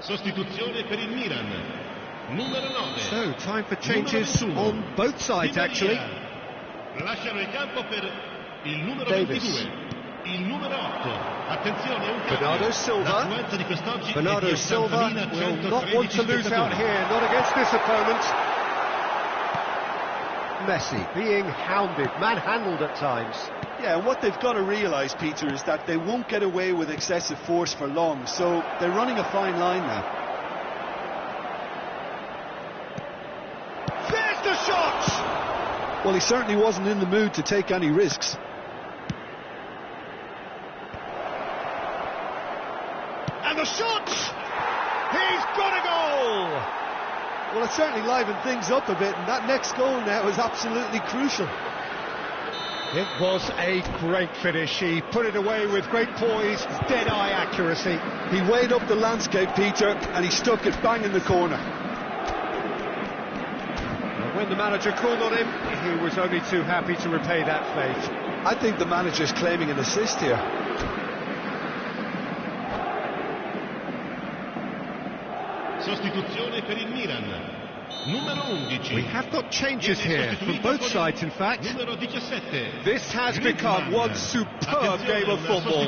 Sostituzione per il Milan. Numero 9. So, time for changes on both sides, actually. Lasciano il campo per il numero Davis. 22. Il numero 8. Attenzione, un cambio. Bernardo Silva. L'affluenza di quest'oggi Bernardo è di Silva 80.113 will not want to lose out here, not against this opponent. Messi being hounded, manhandled at times. Yeah, and what they've got to realise, Peter, is that they won't get away with excessive force for long, so they're running a fine line now. There's the shot! Well, he certainly wasn't in the mood to take any risks. And the shot! He's got a goal! Well, it certainly livened things up a bit, and that next goal now is absolutely crucial. It was a great finish. He put it away with great poise, dead-eye accuracy. He weighed up the landscape, Peter, and he stuck it bang in the corner. And when the manager called on him, he was only too happy to repay that faith. I think the manager's claiming an assist here. Sostituzione per il Milan. Numero 11. We have got changes here, from both sides in fact. Numero 17. This has become one superb game of football.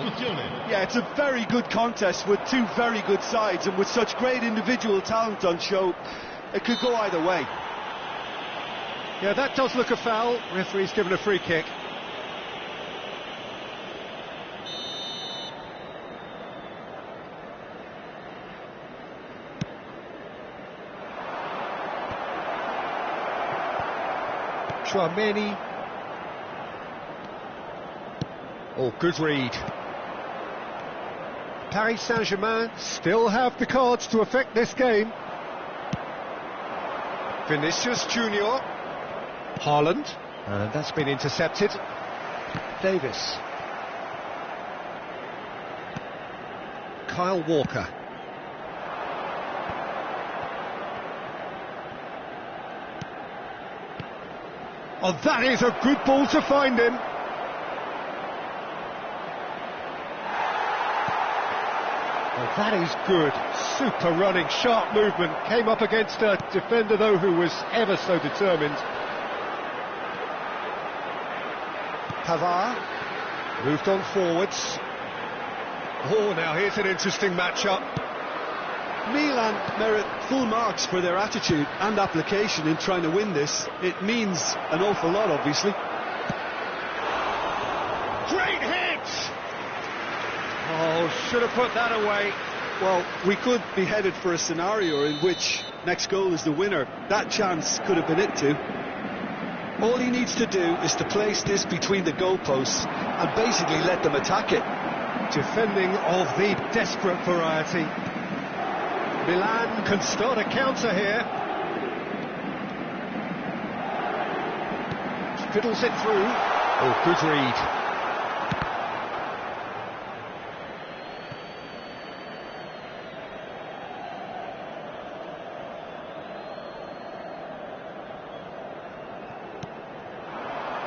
Yeah, it's a very good contest with two very good sides, and with such great individual talent on show, it could go either way. Yeah, that does look a foul. Referee's given a free kick. Many. Oh, good read. Paris Saint-Germain still have the cards to affect this game. Vinicius Junior. Haaland. And that's been intercepted. Davis. Kyle Walker. Oh, that is a good ball to find him. Oh, that is good. Super running, sharp movement. Came up against a defender, though, who was ever so determined. Pavard moved on forwards. Oh, now here's an interesting matchup. Milan merit full marks for their attitude and application in trying to win this. It means an awful lot, obviously. Great hit! Oh, should have put that away. Well, we could be headed for a scenario in which next goal is the winner. That chance could have been it too. All he needs to do is to place this between the goalposts and basically let them attack it. Defending of the desperate variety. Milan can start a counter here. Fiddles it through. Oh, good read.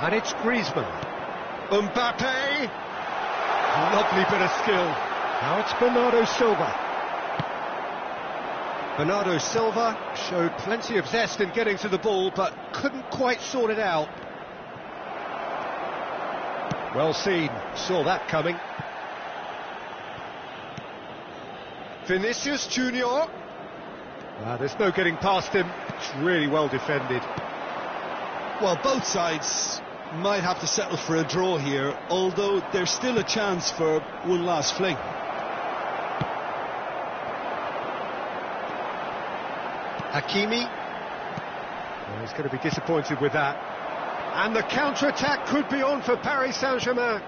And it's Griezmann. Mbappe. Lovely bit of skill. Now it's Bernardo Silva. Bernardo Silva showed plenty of zest in getting to the ball, but couldn't quite sort it out. Well seen, saw that coming. Vinicius Junior. There's no getting past him. It's really well defended. Well, both sides might have to settle for a draw here, although there's still a chance for one last fling. Hakimi. Well, he's going to be disappointed with that. And the counter-attack could be on for Paris Saint-Germain.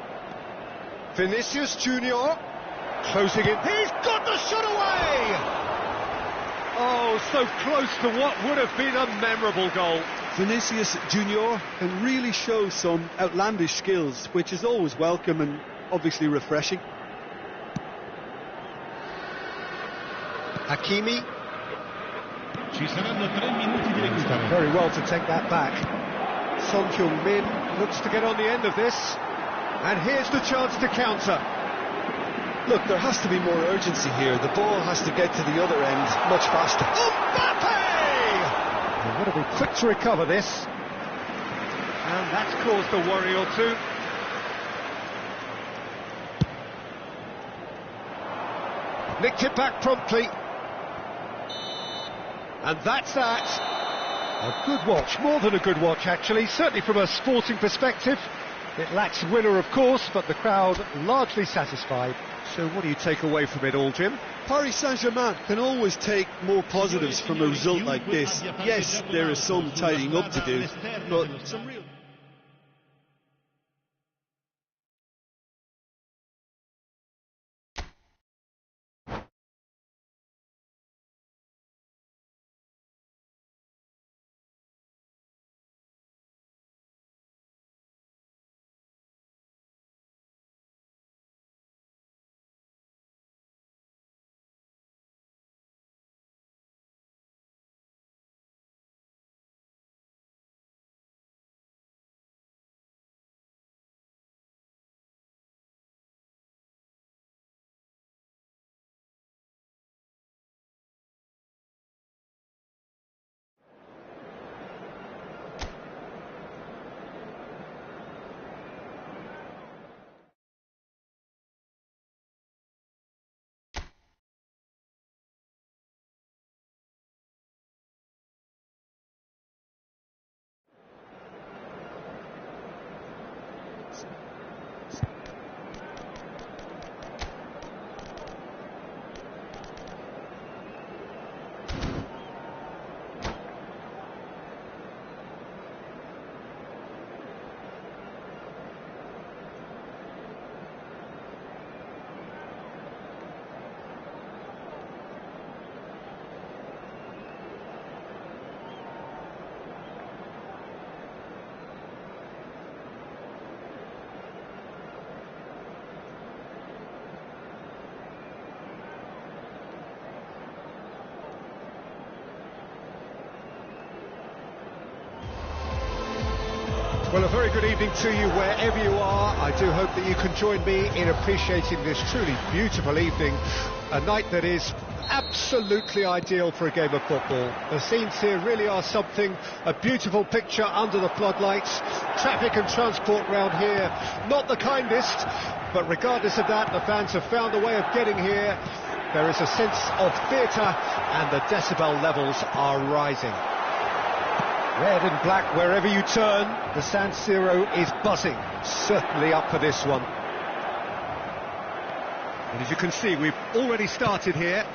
Vinicius Junior. Closing in. He's got the shot away! Oh, so close to what would have been a memorable goal. Vinicius Junior can really show some outlandish skills, which is always welcome and obviously refreshing. Hakimi. Ci saranno 3 minuti di recupero. Very well to take that back. Son Heung-min looks to get on the end of this. And here's the chance to counter. Look, there has to be more urgency here. The ball has to get to the other end much faster. Mbappe! They've got to be quick to recover this. And that's caused a worry or two. Nicked it back promptly. And that's that. A good watch, more than a good watch actually, certainly from a sporting perspective. It lacks winner, of course, but the crowd largely satisfied. So what do you take away from it all, Jim? Paris Saint-Germain can always take more positives from a result like this. Yes, there is some tidying up to do, but some real... Well, a very good evening to you wherever you are. I do hope that you can join me in appreciating this truly beautiful evening, a night that is absolutely ideal for a game of football. The scenes here really are something, a beautiful picture under the floodlights. Traffic and transport round here, not the kindest, but regardless of that, the fans have found a way of getting here. There is a sense of theatre and the decibel levels are rising. Red and black wherever you turn, the San Siro is buzzing, certainly up for this one. And as you can see, we've already started here.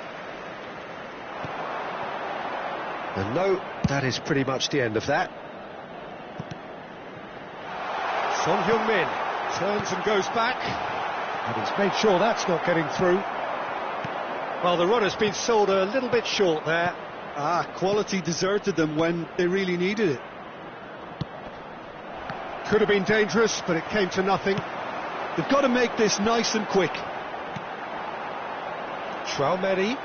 And no, that is pretty much the end of that. Son Heung-min turns and goes back, and he's made sure that's not getting through. Well, the run has been sold a little bit short there. Quality deserted them when they really needed it. Could have been dangerous, but it came to nothing. They've got to make this nice and quick. Traumeri.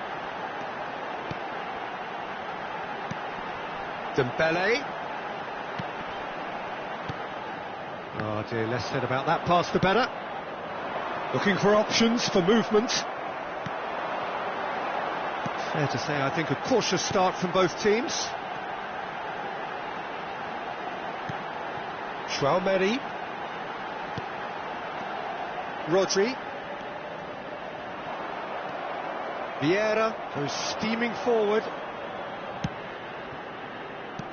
Dembele. Oh dear, less said about that pass the better. Looking for options for movement. Fair to say, I think, a cautious start from both teams. Traumeri. Rodri. Vieira goes steaming forward.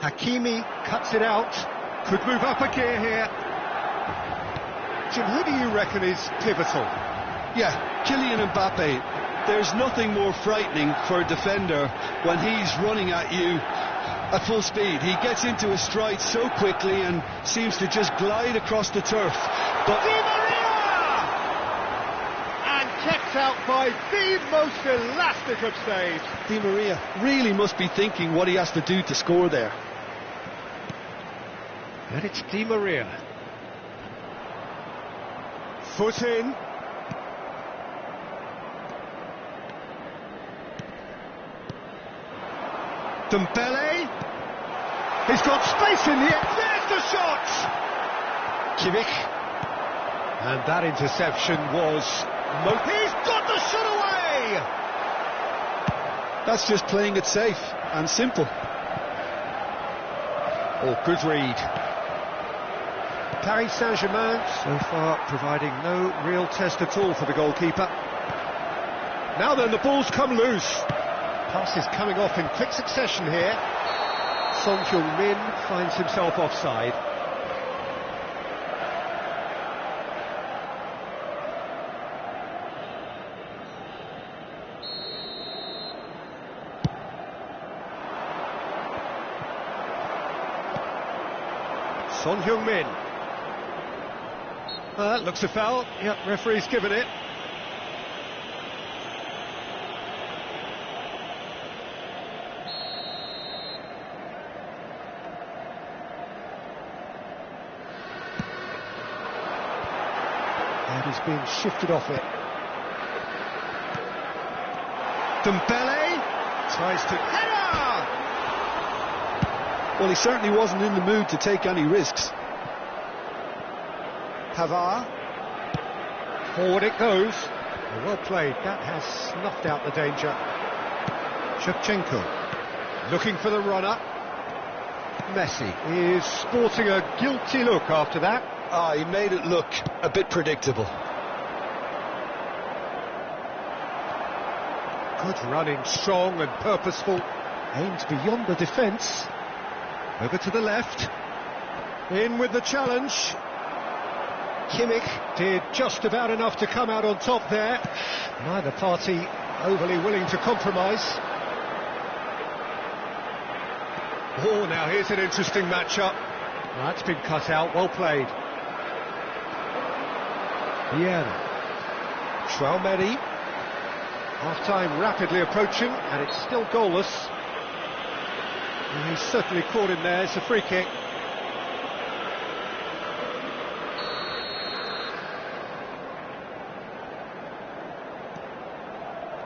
Hakimi cuts it out. Could move up a gear here. Jim, who do you reckon is pivotal? Yeah, Kylian Mbappe. There's nothing more frightening for a defender when he's running at you at full speed. He gets into his stride so quickly and seems to just glide across the turf. But Di Maria! And kept out by the most elastic of saves. Di Maria really must be thinking what he has to do to score there. And it's Di Maria. Foot in. Dembele. He's got space in the end. There's the shot! Kimmich. And that interception was... He's got the shot away! That's just playing it safe and simple. Oh, good read. Paris Saint-Germain so far providing no real test at all for the goalkeeper. Now then, the ball's come loose. Pass is coming off in quick succession here. Son Heung-min finds himself offside. Son Heung-min. Looks a foul. Yep, referee's given it. And he's being shifted off it. Dembele tries to... Header! Well, he certainly wasn't in the mood to take any risks. Pavard. Forward it goes. Well played. That has snuffed out the danger. Shevchenko looking for the runner. Messi is sporting a guilty look after that. He made it look a bit predictable. Good running, strong and purposeful. Aimed beyond the defence. Over to the left. In with the challenge. Kimmich did just about enough to come out on top there. Neither party overly willing to compromise. Oh, now here's an interesting matchup. That's been cut out, well played. Vieira. Traumeri. Half-time rapidly approaching, and it's still goalless. And he's certainly caught him there, it's a free kick.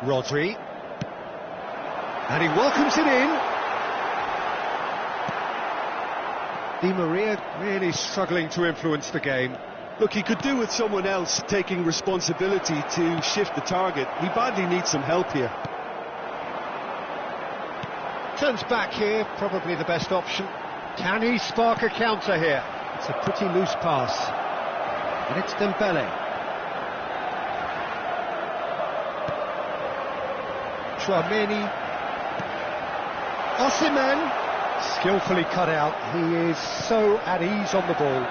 Rodri. And he welcomes it in. Di Maria really struggling to influence the game. Look, he could do with someone else taking responsibility to shift the target. He badly needs some help here. Turns back here, probably the best option. Can he spark a counter here? It's a pretty loose pass. And it's Dembele. Tchouameni. Osimhen. Skillfully cut out. He is so at ease on the ball.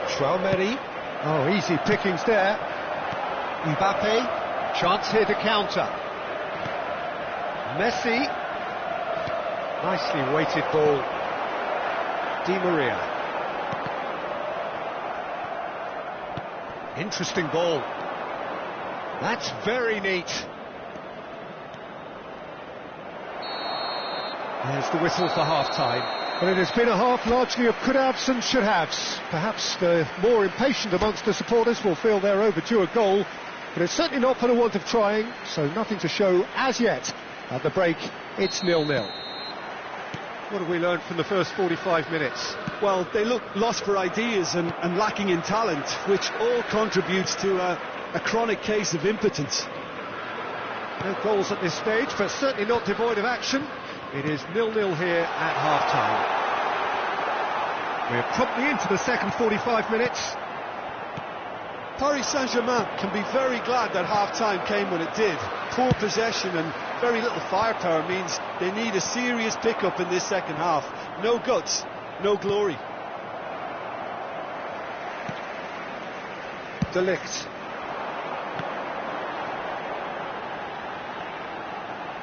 Tchouameni. Oh, easy pickings there. Mbappe. Chance here to counter. Messi. Nicely weighted ball. Di Maria. Interesting ball. That's very neat. There's the whistle for half-time. But it has been a half largely of could-haves and should-haves. Perhaps the more impatient amongst the supporters will feel they're overdue a goal, but it's certainly not for the want of trying, so nothing to show as yet. At the break, it's 0-0. What have we learned from the first 45 minutes? Well, they look lost for ideas and lacking in talent, which all contributes to a chronic case of impotence. No goals at this stage, but certainly not devoid of action. It is 0-0 here at half-time. We're promptly into the second 45 minutes. Paris Saint-Germain can be very glad that half-time came when it did. Poor possession and very little firepower means they need a serious pick-up in this second half. No guts, no glory. De Ligt.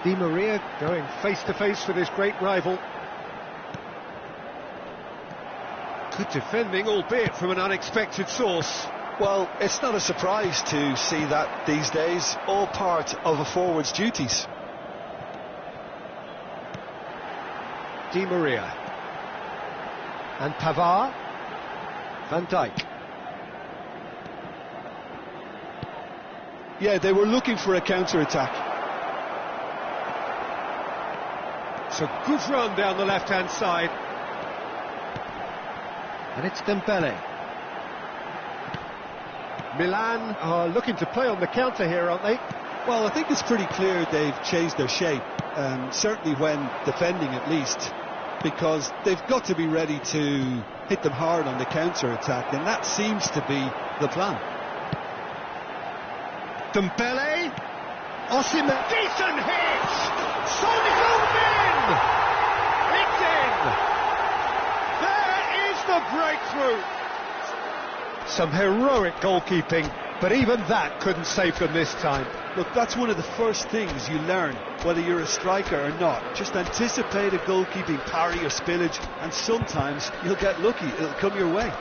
Di Maria going face-to-face with his great rival. Good defending, albeit from an unexpected source. Well, it's not a surprise to see that these days, all part of a forward's duties. Di Maria. And Pavard. Van Dijk. Yeah, they were looking for a counter-attack. It's a good run down the left-hand side. And it's Dembele. Milan are looking to play on the counter here, aren't they? Well, I think it's pretty clear they've changed their shape, certainly when defending at least, because they've got to be ready to hit them hard on the counter-attack, and that seems to be the plan. Dembele. Osimhen. Decent hit! Son Heung-min! It's in! There is the breakthrough! Some heroic goalkeeping, but even that couldn't save them this time. Look, that's one of the first things you learn, whether you're a striker or not. Just anticipate a goalkeeping parry or spillage, and sometimes you'll get lucky, it'll come your way.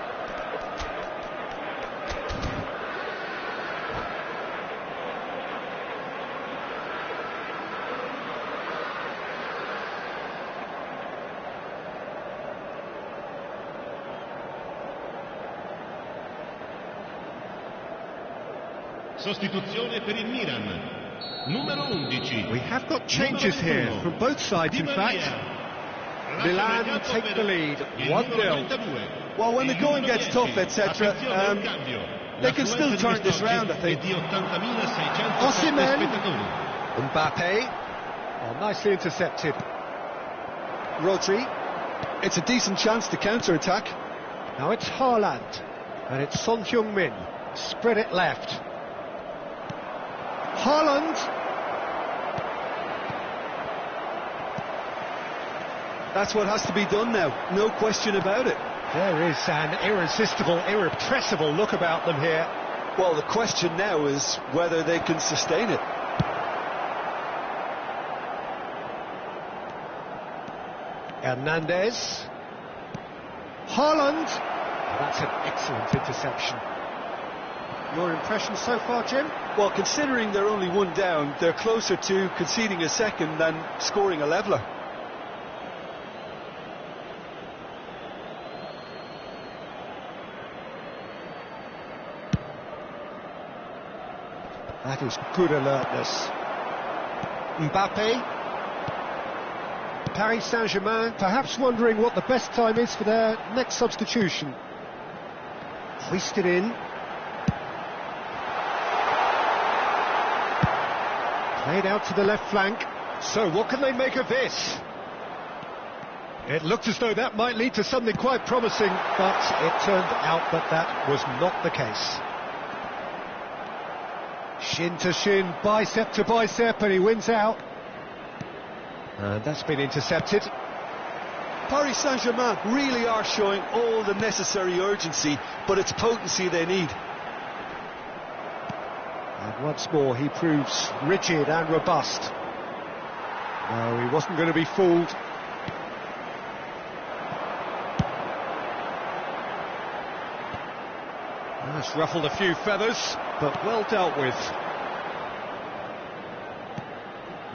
Sostituzione per il Milan. Numero 11. We have got changes here from both sides, in fact. Milan take the lead, 1-0. Well, when the going gets tough, etc., they can still turn this round, I think. Osimhen. Mbappe. Oh, nicely intercepted. Rodri. It's a decent chance to counter-attack. Now it's Haaland. And it's Son Heung-min. Spread it left. Haaland. That's what has to be done now, no question about it. There is an irresistible, irrepressible look about them here. Well, the question now is whether they can sustain it. Hernandez. Haaland. That's an excellent interception. Your impression so far, Jim? Well, considering they're only one down, they're closer to conceding a second than scoring a leveller. That is good alertness. Mbappe. Paris Saint-Germain perhaps wondering what the best time is for their next substitution. Hoisted in. Played out to the left flank. So what can they make of this? It looked as though that might lead to something quite promising, but it turned out that that was not the case. Shin to shin, bicep to bicep, and he wins out. And that's been intercepted. Paris Saint-Germain really are showing all the necessary urgency, but it's potency they need. And once more he proves rigid and robust. No, he wasn't going to be fooled. That's ruffled a few feathers, but well dealt with.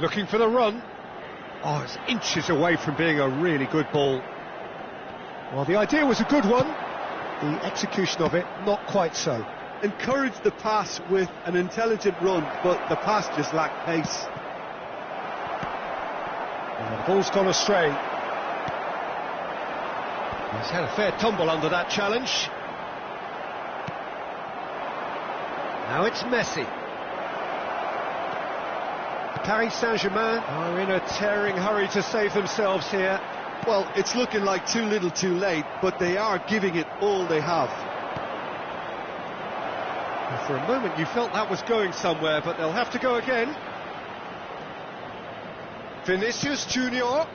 Looking for the run. Oh, it's inches away from being a really good ball. Well, the idea was a good one. The execution of it, not quite so. Encouraged the pass with an intelligent run, but the pass just lacked pace. And the ball's gone astray. He's had a fair tumble under that challenge. Now it's Messi. Paris Saint-Germain are in a tearing hurry to save themselves here. Well, it's looking like too little too late, but they are giving it all they have. And for a moment you felt that was going somewhere, but they'll have to go again. Vinicius Junior.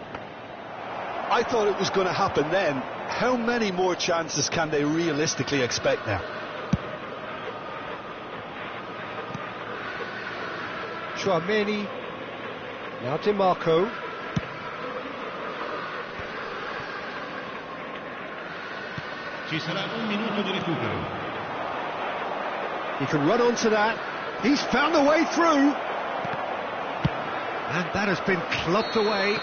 I thought it was going to happen then. How many more chances can they realistically expect now? Chouameni. Now DiMarco. Ci sarà un minuto di recupero. He can run onto that. He's found the way through. And that has been clubbed away.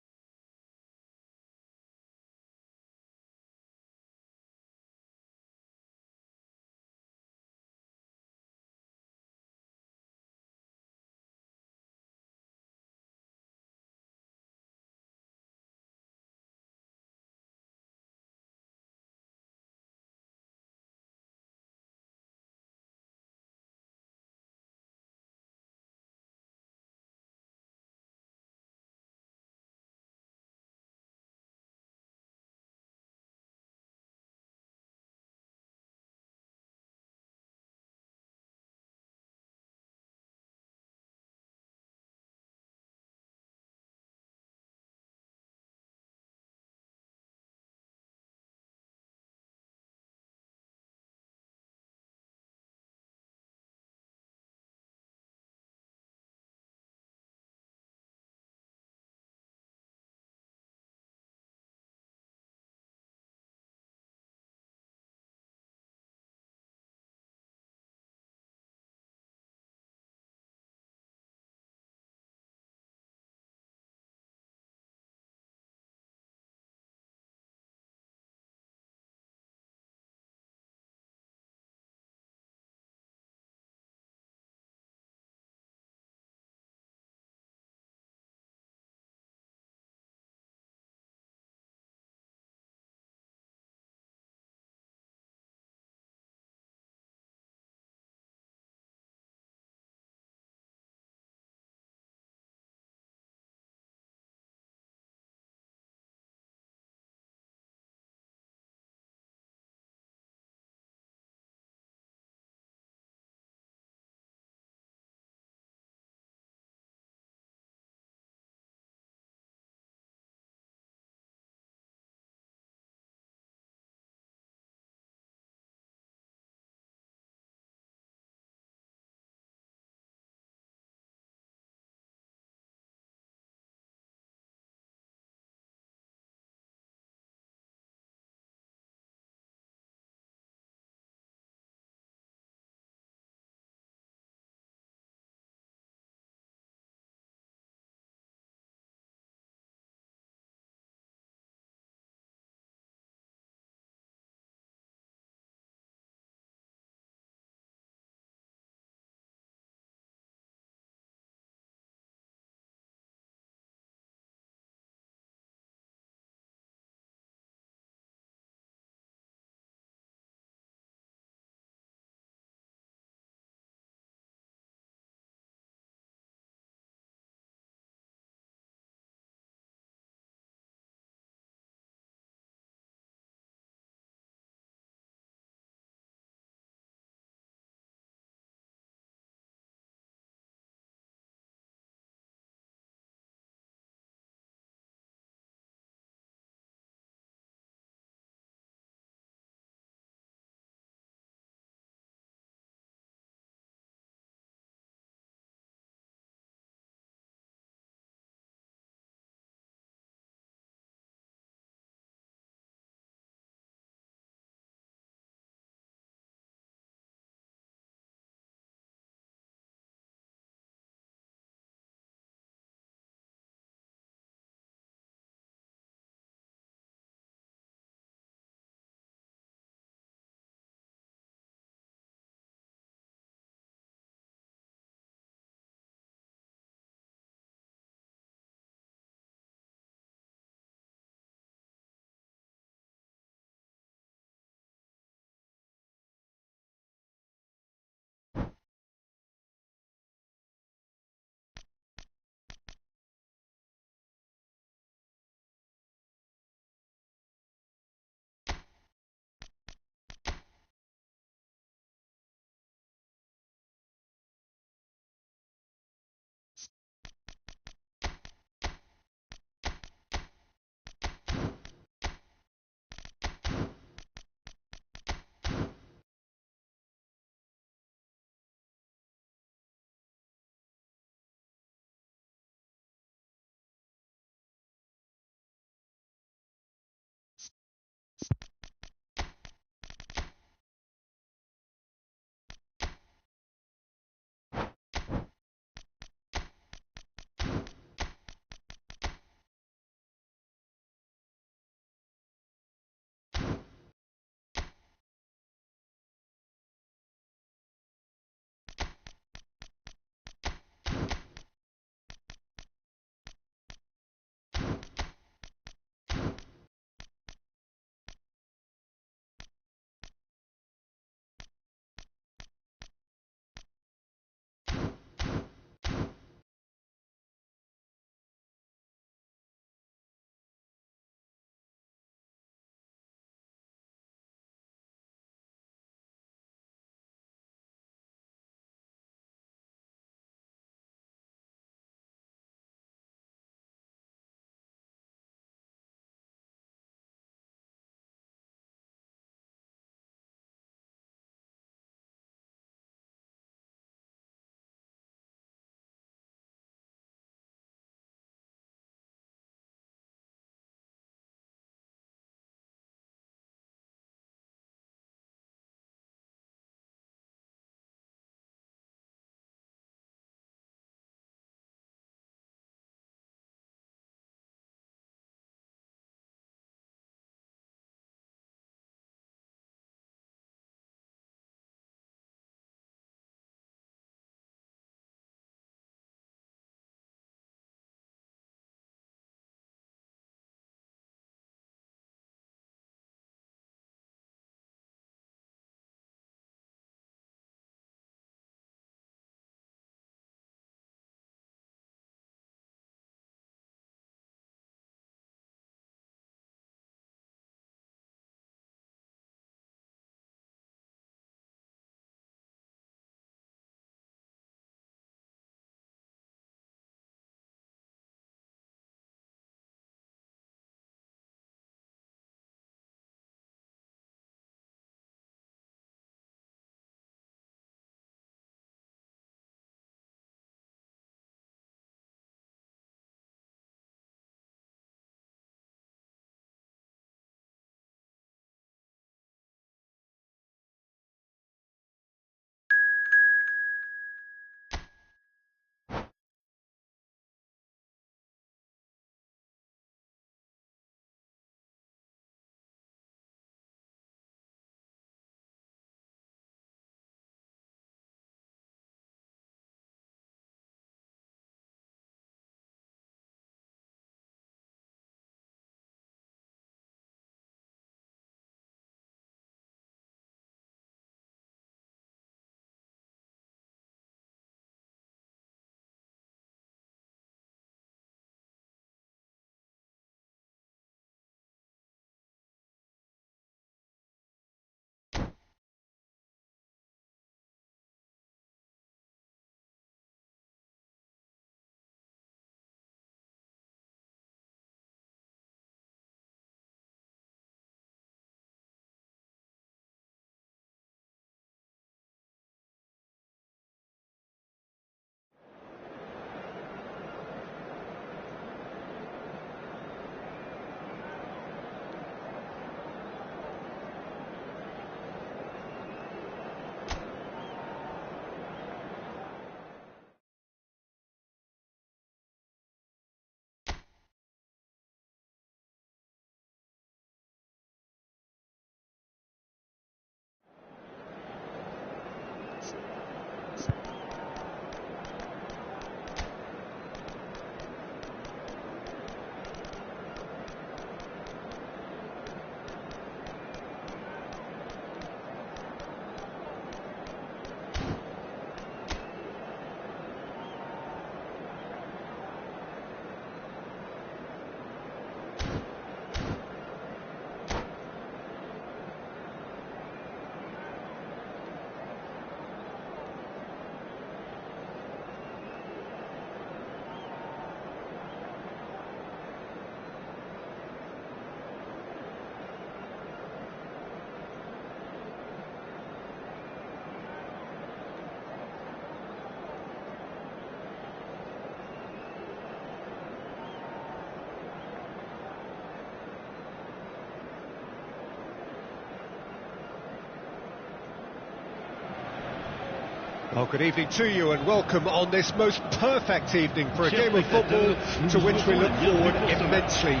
Well, good evening to you and welcome on this most perfect evening for a game of football to which we look forward immensely.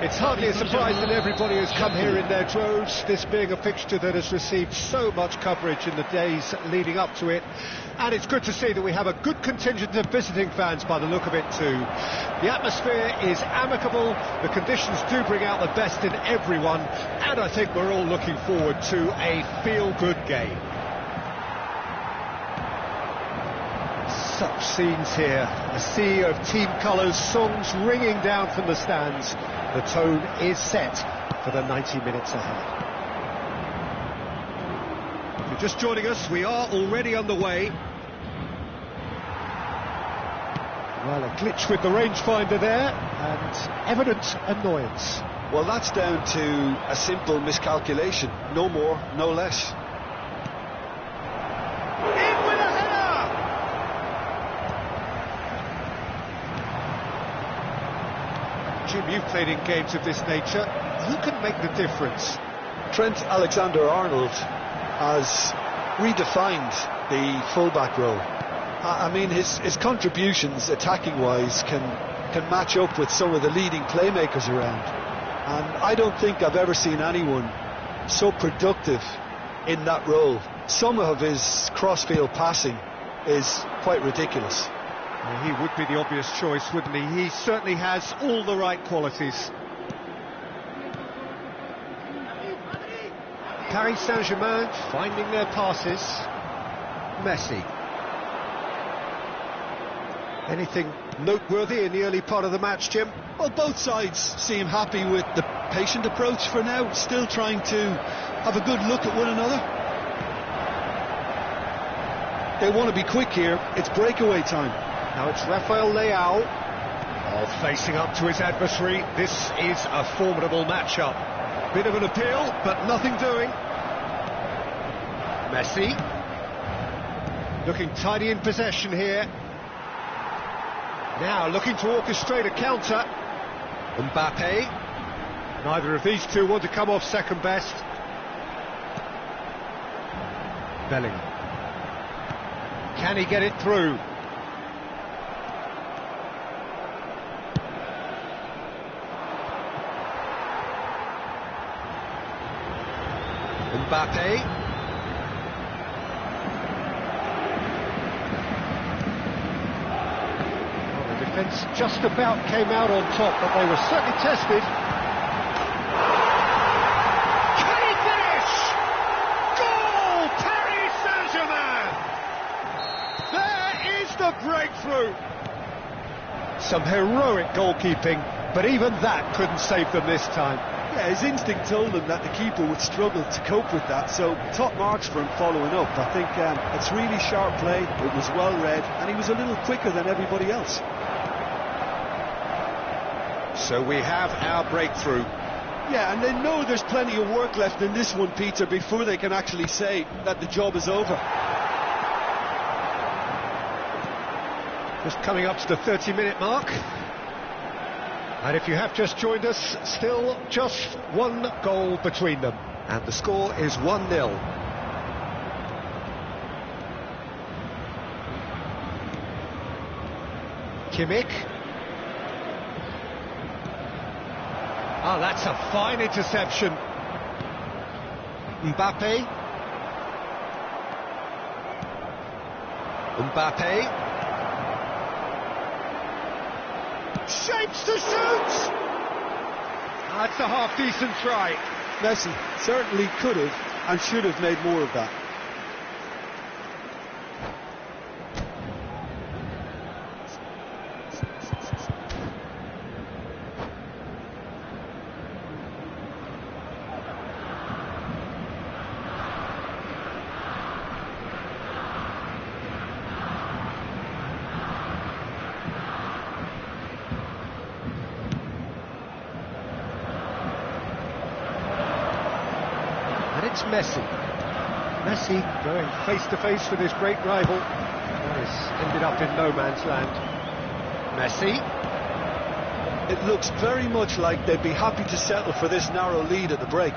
It's hardly a surprise that everybody has come here in their droves, this being a fixture that has received so much coverage in the days leading up to it. And it's good to see that we have a good contingent of visiting fans by the look of it too. The atmosphere is amicable, the conditions do bring out the best in everyone, and I think we're all looking forward to a feel-good game. Such scenes here, a sea of team colours, songs ringing down from the stands. The tone is set for the 90 minutes ahead. If you're just joining us, we are already underway. Well, a glitch with the rangefinder there, and evident annoyance. Well, that's down to a simple miscalculation, no more, no less. Jim, you've played in games of this nature. Who can make the difference? Trent Alexander-Arnold has redefined the fullback role. I mean, his contributions, attacking-wise, can match up with some of the leading playmakers around. And I don't think I've ever seen anyone so productive in that role. Some of his cross-field passing is quite ridiculous. Well, he would be the obvious choice, wouldn't he? He certainly has all the right qualities. Paris Saint-Germain finding their passes. Messi. Anything noteworthy in the early part of the match, Jim? Well, both sides seem happy with the patient approach for now, still trying to have a good look at one another. They want to be quick here, it's breakaway time. Now it's Rafael Leao, facing up to his adversary. This is a formidable matchup. Bit of an appeal, but nothing doing. Messi, looking tidy in possession here. Now looking to orchestrate a counter. Mbappe. Neither of these two want to come off second best. Bellingham. Can he get it through? Mbappe. Well, the defence just about came out on top, but they were certainly tested. Can he finish? Goal! Paris Saint-Germain! There is the breakthrough! Some heroic goalkeeping, but even that couldn't save them this time. Yeah, his instinct told him that the keeper would struggle to cope with that, so top marks for him following up. I think it's really sharp play, it was well read, and he was a little quicker than everybody else. So we have our breakthrough. Yeah, and they know there's plenty of work left in this one, Peter, before they can actually say that the job is over. Just coming up to the 30-minute mark. And if you have just joined us, still just one goal between them. And the score is 1-0. Kimmich. Ah, that's a fine interception. Mbappe. Mbappe. Shapes to shoot! That's a half-decent try. Messi certainly could have and should have made more of that. It's Messi. Messi going face-to-face with his great rival. He's ended up in no man's land. Messi. It looks very much like they'd be happy to settle for this narrow lead at the break.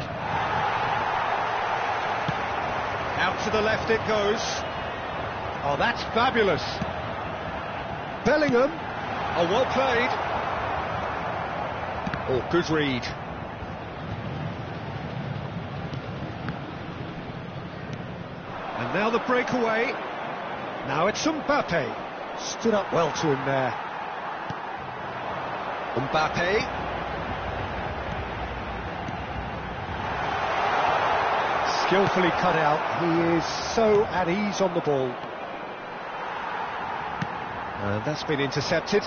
Out to the left it goes. Oh, that's fabulous. Bellingham. Oh, well played. Oh, good read. And now the breakaway. Now it's Mbappe. Stood up well to him there. Mbappe. Skillfully cut out. He is so at ease on the ball. And that's been intercepted.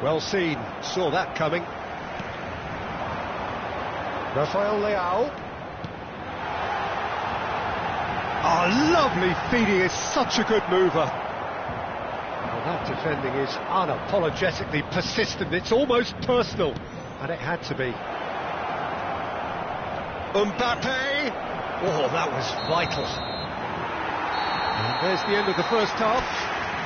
Well seen. Saw that coming. Rafael Leao. Oh, lovely feeding. Is such a good mover. Well, that defending is unapologetically persistent. It's almost personal. And it had to be. Mbappe. Oh, that was vital. And there's the end of the first half.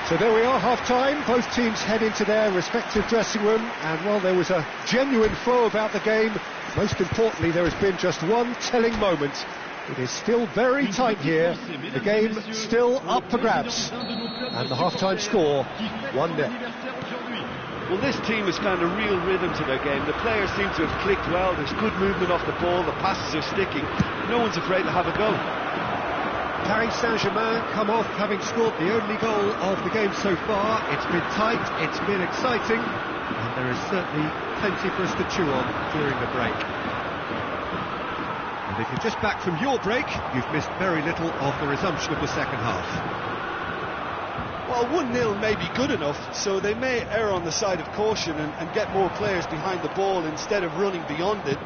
So there we are, half-time. Both teams head into their respective dressing room. And while there was a genuine flow about the game, most importantly, there has been just one telling moment. It is still very tight here. The game still up for grabs. And the half-time score, 1-0. Well, this team has found a real rhythm to their game. The players seem to have clicked well. There's good movement off the ball. The passes are sticking. No one's afraid to have a go. Paris Saint-Germain come off having scored the only goal of the game so far. It's been tight, it's been exciting, and there is certainly plenty for us to chew on during the break. And if you're just back from your break, you've missed very little of the resumption of the second half. Well, 1-0 may be good enough, so they may err on the side of caution and get more players behind the ball instead of running beyond it.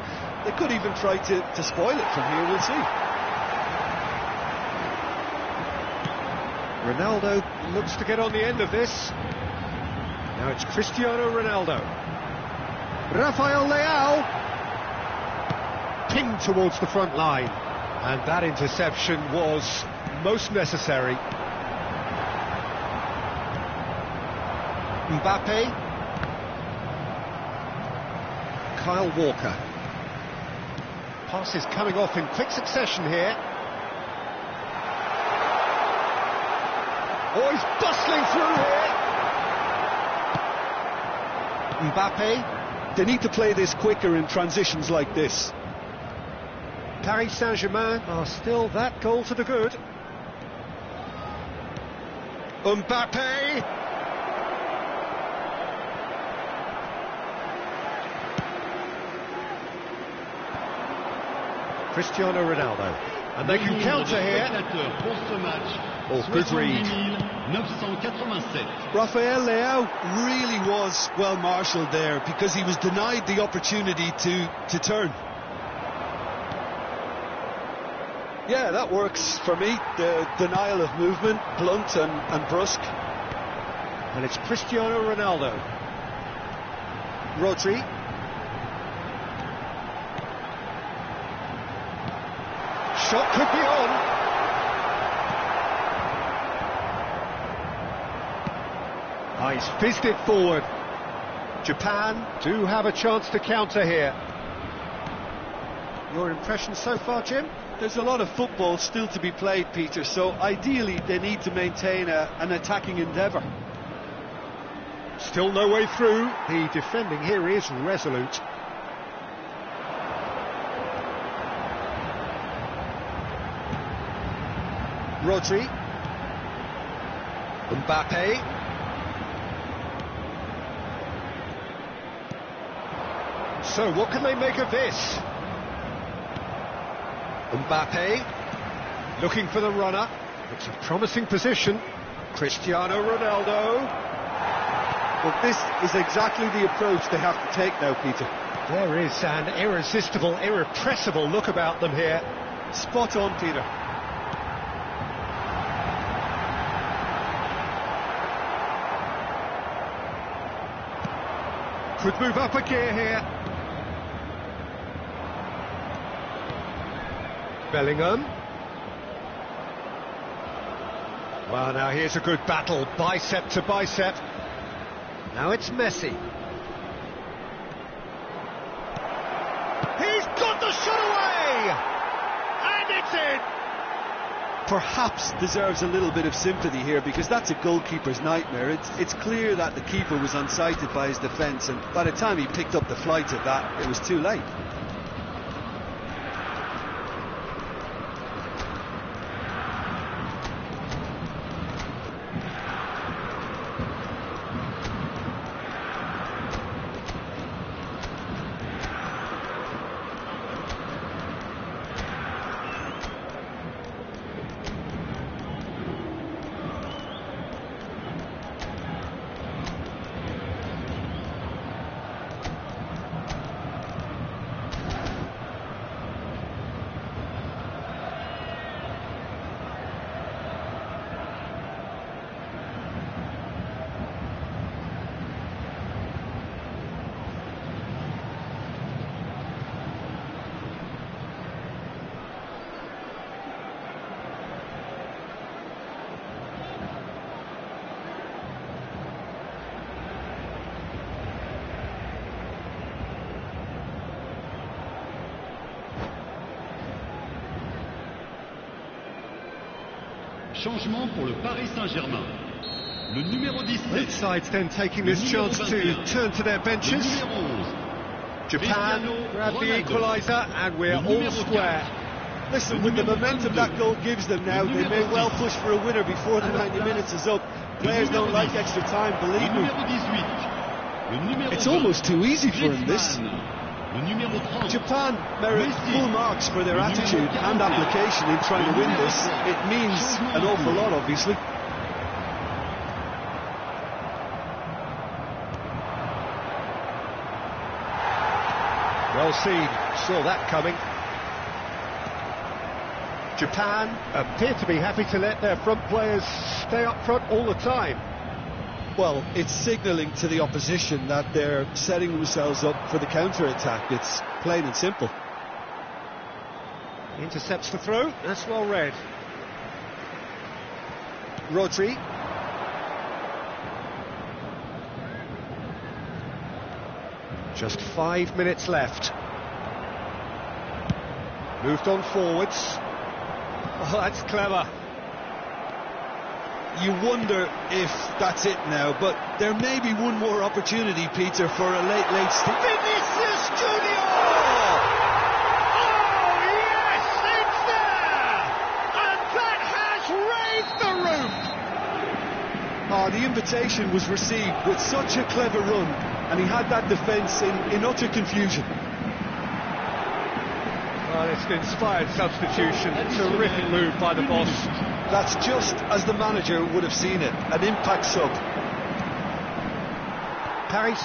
They could even try to spoil it from here, we'll see. Ronaldo looks to get on the end of this. Now it's Cristiano Ronaldo. Rafael Leao. Pinged towards the front line. And that interception was most necessary. Mbappe. Kyle Walker. Passes coming off in quick succession here. Oh, he's bustling through here. Mbappe. They need to play this quicker in transitions like this. Paris Saint-Germain are still that goal to the good. Mbappe. Cristiano Ronaldo. And they can counter here. Oh, good read. Rafael Leao really was well marshalled there because he was denied the opportunity to turn. Yeah, that works for me. The denial of movement, blunt and brusque. And it's Cristiano Ronaldo. Rodri. Shot could be on. Oh, he's fizzed it forward. Japan do have a chance to counter here. Your impression so far, Jim? There's a lot of football still to be played, Peter, so ideally they need to maintain an attacking endeavour. Still no way through. The defending here is resolute. Rodri. Mbappe. So what can they make of this? Mbappe looking for the runner. It's a promising position. Cristiano Ronaldo. Well, this is exactly the approach they have to take now, Peter. There is an irresistible, irrepressible look about them here. Spot on, Peter. Could move up a gear here. Bellingham. Well, now here's a good battle, bicep to bicep. Now it's Messi. He's got the shot away! And it's in! perhaps deserves a little bit of sympathy here, because that's a goalkeeper's nightmare. It's clear that the keeper was unsighted by his defence, and by the time he picked up the flight of that, it was too late. Changement pour le Paris Saint-Germain. Le numéro 17. Both sides then taking this chance to turn to their benches. Japan grab the equaliser, and we're all square. Listen, with the momentum that goal gives them now, they may well push for a winner before the 90 minutes is up. Players don't like extra time, believe me. It's almost too easy for him, this. Japan merit full marks for their attitude and application in trying to win this. It means an awful lot, obviously. Well seen, saw that coming. Japan appear to be happy to let their front players stay up front all the time. Well, it's signalling to the opposition that they're setting themselves up for the counter-attack. It's plain and simple. Intercepts the throw, that's well read. Rodri. Just 5 minutes left. Moved on forwards. Oh, that's clever. You wonder if that's it now, but there may be one more opportunity, Peter, for a late start. Vinicius Junior! Oh, yes, it's there! And that has raised the roof! Oh, the invitation was received with such a clever run, and he had that defence in utter confusion. Well, it's an inspired substitution. Terrific move by the boss. That's just as the manager would have seen it, an impact sub. Paris.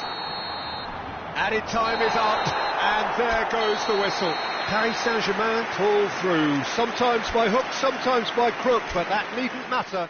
Added time is up, and there goes the whistle. Paris Saint-Germain pull through, sometimes by hook, sometimes by crook, but that needn't matter.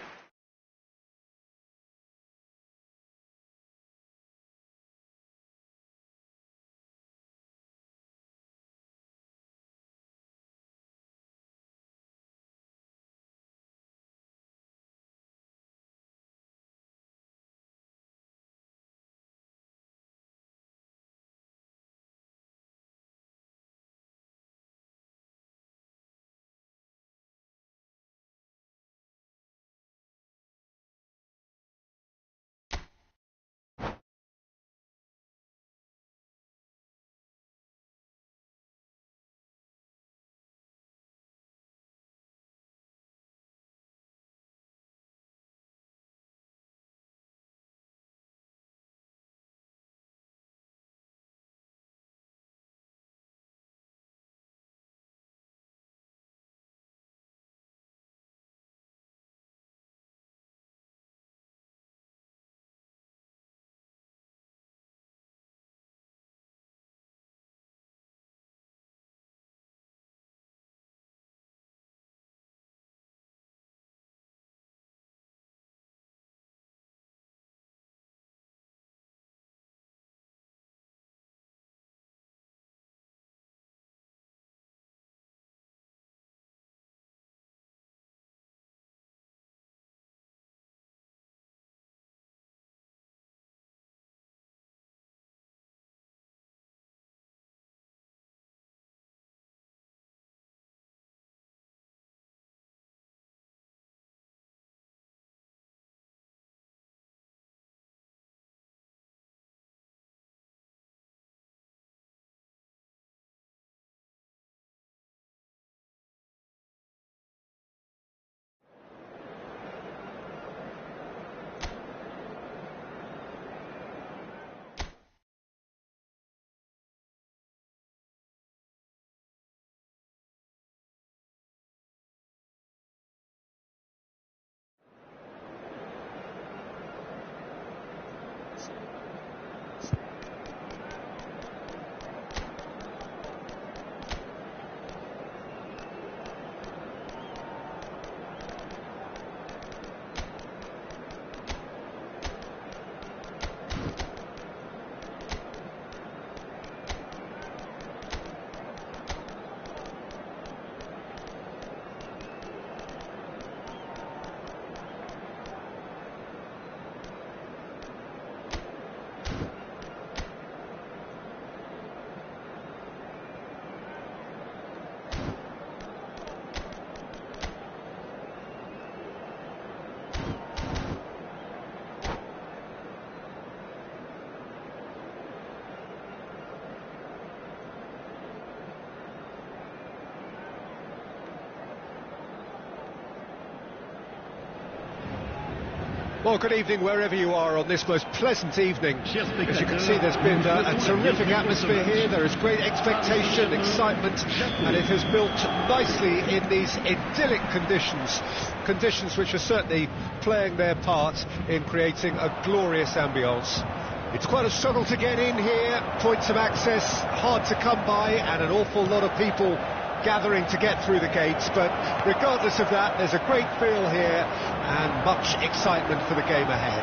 Well, good evening wherever you are on this most pleasant evening. As you can see, there's been a terrific atmosphere here. There is great expectation, excitement, and it has built nicely in these idyllic conditions. Conditions which are certainly playing their part in creating a glorious ambience. It's quite a struggle to get in here, points of access hard to come by, and an awful lot of people gathering to get through the gates, but regardless of that, there's a great feel here and much excitement for the game ahead.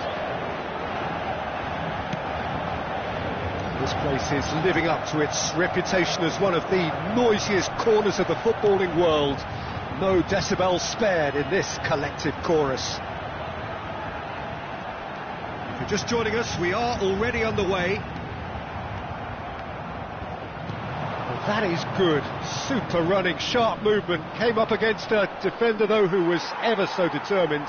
This place is living up to its reputation as one of the noisiest corners of the footballing world. No decibels spared in this collective chorus. If you're just joining us, we are already underway. That is good, super running, sharp movement, came up against a defender though who was ever so determined.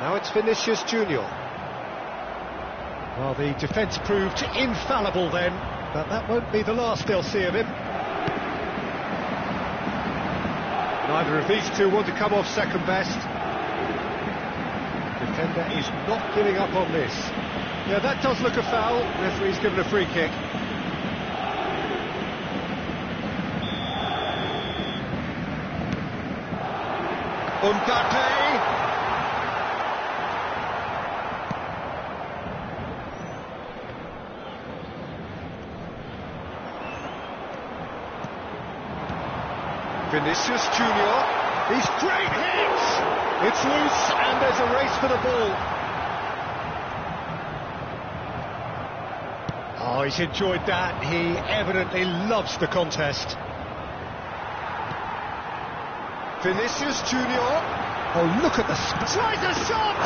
Now it's Vinicius Junior. Well, the defence proved infallible then, but that won't be the last they'll see of him. Neither of these two want to come off second best. Defender is not giving up on this. Yeah, that does look a foul, referee's given a free kick. Mbappe! Vinicius Junior, he's great hits! It's loose and there's a race for the ball. Oh, he's enjoyed that. He evidently loves the contest. Vinicius Junior. Oh, look at the... Tries a shot!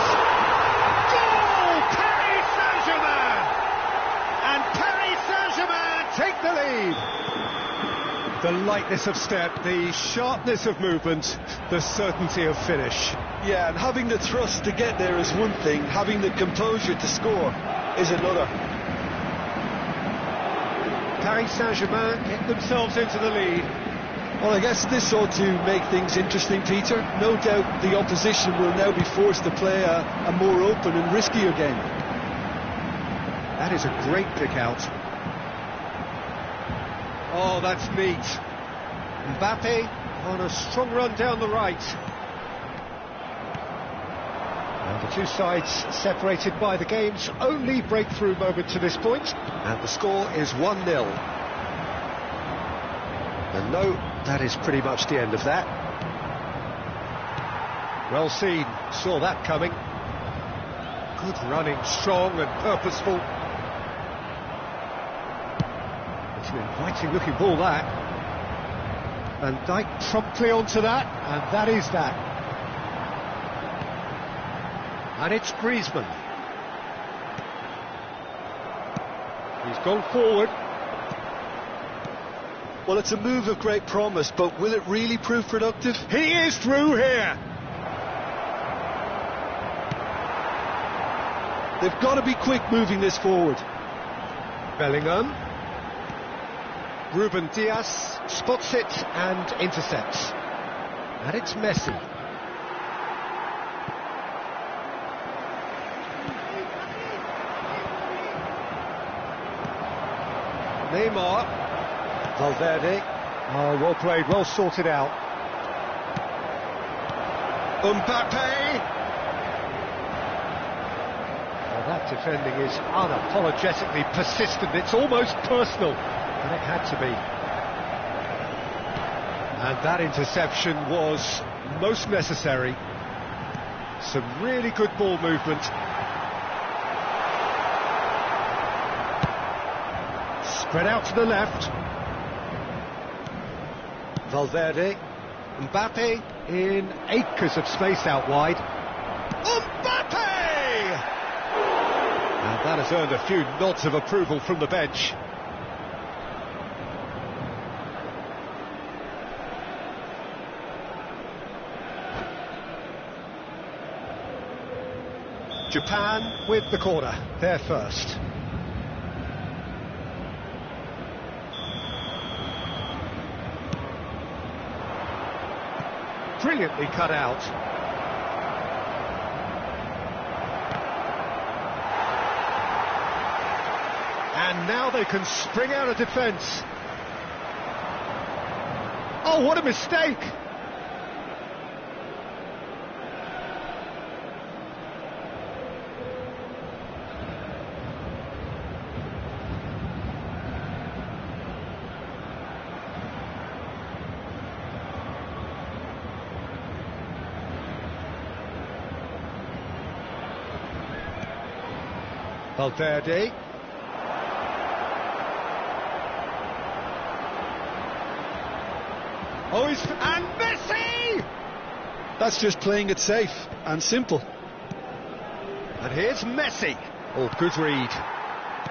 Goal! Paris Saint-Germain! And Paris Saint-Germain take the lead. The lightness of step, the sharpness of movement, the certainty of finish. Yeah, and having the thrust to get there is one thing, having the composure to score is another. Paris Saint-Germain get themselves into the lead. Well, I guess this ought to make things interesting, Peter. No doubt the opposition will now be forced to play a more open and riskier game. That is a great pick out. Oh, that's neat. Mbappe on a strong run down the right. And the two sides separated by the game's only breakthrough moment to this point. And the score is 1-0. And no, that is pretty much the end of that. Well seen, saw that coming. Good running, strong and purposeful. It's an inviting looking ball, that. Van Dijk promptly onto that, and that is that. And it's Griezmann. He's gone forward. Well, it's a move of great promise, but will it really prove productive? He is through here. They've got to be quick moving this forward. Bellingham. Ruben Diaz spots it and intercepts. And it's Messi. Neymar. Valverde. Oh, well played, well sorted out. Mbappe. Well, that defending is unapologetically persistent. It's almost personal, and it had to be. And that interception was most necessary. Some really good ball movement. Spread out to the left. Valverde. Mbappe in acres of space out wide. Mbappe! And that has earned a few nods of approval from the bench. Japan with the corner, they're first. Brilliantly cut out. And now they can spring out of defence. Oh, what a mistake! Valverde. Oh, and Messi! That's just playing it safe and simple. And here's Messi. Oh, good read.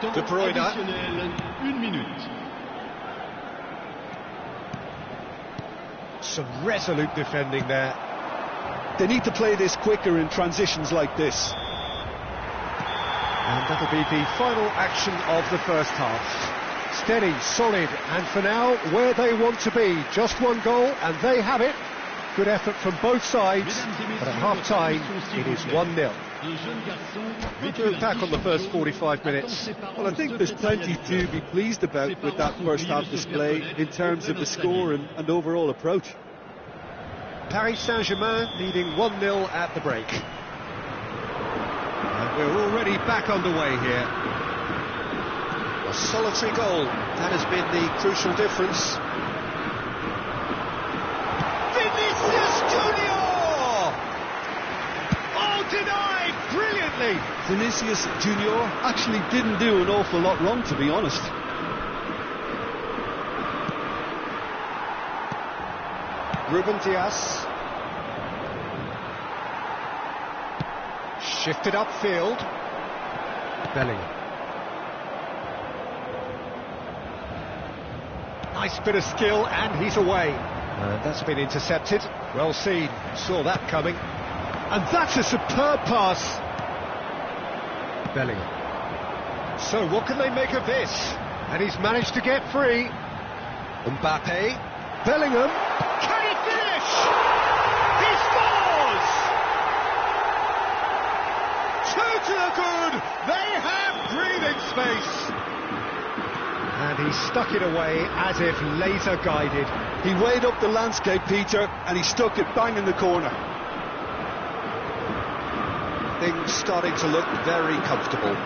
De Bruyne. 1 minute. Some resolute defending there. They need to play this quicker in transitions like this. And that'll be the final action of the first half. Steady, solid, and for now, where they want to be. Just one goal, and they have it. Good effort from both sides, but at half-time, it is 1-0. What to look back on the first 45 minutes? Well, I think there's plenty to be pleased about with that first half display in terms of the score and overall approach. Paris Saint-Germain leading 1-0 at the break. And we're already back underway here. A solitary goal, that has been the crucial difference. Vinicius Junior! Oh, denied brilliantly! Vinicius Junior actually didn't do an awful lot wrong, to be honest. Ruben Dias. Shifted upfield. Bellingham. Nice bit of skill, and he's away. That's been intercepted. Well seen. Saw that coming. And that's a superb pass. Bellingham. So what can they make of this? And he's managed to get free. Mbappe. Bellingham. Can he finish? He scores! 2 to the good. They have breathing space. And he stuck it away as if laser guided. He weighed up the landscape, Peter, and he stuck it bang in the corner. Things starting to look very comfortable.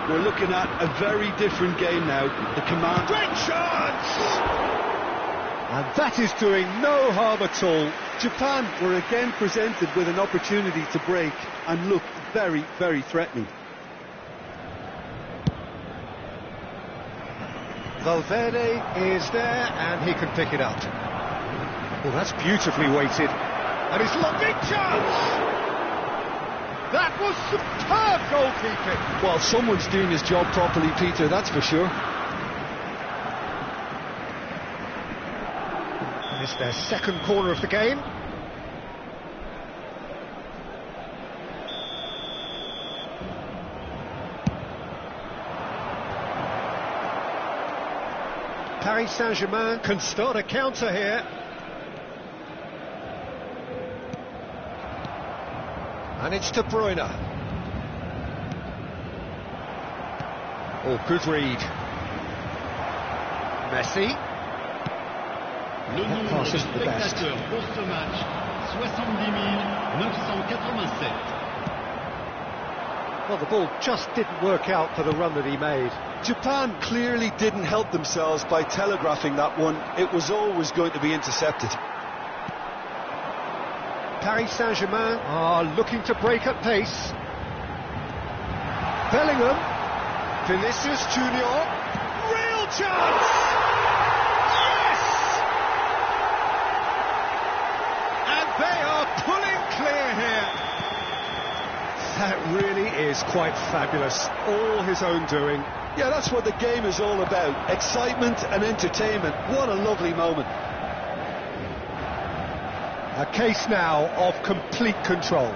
We're looking at a very different game now. The command... Great chance! And that is doing no harm at all. Japan were again presented with an opportunity to break and looked very, very threatening. Valverde is there, and he can pick it up. Well, that's beautifully weighted. And he's lost big chance! That was superb goalkeeping! Well, someone's doing his job properly, Peter, that's for sure. And it's their second corner of the game. Paris Saint-Germain can start a counter here. And it's De Bruyne. Oh, good read. Messi. Le nombre de spectateurs pour ce match, 70 987. Well, the ball just didn't work out for the run that he made. Japan clearly didn't help themselves by telegraphing that one. It was always going to be intercepted. Paris Saint-Germain are looking to break at pace. Bellingham. Vinicius Junior. Real chance! Yes! And they are pulling clear here. That really is quite fabulous. All his own doing. Yeah, that's what the game is all about. Excitement and entertainment. What a lovely moment. A case now of complete control.